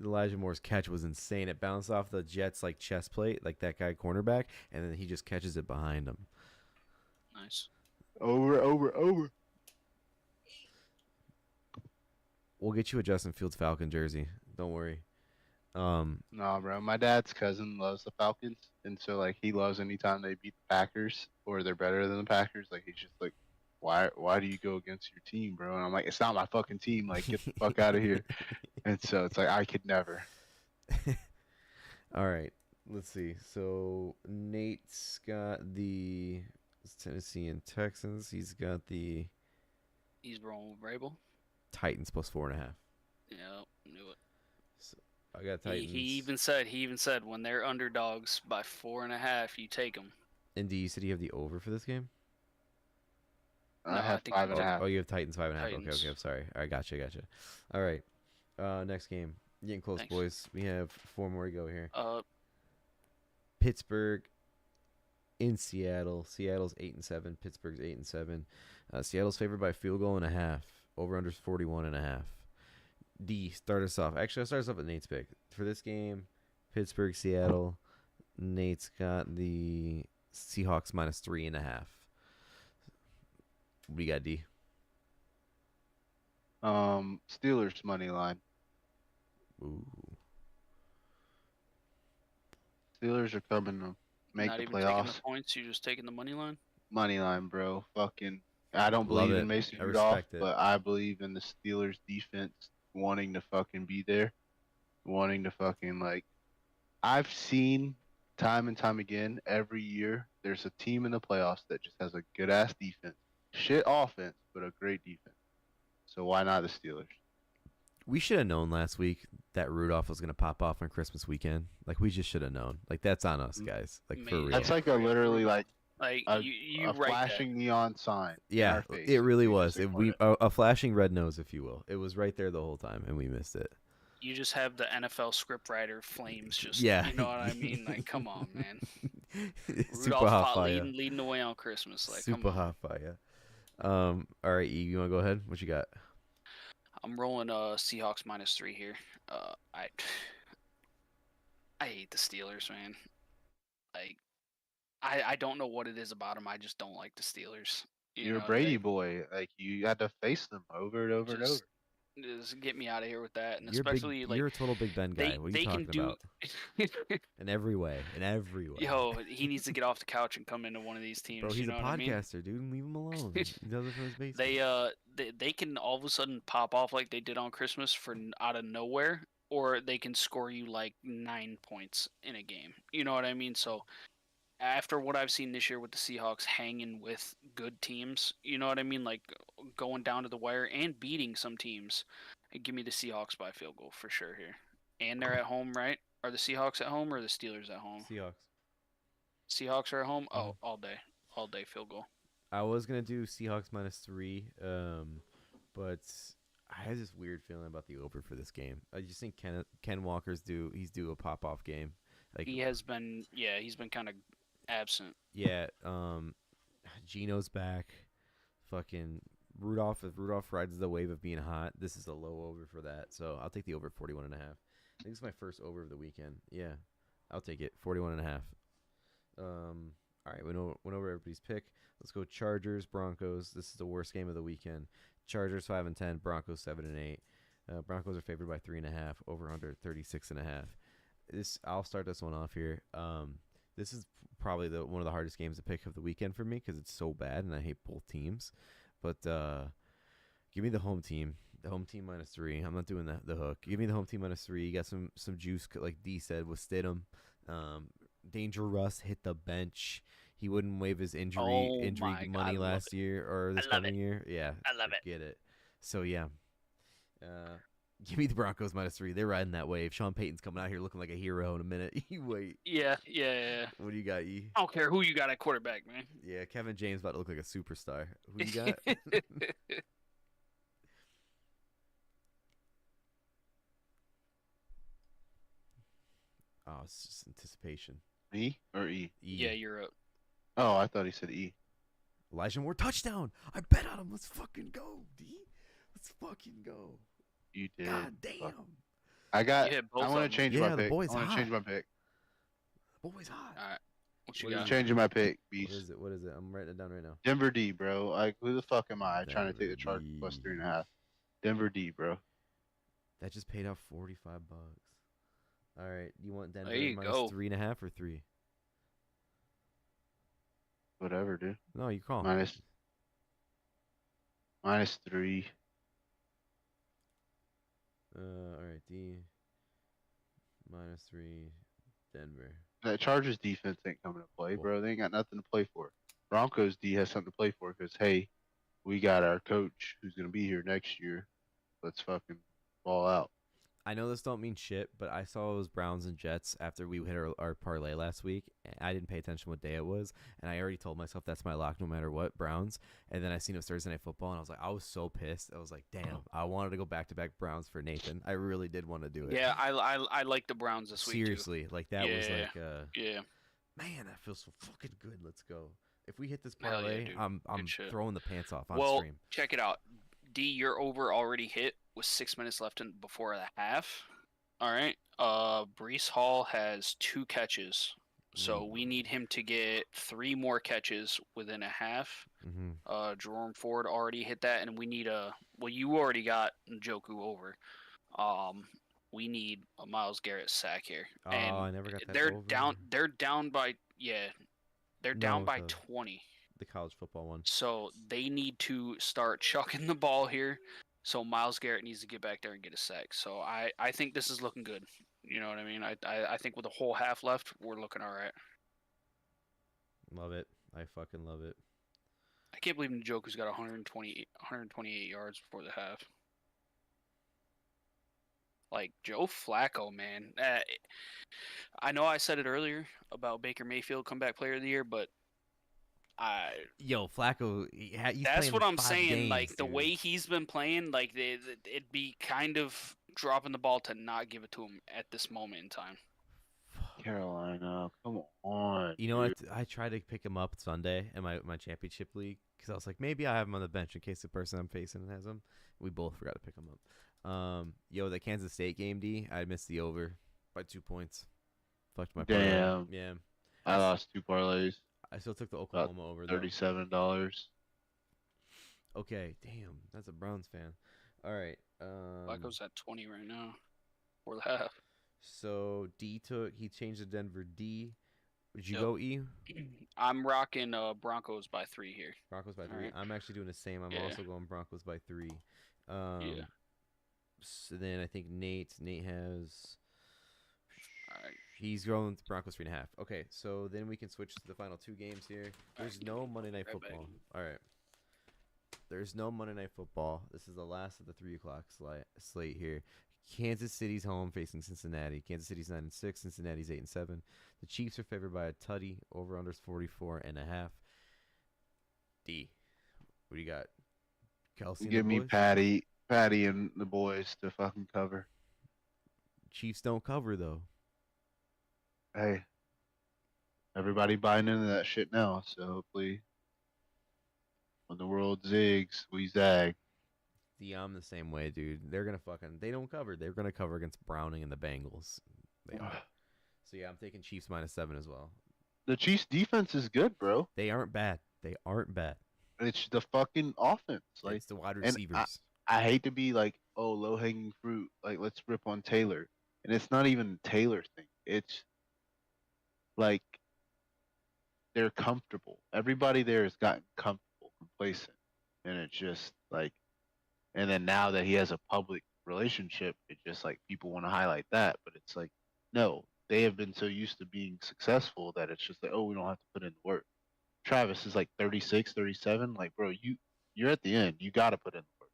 Elijah Moore's catch was insane. It bounced off the Jets like chest plate, like that guy cornerback, and then he just catches it behind him. Nice. Over. We'll get you a Justin Fields Falcon jersey. Don't worry. No, bro. My dad's cousin loves the Falcons, and so like he loves anytime they beat the Packers or they're better than the Packers. Like he's just like, why do you go against your team, bro? And I'm like, it's not my fucking team. Like get the fuck out of here. And so it's like I could never. All right. Let's see. So Nate's got the Tennessee and Texans. He's got the He's rolling with Rabel. Titans plus 4.5. Yeah, knew it. So I got He, Titans. he even said when they're underdogs by 4.5, you take them. And do you said you have the over for this game? I No, have I think five you and a took- half. Oh, you have Titans 5.5. Okay, Titans. okay. I'm sorry. All right, gotcha. All right. Next game. Getting close, Thanks. boys. We have 4 more to go here. Pittsburgh. Pittsburgh in Seattle. Seattle's 8-7. Pittsburgh's 8-7. Seattle's favored by a field goal and a half. Over under 41.5. D, start us off. Actually, I'll start us off with Nate's pick for this game. Pittsburgh, Seattle. Nate's got the Seahawks minus 3.5. What do you got, D? Steelers money line. Ooh. Steelers are coming to make Not the even taking playoffs. the points, you're just taking the money line. Money line, bro. Fucking. I don't Love believe it. in Mason I Rudolph, respect it. but I believe in the Steelers defense wanting to fucking be there, wanting to fucking like. I've seen time and time again every year. There's a team in the playoffs that just has a good ass defense, shit offense, but a great defense. So why not the Steelers? We should have known last week that Rudolph was going to pop off on Christmas weekend. Like, we just should have known. Like, that's on us, guys. Like, for Maybe. real. That's like a literally like Like a, you a write flashing neon sign. in Yeah, our face it really if we was. just It, ignored we it. a flashing red nose, if you will. It was right there the whole time, and we missed it. you just have the NFL scriptwriter flames just Yeah. you know what I mean? Like come on, man. Super Rudolph hot Pot fire. leading the way on Christmas. Like Super come on. hot fire. All right, E, you want to go ahead? What you got? I'm rolling Seahawks minus 3 here. I hate the Steelers, man. Like I don't know what it is about them. I just don't like the Steelers. You're a know, Brady boy. Like you had to face them over and over and over. just get me out of here with that, and You're especially big, like you're a total Big Ben guy. they What are they you can talking do. about? In every way. Yo, he needs to get off the couch and come into one of these teams. Bro, he's you know a what I mean? podcaster, dude. Leave him alone. He does it from his basement. They can all of a sudden pop off like they did on Christmas out of nowhere, or they can score you like 9 points in a game. You know what I mean? So after what I've seen this year with the Seahawks hanging with good teams, you know what I mean? Like going down to the wire and beating some teams, give me the Seahawks by field goal for sure here. And they're at home, right? Are the Seahawks at home or the Steelers at home? Seahawks. Seahawks are at home? Mhm. Oh, all day field goal. I was gonna do Seahawks minus 3, but I had this weird feeling about the over for this game. I just think Ken Walker's due a pop off game. Like He's been kind of absent. yeah, Gino's back. Fucking Rudolph. If Rudolph rides the wave of being hot, this is a low over for that. So I'll take the over 41.5. I think it's my first over of the weekend. Yeah, I'll take it 41.5. All right, went over everybody's pick. Let's go Chargers, Broncos. This is the worst game of the weekend. Chargers 5-10, Broncos 7-8. Broncos are favored by 3.5. Over under 36.5. I'll start this one off here. This is probably one of the hardest games to pick of the weekend for me because it's so bad and I hate both teams. But give me the home team. The home team minus 3. I'm not doing the hook. Give me the home team minus 3. You got some juice, like D said, with Stidham. Danger Russ hit the bench. He wouldn't waive his injury my God, money I love last it. year or this I love coming it. year. Yeah, I love it. Get it. So yeah, give me the Broncos minus 3. They're riding that wave. Sean Payton's coming out here looking like a hero in a minute. You wait. Yeah. What do you got, E? I don't care who you got at quarterback, man. Yeah, Kevin James about to look like a superstar. Who you got? Oh, it's just anticipation. E or E? E. Yeah, you're up. Oh, I thought he said E. Elijah Moore touchdown. I bet on him. Let's fucking go, D. Let's fucking go. You did. God damn. Fuck. I got. You hit both I of want them. to change Yeah, my the pick. boy's I want to hot. change my pick. Boy's hot. All right. What you What is got? it? Changing my pick, What beast. is it? What is it? I'm writing it down right now. Denver D, bro. Like, who the fuck am I trying to take the Denver Chargers plus D. 3.5? Denver D, bro. That just paid out $45. All right. You want Denver There you minus go. 3.5 or 3? Whatever, dude. No, you call. Minus 3. All right. D minus 3. Denver. That Chargers defense ain't coming to play, Well- bro. They ain't got nothing to play for. Broncos D has something to play for because hey, we got our coach who's gonna be here next year. Let's fucking ball out. I know this don't mean shit, but I saw it was Browns and Jets after we hit our parlay last week. And I didn't pay attention what day it was, and I already told myself that's my lock no matter what, Browns. And then I seen it was Thursday Night Football, and I was like, I was so pissed. I was like, damn, I wanted to go back-to-back Browns for Nathan. I really did want to do it. Yeah, I like the Browns this week too. Seriously, like that was Yeah, like, yeah. man, that feels so fucking good. Let's go. If we hit this Hell yeah, parlay, dude. I'm Good shit. throwing the pants off on Well, stream. check it out. D, your over already hit with 6 minutes left before the half. All right. Brees Hall has 2 catches, so we need him to get 3 more catches within a half. Mm-hmm. Jerome Ford already hit that, and we need well, you already got Njoku over. We need a Myles Garrett sack here. Oh, And I never got that. they're over. down. They're down by They're down No, by the- 20. The college football one. So they need to start chucking the ball here. So Myles Garrett needs to get back there and get a sack. So I think this is looking good. You know what I mean? I think with a whole half left, we're looking all right. Love it. I fucking love it. I can't believe Njoku's got 128 yards before the half. Like Joe Flacco, man. I know I said it earlier about Baker Mayfield comeback player of the year, but Yo, Flacco. He's that's playing what I'm 5 saying. games, Like the dude. way he's been playing, like it'd be kind of dropping the ball to not give it to him at this moment in time. Carolina, come on. You know dude. what? I tried to pick him up Sunday in my championship league because I was like, maybe I have him on the bench in case the person I'm facing has him. We both forgot to pick him up. Yo, the Kansas State game, D, I missed the over by 2 points. Fucked my parlay. Damn. Yeah. I lost 2 parlays, I still took the Oklahoma over though. $37. Okay, damn, that's a Browns fan. All right. Flacco's at 20 right now for the half. So he changed to Denver D. Would you Yep. go E? I'm rocking Broncos by 3 here. Broncos by 3. Alright. I'm actually doing the same. I'm Yeah. also going Broncos by 3. Yeah. So then I think Nate has. All right. He's going Broncos 3.5. Okay, so then we can switch to the final 2 games here. There's Alright, no Monday Night right back. Football. All right. There's no Monday Night Football. This is the last of the 3:00 slate here. Kansas City's home facing Cincinnati. Kansas City's 9-6. Cincinnati's 8-7. The Chiefs are favored by a tutty. Over unders 44.5. D. What do you got? Kelsey. Give and the me boys? Patty and the boys to fucking cover. Chiefs don't cover though. Hey, everybody buying into that shit now. So hopefully, when the world zigs, we zag. Yeah, I'm the same way, dude. They're gonna they don't cover. They're gonna cover against Browning and the Bengals. They are. So yeah, I'm taking Chiefs -7 as well. The Chiefs' defense is good, bro. They aren't bad. They aren't bad. It's the fucking offense. Like It's the wide and receivers. I hate to be like, oh, low hanging fruit. Like let's rip on Taylor, and it's not even Taylor thing. It's like they're comfortable. Everybody there has gotten comfortable, complacent, and it's just like. And then now that he has a public relationship, it's just like people want to highlight that, but it's like, no, they have been so used to being successful that it's just like, oh, we don't have to put in the work. Travis is like 36, 37. Like, bro, you're at the end. You got to put in the work.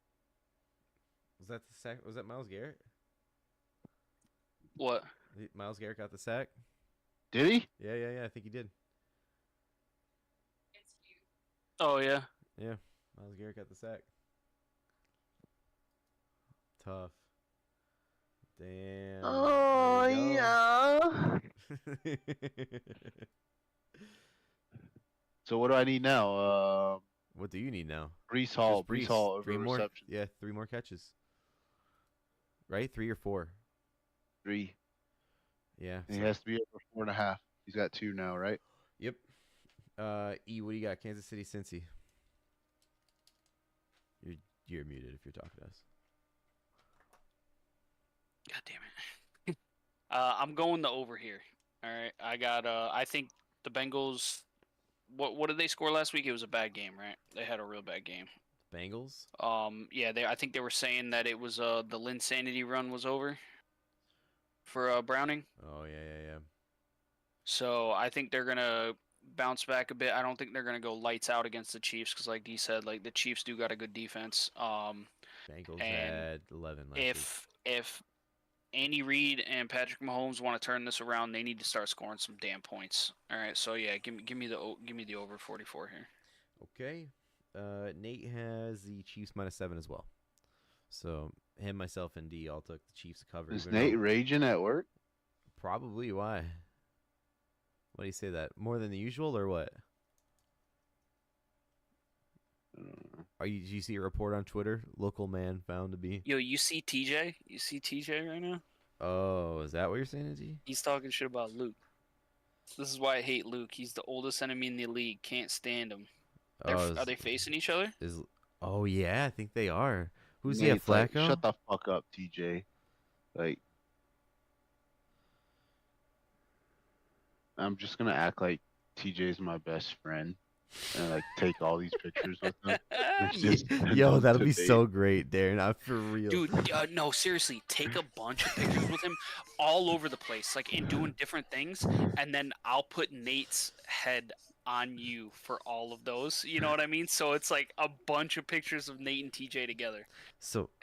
Was that the sack? Was that Myles Garrett? What? Myles Garrett got the sack. Did he? Yeah. I think he did. Oh yeah. Yeah, Myles Garrett got the sack. Tough. Damn. Oh, yeah. yeah. So what do I need now? What do you need now? Brees Hall. Just Brees Hall over 3 more. reception. Yeah, 3 more catches. Right, 3 or 4. 3. Yeah. And he has to be over 4.5. He's got 2 now, right? Yep. E, what do you got? Kansas City, Cincy. You're muted if you're talking to us. God damn it. I'm going the over here. All right. I got. I think the Bengals. What did they score last week? It was a bad game, right? They had a real bad game. Bengals? Yeah. I think they were saying that it was the Linsanity run was over for Browning. Oh, yeah. So I think they're gonna bounce back a bit. I don't think they're gonna go lights out against the Chiefs because, like D said, like the Chiefs do got a good defense. Bengals And had 11 last week. if Andy Reid and Patrick Mahomes want to turn this around, they need to start scoring some damn points. All right, so yeah, give me the over 44 here. Okay. Nate has the Chiefs -7 as well. So him, myself, and D all took the Chiefs to cover. Is even though- Nate raging at work? Probably. Why? Why do you say that? More than the usual, or what? Do you see a report on Twitter? Local man found to be. Yo, you see TJ? You see TJ right now? Oh, is that what you're saying, D? He's talking shit about Luke. This is why I hate Luke. He's the oldest enemy in the league. Can't stand him. Are they facing each other? Oh yeah, I think they are. Who's he? Nate's like, Flacco? shut the fuck up, TJ. Like, I'm just gonna act like TJ's my best friend and like take all these pictures with him. It's just Yo, enough that'll to be date. so great, Darren. I'm for real. Dude, no, seriously, take a bunch of pictures with him all over the place, like, and doing different things, and then I'll put Nate's head on you for all of those. You know what I mean? So it's like a bunch of pictures of Nate and TJ together,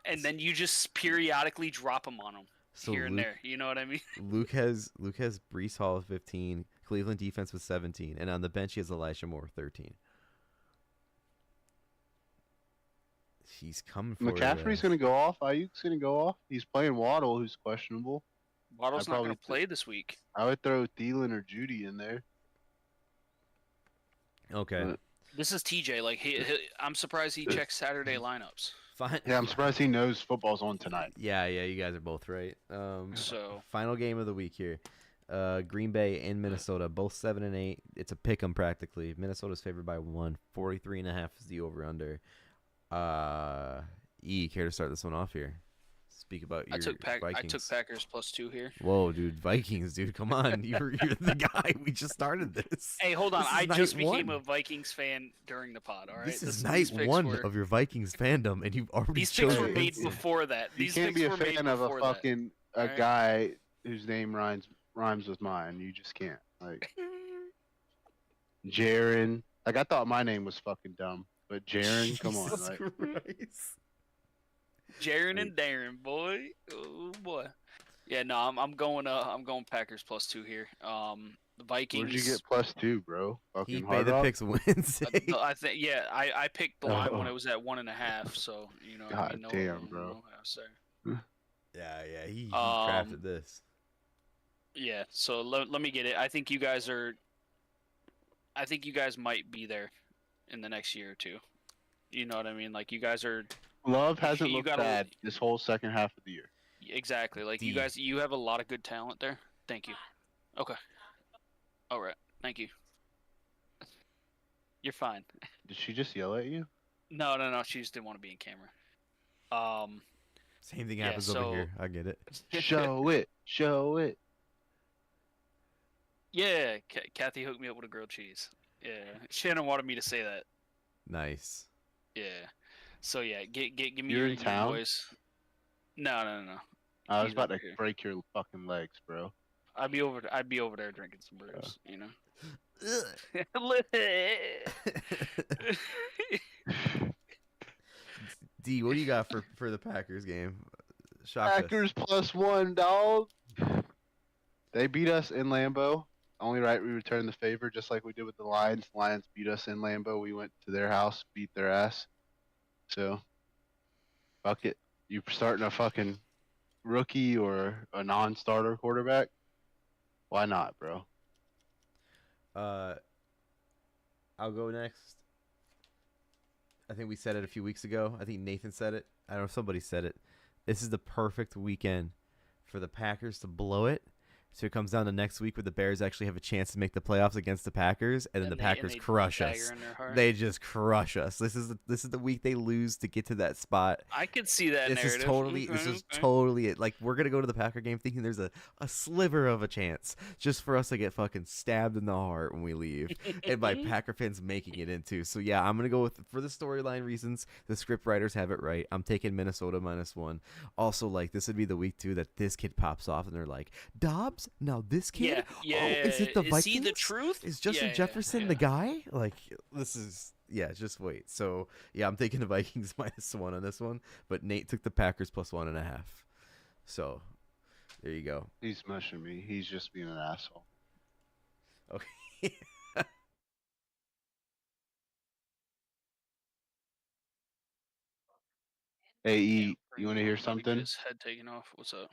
and then you just periodically drop them on them here and there. You know what I mean? Luke has Brees Hall with 15, Cleveland defense with 17, and on the bench he has Elijah Moore with 13. He's coming for McCaffrey's gonna go off. Ayuk's gonna go off. He's playing Waddle, who's questionable. Waddle's not going to play this week. I would throw Thielen or Judy in there. Okay. This is TJ. Like, I'm surprised he checks Saturday lineups. Fine. Yeah, I'm surprised he knows football's on tonight. Yeah, you guys are both right. So final game of the week here. Green Bay and Minnesota, both 7-8. It's a pick 'em practically. Minnesota's favored by 1. 43.5 is the over under. Care to start this one off here? Speak about your Vikings. I took Packers +2 here. Whoa, dude, Vikings, dude, come on! You're the guy. We just started this. Hey, hold on! This I is just night became one. a Vikings fan during the pod. All right, This is night one of your Vikings fandom, and you've already these picks were chosen. made before that. You These can't picks be a were made fan of a before that. fucking Alright. guy whose name rhymes with mine. You just can't. Like Jaron. Like I thought my name was fucking dumb, but Jaron, come on. Jesus Like, Christ. Jaron and Darren, boy. Oh boy. Yeah, no, I'm going Packers +2 here. The Vikings. where'd you get +2, bro? Fucking Heat Bay Hard the Rock? picks Wednesday. I think I picked the line when Oh. it was at 1.5. So you know. God no, damn, no, bro. no, so. Yeah, he crafted this. Yeah, so let me get it. I think you guys might be there in the next year or two. You know what I mean? Like you guys are Love hasn't You looked gotta- bad this whole second half of the year. exactly like you D. guys. You have a lot of good talent there. Thank you. Okay. All right. Thank you. You're fine. Did she just yell at you? No. She just didn't want to be in camera. Same thing yeah, happens so- over here. I get it. Show it. Show it. Yeah, Kathy hooked me up with a grilled cheese. Yeah, Shannon wanted me to say that. Nice. Yeah. So yeah, give me You're your in town? boys. No. I was He's about to over here. break your fucking legs, bro. I'd be over there drinking some brews. You know. D, what do you got for the Packers game? Shock us. Packers +1, dog. They beat us in Lambeau. Only right we returned the favor, just like we did with the Lions. Lions beat us in Lambeau. We went to their house, beat their ass. So, fuck it. You starting a fucking rookie or a non-starter quarterback? Why not, bro? I'll go next. I think we said it a few weeks ago. I think Nathan said it. I don't know if somebody said it. This is the perfect weekend for the Packers to blow it. So it comes down to next week where the Bears actually have a chance to make the playoffs against the Packers, and then the Packers crush us. They just crush us. This is the week they lose to get to that spot. I could see that This narrative. is totally it. Like we're gonna go to the Packer game thinking there's a sliver of a chance just for us to get fucking stabbed in the heart when we leave, and by Packer fans making it into. So yeah, I'm gonna go with, for the storyline reasons, the script writers have it right. I'm taking Minnesota -1. Also, like this would be the week too that this kid pops off and they're like, Dobbs Jefferson? Now this kid? Yeah. Oh, is it the Vikings? Is he the truth? Is Justin Yeah, Jefferson the guy? Like, this is just wait. So yeah, I'm taking the Vikings -1 on this one, but Nate took the Packers +1.5. So there you go. He's mushing me. He's just being an asshole. Okay. Hey, Yeah, E, you want to hear Let me get something? his head taken off. What's up?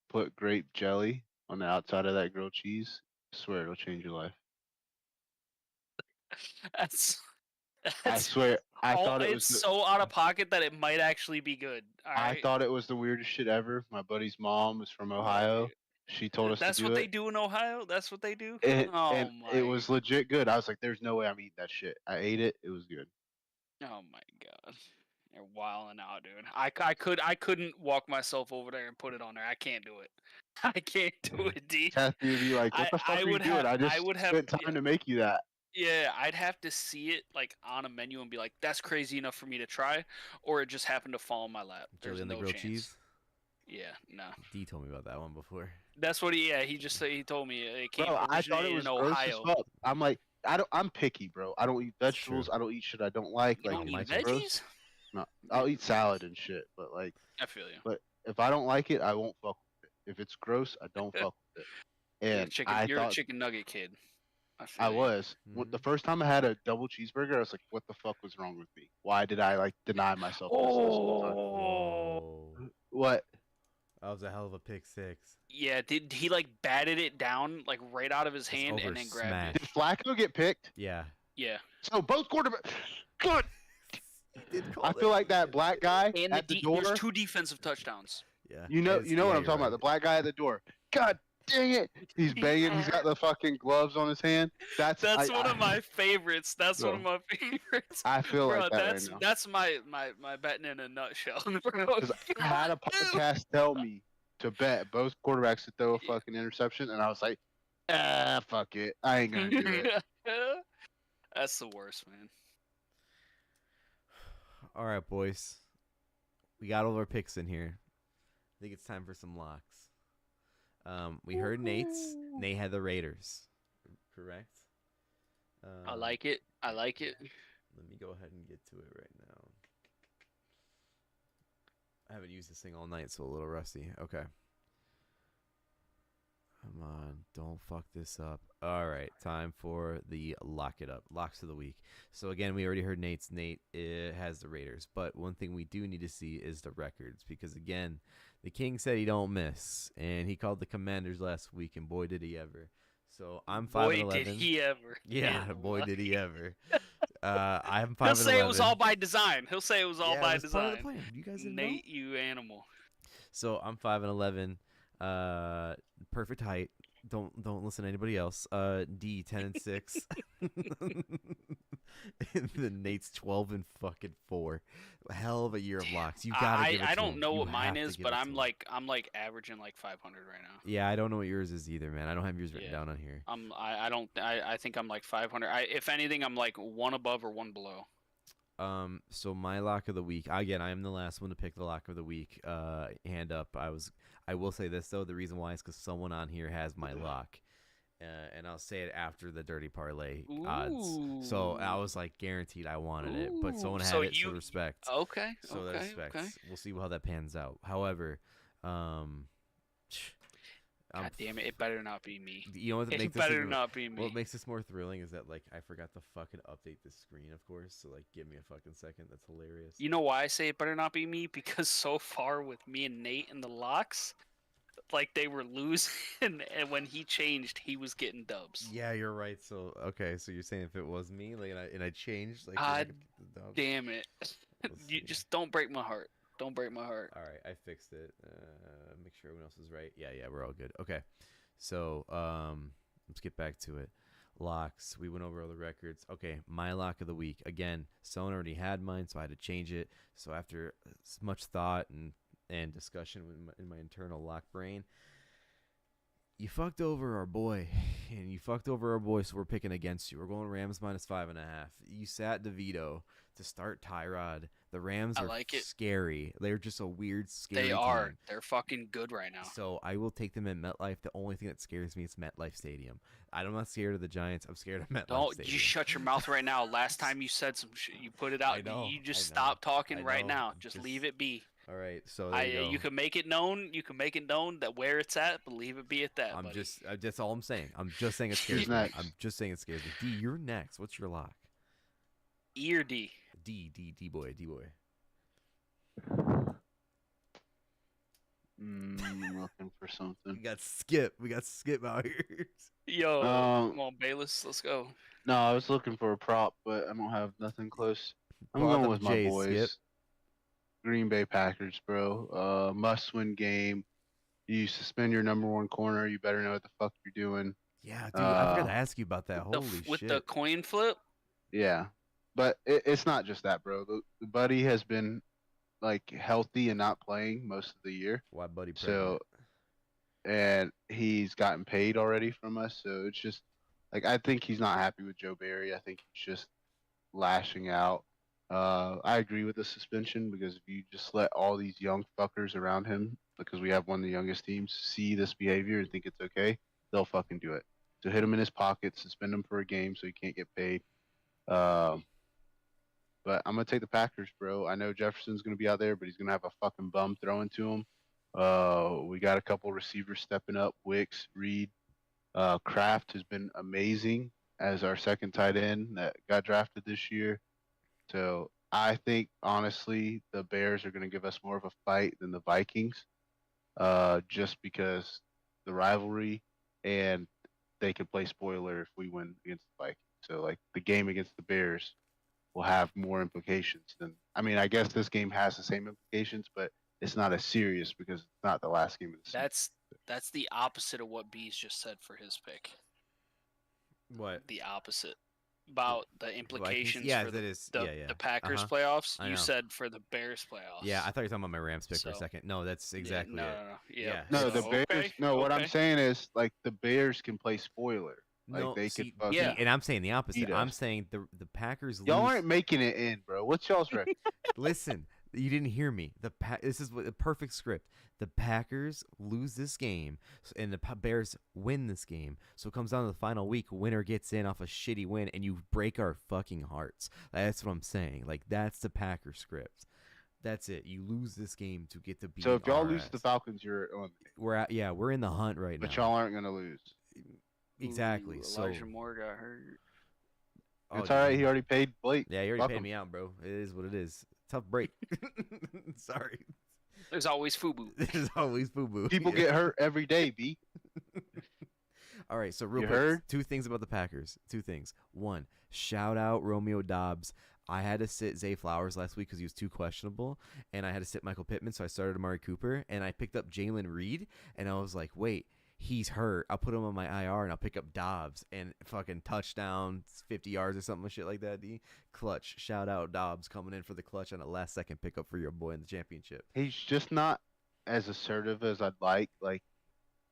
Put grape jelly on the outside of that grilled cheese. I swear it'll change your life. That's I swear. I all, thought it was. it's so out of pocket that it might actually be good. All I right. thought it was the weirdest shit ever. My buddy's mom is from Ohio. She told us That's to do what it. they do in Ohio. That's what they do. And Oh my! it was legit good. I was like, "There's no way I'm eating that shit." I ate it. It was good. Oh my god! You're wilding out, dude. I couldn't walk myself over there and put it on there. I can't do it. I can't do it, D. Kathy would be like, "What the fuck are you doing? I just spent time to make you that." Yeah, I'd have to see it like on a menu and be like, "That's crazy enough for me to try," or it just happened to fall in my lap. There's Jelly on the no grilled chance. cheese. Yeah, no. D told me about that one before. That's what he told me it came Bro, I thought it originated was in gross as Ohio. fuck. I'm like, I'm picky, bro. I don't eat It's vegetables. true. I don't eat shit I don't like. You Like, don't if eat it's Michael. veggies? gross, no, I'll eat salad and shit. But like, I feel you. but if I don't like it, I won't fuck with it. If it's gross, I don't fuck with it. You're a And chicken. I You're a thought chicken nugget kid. I feel I you. was. The first time I had a double cheeseburger, I was like, "What the fuck was wrong with me? Why did I like deny myself this whole time?" Oh, What? that was a hell of a pick six. Yeah, did he like batted it down like right out of his Just hand over and then grabbed smash. it? Did Flacco get picked? Yeah. Yeah. So both quarterbacks. Good. He did call I feel like that black guy And at the door. there's 2 defensive touchdowns. Yeah. You know what I'm talking about. The black guy at the door. God dang it! He's banging. He's got the fucking gloves on his hand. That's one of my favorites. That's Bro. one of my favorites. I feel Bro, like that that's right now. that's my betting in a nutshell. Bro. 'Cause I had a podcast tell me to bet both quarterbacks to throw a fucking interception, and I was like, fuck it. I ain't gonna do it. That's the worst, man. All right, boys. We got all our picks in here. I think it's time for some locks. We heard Nate's. Nate had the Raiders. Correct? I like it. I like it. Let me go ahead and get to it right now. I haven't used this thing all night, so a little rusty. Okay. Come on, don't fuck this up. All right, time for the lock it up. Locks of the week. So again, we already heard Nate's. Nate has the Raiders, but one thing we do need to see is the records because again, the King said he don't miss, and he called the Commanders last week, and boy did he ever. So I'm 5-11. Boy, did he ever. Yeah, boy did he ever. I'm 5-11. He'll say it was all by design. He'll say it was all Yeah, by it was part of the design. plan. You guys didn't know? Nate, you animal. So I'm 5-11. Perfect height. Don't listen to anybody else. D 10-6. And then Nate's 12-4. Hell of a year of locks. You gotta give it to I don't him. know You what mine have to is, give but it to I'm him. like averaging like 500 right now. Yeah, I don't know what yours is either, man. I don't have yours written Yeah. down on here. I think I'm like 500. If anything, I'm like one above or one below. So my lock of the week. Again, I am the last one to pick the lock of the week. Hand up. I will say this though. The reason why is because someone on here has my lock, and I'll say it after the Dirty Parlay odds. So I was like guaranteed I wanted it, but someone had it. So respect. Okay. So that okay. respect. Okay. We'll see how that pans out. However, God damn it! It better not be me. You know what It makes better this not be me. what makes this more thrilling is that like I forgot to fucking update the screen, of course. So like, give me a fucking second. That's hilarious. You know why I say it better not be me? Because so far with me and Nate in the locks, like they were losing, and when he changed, he was getting dubs. Yeah, you're right. So okay, so you're saying if it was me, like, and I changed, like, God I could get the dub? Damn it! Let's You see. just don't break my heart. Don't break my heart. All right, I fixed it. Make sure everyone else is right. Yeah, we're all good. Okay, so let's get back to it. Locks. We went over all the records. Okay, my lock of the week. Again, someone already had mine, so I had to change it. So after much thought and discussion in my internal lock brain, you fucked over our boy, and you fucked over our boy, so we're picking against you. We're going Rams -5.5. You sat DeVito to start Tyrod The Rams I are like it. scary. They're just a weird, scary They are. team. They're fucking good right now. So I will take them at MetLife. The only thing that scares me is MetLife Stadium. I'm not scared of the Giants. I'm scared of MetLife Don't Stadium. you shut your mouth right now. Last time you said some shit, you put it out. I know, You just I know, stop talking I right know. now. I'm Just just- leave it be. All right, so there you go. You can make it known. You can make it known that where it's at, but leave it be at that. I'm buddy. just that's all I'm saying. I'm just saying it scares Who's me. next? I'm just saying it scares me. D, you're next. What's your lock? E or D. D boy. I'm looking for We something. got Skip. We got Skip out here. Yo, Um, come on, Bayless. Let's go. No, I was looking for a prop, but I don't have nothing close. I'm Pull out going them with my J's, boys. Skip. Green Bay Packers, bro. Must-win game. You suspend your number one corner. You better know what the fuck you're doing. Yeah, dude. I forgot to ask you about that. The Holy with shit. the coin flip. Yeah, but it's not just that, bro. The buddy has been like healthy and not playing most of the year. Why, buddy? So, Pregnant? and he's gotten paid already from us. So it's just like I think he's not happy with Joe Barry. I think he's just lashing out. I agree with the suspension because if you just let all these young fuckers around him, because we have one of the youngest teams, see this behavior and think it's okay, they'll fucking do it. So hit him in his pocket, suspend him for a game so he can't get paid. But I'm gonna take the Packers, bro. I know Jefferson's gonna be out there, but he's gonna have a fucking bum throwing to him. We got a couple receivers stepping up. Wicks, Reed, Kraft has been amazing as our second tight end that got drafted this year. So I think honestly the Bears are gonna give us more of a fight than the Vikings, just because the rivalry and they could play spoiler if we win against the Vikings. So like the game against the Bears will have more implications than I guess this game has the same implications, but it's not as serious because it's not the last game of the season. That's the opposite of what Bees just said for his pick. What? The opposite about the implications Yeah, for that is. the Yeah. Packers Uh-huh. playoffs. I You know. said for the Bears playoffs. Yeah, I thought you were talking about my Rams pick for a So- second. No, that's exactly no, it. No. Yeah. No, the So, Bears. okay, No, what I'm okay. saying is like the Bears can play spoiler. Like No, they see, could fucking. Yeah. and I'm saying the opposite. Beat I'm us. saying the Packers lose. Y'all aren't making it in, bro. What's y'all's record? Listen, you didn't hear me. This is the perfect script. The Packers lose this game, and the Bears win this game. So it comes down to the final week. Winner gets in off a shitty win, and you break our fucking hearts. That's what I'm saying. Like that's the Packer script. That's it. You lose this game to get to beat. So if y'all our lose to the ass. Falcons, you're eliminated. we're in the hunt right But now. y'all aren't gonna lose. Exactly. Ooh, So Elijah Moore got hurt. It's oh, all right. dude. He already paid Blake. Yeah, you already Fuck paid him. me out, bro. It is what it is. Tough break. Sorry. There's always Fubu. There's always boo boo. People get hurt every day, B. All right, so real You quick, heard? two things about the Packers. Two things. One, shout out Romeo Dobbs. I had to sit Zay Flowers last week because he was too questionable, and I had to sit Michael Pittman, so I started Amari Cooper, and I picked up Jalen Reed, and I was like, wait, he's hurt. I'll put him on my IR, and I'll pick up Dobbs, and fucking touchdown, 50 yards or something, shit like that, D. Clutch. Shout out Dobbs coming in for the clutch on a last-second pickup for your boy in the championship. He's just not as assertive as I'd like,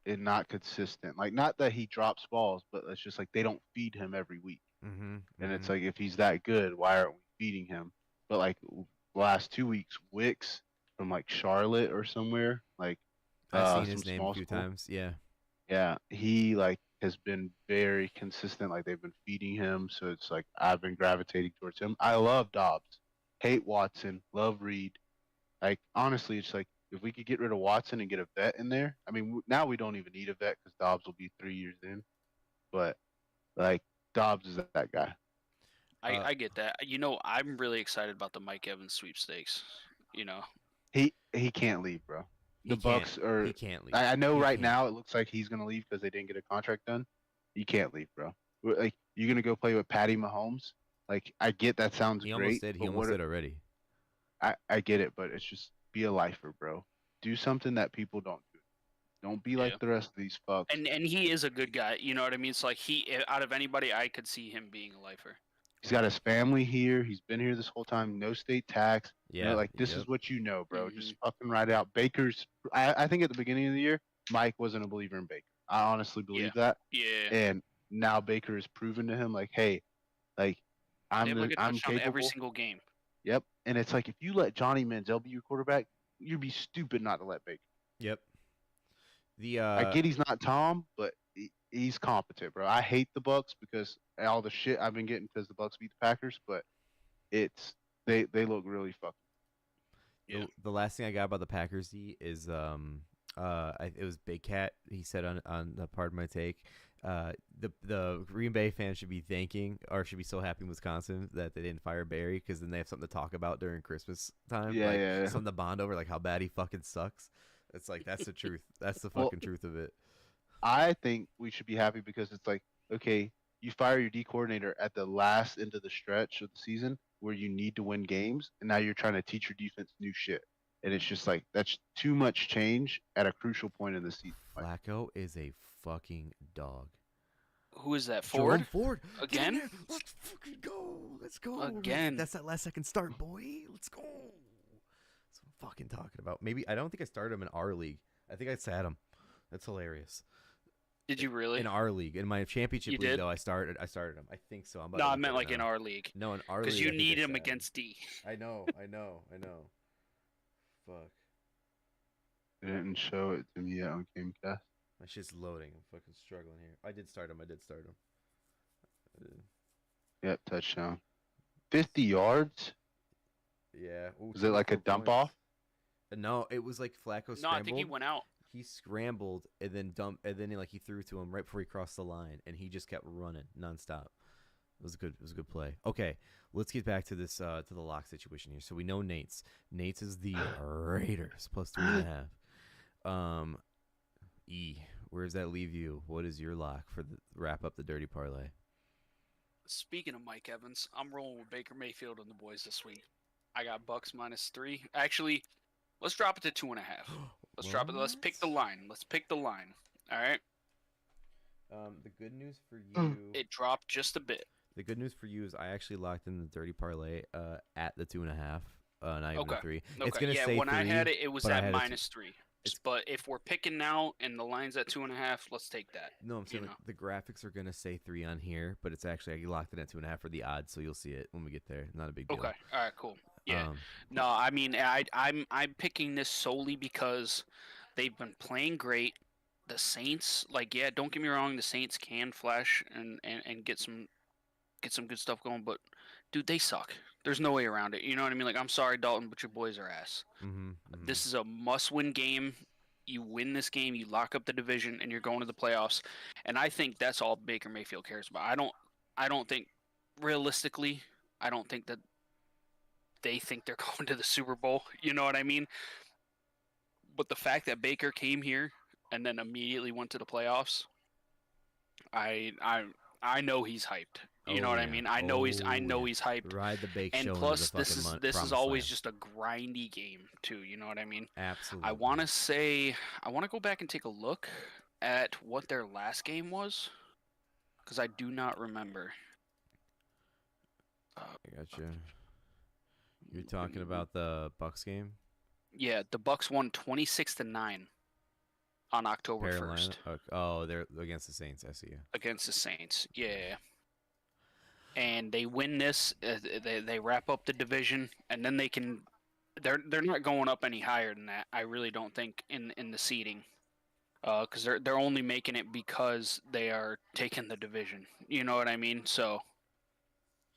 and not consistent. Like, not that he drops balls, but it's just like they don't feed him every week. Mm-hmm. And it's like, if he's that good, why aren't we feeding him? But like last 2 weeks, Wicks from like Charlotte or somewhere, like I've seen his some name a small few school. times. Yeah. Yeah, he like has been very consistent. Like they've been feeding him, so it's like I've been gravitating towards him. I love Dobbs, hate Watson, love Reed. Like honestly, it's like if we could get rid of Watson and get a vet in there. I mean, now we don't even need a vet because Dobbs will be 3 years in. But like Dobbs is that guy. I get that. You know, I'm really excited about the Mike Evans sweepstakes. You know, He can't leave, bro. The Bucks are. He can't leave. I know He right can't. now it looks like he's gonna leave because they didn't get a contract done. You can't leave, bro. Like you're gonna go play with Patty Mahomes. Like I get that sounds He great. almost did. He but almost what- did already. I get it, but it's just be a lifer, bro. Do something that people don't do. Don't be like Yeah. the rest of these fucks. and he is a good guy. You know what I mean? It's like out of anybody, I could see him being a lifer. He's got his family here. He's been here this whole time. No state tax. You know, Yeah. like this yep. is what you know, bro. Mhm. Just fucking ride it out. Baker's. I think at the beginning of the year, Mike wasn't a believer in Baker. I honestly believe that. Yeah, And now Baker has proven to him, like, hey, like they have like a I'm touchdown capable. every single game. Yep. And it's like if you let Johnny Manziel be your quarterback, you'd be stupid not to let Baker. Yep. The I get he's not Tom, but he's competent, bro. I hate the Bucks because all the shit I've been getting because the Bucks beat the Packers, but it's they look really fucking. Yeah. the last thing I got about the Packers is it was Big Cat. He said on the Pardon My Take, the Green Bay fans should be thanking or should be so happy in Wisconsin that they didn't fire Barry because then they have something to talk about during Christmas time. Yeah, like yeah. something to bond over, like how bad he fucking sucks. It's like that's the truth. That's the Well, fucking truth of it. I think we should be happy because it's like, okay, you fire your D coordinator at the last end of the stretch of the season where you need to win games, and now you're trying to teach your defense new shit. And it's just like that's too much change at a crucial point in the season. Like, Flacco is a fucking dog. Who is that? Jerome Ford? Ford Get in Again? there. Let's fucking go. Let's go. Again. That's that last second start, boy. Let's go. That's what I'm fucking talking about. Maybe I don't think I started him in our league. I think I sat him. That's hilarious. Did you really? In our league, in my championship You league, did? though, I started him. I think so. No, I meant like in our league. No, in our league. Because I you think need I him sat against D. I know. Fuck. it didn't show it to me yet on Gamecast. My shit's loading. I'm fucking struggling here. I did start him. I did. Yep, touchdown. 50 yards? Yeah. Ooh, Was it like a 24 dump points. off? No, it was like Flacco scrambled. No, I think he went out. He scrambled and then dumped, and then he threw to him right before he crossed the line, and he just kept running nonstop. It was a good play. Okay, let's get back to this to the lock situation here. So we know Nate's. Nate's is the Raiders plus 3.5. Where does that leave you? What is your lock for the wrap up the Dirty Parlay? Speaking of Mike Evans, I'm rolling with Baker Mayfield and the boys this week. I got Bucks -3. Actually, let's drop it to 2.5. Let's drop it. Let's pick the line. All right. The good news for you. It dropped just a bit. The good news for you is I actually locked in the Dirty Parlay at the 2.5. Not even the 3. It's gonna say when 3, I had it, it was but I at had it -3. But if we're picking now and the line's at 2.5, let's take that. No, I'm saying like, the graphics are gonna say 3 on here, but it's actually I locked it at 2.5 for the odds, so you'll see it when we get there. Not a big deal. Okay. All right. Cool. Yeah. No, I mean I'm picking this solely because they've been playing great. The Saints, like, yeah, don't get me wrong, the Saints can flash and get some good stuff going, but dude, they suck. There's no way around it. You know what I mean? Like, I'm sorry, Dalton, but your boys are ass. This is a must-win game. You win this game, you lock up the division, and you're going to the playoffs. And I think that's all Baker Mayfield cares about. I don't think, realistically, I don't think that they think they're going to the Super Bowl. You know what I mean? But the fact that Baker came here and then immediately went to the playoffs, I know he's hyped. You know what I mean? I know he's hyped. Ride the bake And show. plus, this is always just a grindy game too. You know what I mean? Absolutely. I want to go back and take a look at what their last game was, because I do not remember. I gotcha. You're talking about the Bucks game? Yeah, the Bucks won 26-9 on October 1st. Oh, they're against the Saints. I see you. Against the Saints, yeah. And they win this. They wrap up the division, and then they can. They're not going up any higher than that. I really don't think in the seeding, because they're only making it because they are taking the division. You know what I mean? So,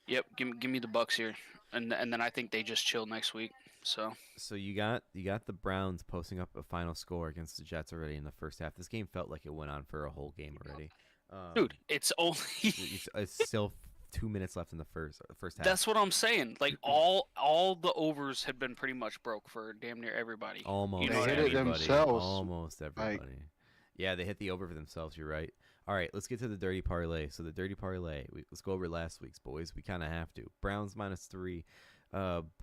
yep, give me the Bucks here, and then I think they just chill next week. So you got the Browns posting up a final score against the Jets already in the first half. This game felt like it went on for a whole game already. Dude, it's only it's still 2 minutes left in the first half. That's what I'm saying. Like all the overs had been pretty much broke for damn near everybody. Almost You know what I hit it mean? themselves. Almost everybody. Yeah, they hit the over for themselves. You're right. All right, let's get to the Dirty Parlay. So the Dirty Parlay, let's go over last week's, boys. We kind of have to. Browns -3.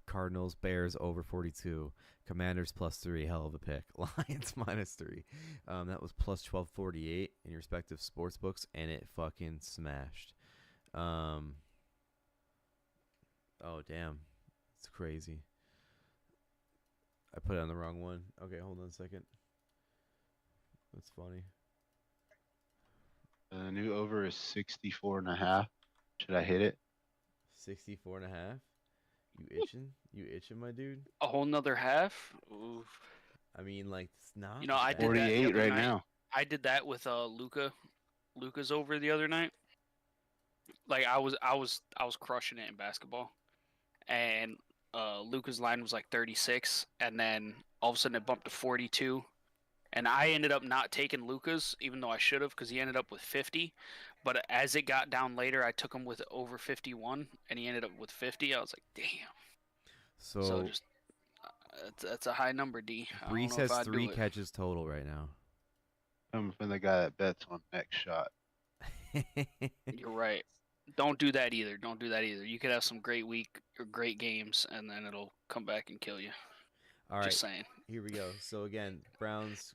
Cardinals, Bears over 42. Commanders +3. Hell of a pick. Lions -3. That was plus 1248 in your respective sports books, and it fucking smashed. Oh damn, it's crazy. I put it on the wrong one. Okay, hold on a second. That's funny. The new over is 64.5. Should I hit it? 64.5. You itching? You itching, my dude? A whole nother half. Ooh. I mean, like, it's not. You know, I did that the 48 other right night. now. I did that with Luca's over the other night. Like I was crushing it in basketball, and Luca's line was like 36, and then all of a sudden it bumped to 42, and I ended up not taking Luca's, even though I should have, because he ended up with 50. But as it got down later, I took him with over 51, and he ended up with 50. I was like, damn. So just that's a high number, D. I don't Brees know if has I'd do 3 it. catches total right now. Coming from the guy that bets on next shot. You're right. Don't do that either. Don't do that either. You could have some great week or great games, and then it'll come back and kill you. All right, Just saying. here we go. So again, Browns,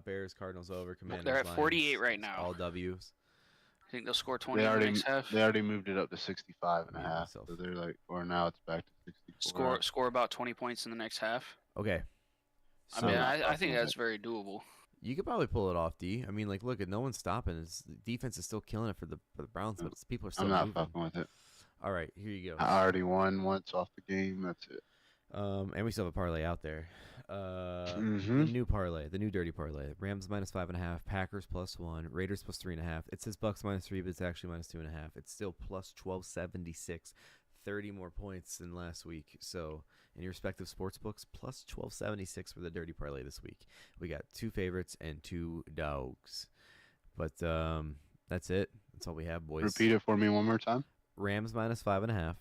Bears, Cardinals over. Commanders. They're at Lions, 48 right now. All W's. I think they'll score 20 They in the already next half. they already moved it up to 65 and a Mute half. myself. So they're like, or now it's back to 64. Score about 20 points in the next half. Okay. I So mean, I think that's very doable. you could probably pull it off, D. I mean, like, look, no one's stopping. The defense is still killing it for the Browns, but people are still I'm not moving. fucking with it. All right, here you go. I already won once off the game. That's it. And we still have a parlay out there. The Mhm. new parlay, the new dirty parlay. Rams minus 5.5, Packers +1, Raiders +3.5. It says Bucks -3, but it's actually -2.5. It's still plus 1276, 30 more points than last week. So in your respective sports books, plus 1276 for the dirty parlay this week. We got 2 favorites and 2 dogs. But that's it. That's all we have, boys. Repeat it for me one more time. Rams minus 5.5.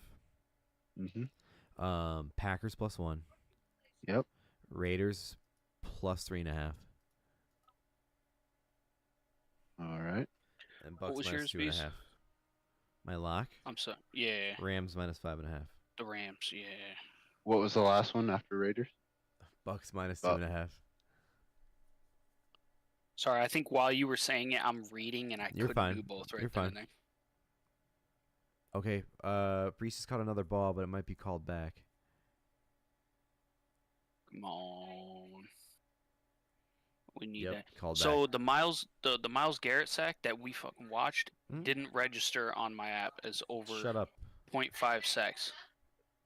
Mhm. Packers +1. Yep. Raiders +3.5. All right. And Bucks was minus yours, Bees? 2.5. My lock? I'm sorry. Yeah, Rams minus 5.5. the Rams. Yeah. What was the last one after Raiders? Bucks minus Buck. 2.5. Sorry, I think while you were saying it, I'm reading and I You're couldn't fine. do both right You're then fine. and there. Okay. Brees has caught another ball, but it might be called back. Come on. We need Yep, that. called So back. the Miles Garrett sack that we fucking watched Hmm? didn't register on my app as over Shut up. 0.5 sacks.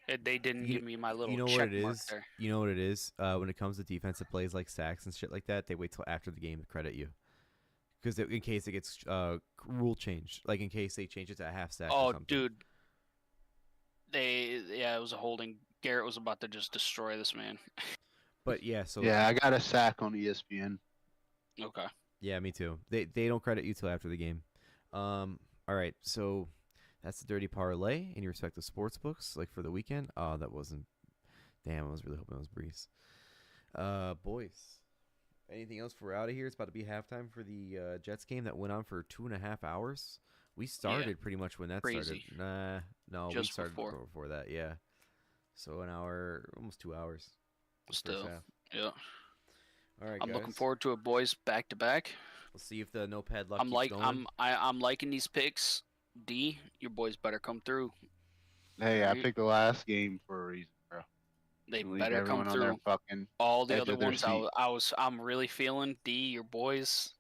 They didn't You- give me my little You know check what it mark is? there. You know what it is? When it comes to defensive plays like sacks and shit like that, they wait till after the game to credit you. Because in case it gets rule changed, like in case they change it to a half sack. Oh, or something. dude. It was a holding. Garrett was about to just destroy this man. But yeah, so Yeah, I got a sack on ESPN. Okay. yeah, me too. They don't credit you till after the game. All right, so that's the dirty parlay in your respective sports books, like for the weekend. Oh, that wasn't. Damn, I was really hoping it was Breeze. Boys, anything else? We're out of here. It's about to be halftime for the Jets game that went on for 2.5 hours. We started pretty much when that Crazy. started. No, we Just started before. before that. Yeah, so an hour, almost 2 hours. the first Still. half. Yeah. All right, I'm guys. looking forward to it, boys, back to back. We'll see if the notepad luck I'm keeps like going. I'm liking these picks. D, your boys better come through. Hey, I Right. picked the last game for a reason, bro. They Leave better come everyone on their through. fucking All the edge other of their ones seat. I'm really feeling. D, your boys,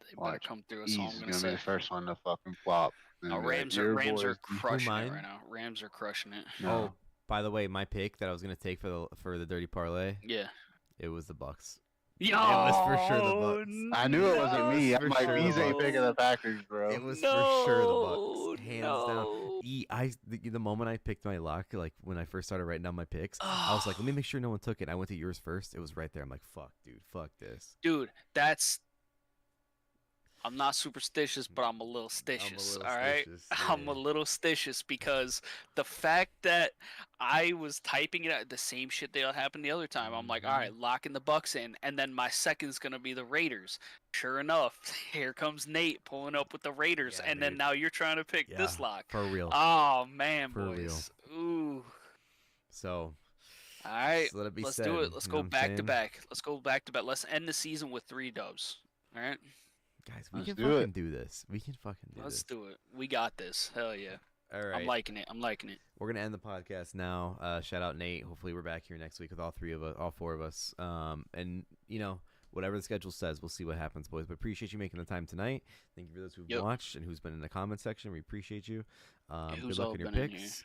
they better Watch. come through. That's He's all I'm gonna gonna be say. the first one to fucking flop. And No, be like, Rams "Your are boys- crushing it mine? right now. Rams are crushing it. No. Oh, by the way, my pick that I was gonna take for the dirty parlay, Yeah. it was the Bucks. Yo, was for sure the Bucks. I knew it wasn't me. For I'm like, sure these the ain't Bucks. picking the Packers, bro. It was for sure the Bucks, hands down. no. The moment I picked my lock, like when I first started writing down my picks, I was like, let me make sure no one took it. I went to yours first. It was right there. I'm like, fuck, dude, fuck this. Dude, I'm not superstitious, but I'm a little stitious. little All right, stitious, I'm yeah. a little stitious because the fact that I was typing it out, the same shit that happened the other time. I'm like, all right, locking the Bucks in, and then my second's gonna be the Raiders. Sure enough, here comes Nate pulling up with the Raiders, Yeah, and then dude. now you're trying to pick this Yeah, lock. for real. Oh man, For real. boys. Ooh. So, All right, just let it be let's said, do it. Let's you know go what I'm back to saying? back. Let's go back to back. Let's end the season with 3 dubs. All right, Guys, we Let's can do it. fucking do this. We can fucking do let's this. do it. We got this. Hell yeah. All right. I'm liking it. I'm liking it. We're gonna end the podcast now. Shout out Nate. Hopefully we're back here next week with all 4 of us. And you know, whatever the schedule says, we'll see what happens, boys. But appreciate you making the time tonight. Thank you for those who've Yep. watched and who's been in the comment section. We appreciate you. Yeah, Good who's luck all in your been in here? picks.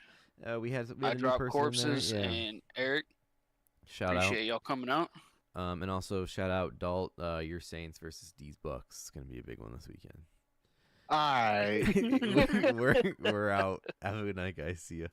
We had a I new dropped person corpses in there. Yeah. and Eric. Shout Appreciate y'all coming out. out. And also shout out Dalt. Your Saints versus D's Bucks. It's gonna be a big one this weekend. All right. We're out. Have a good night, guys. See ya.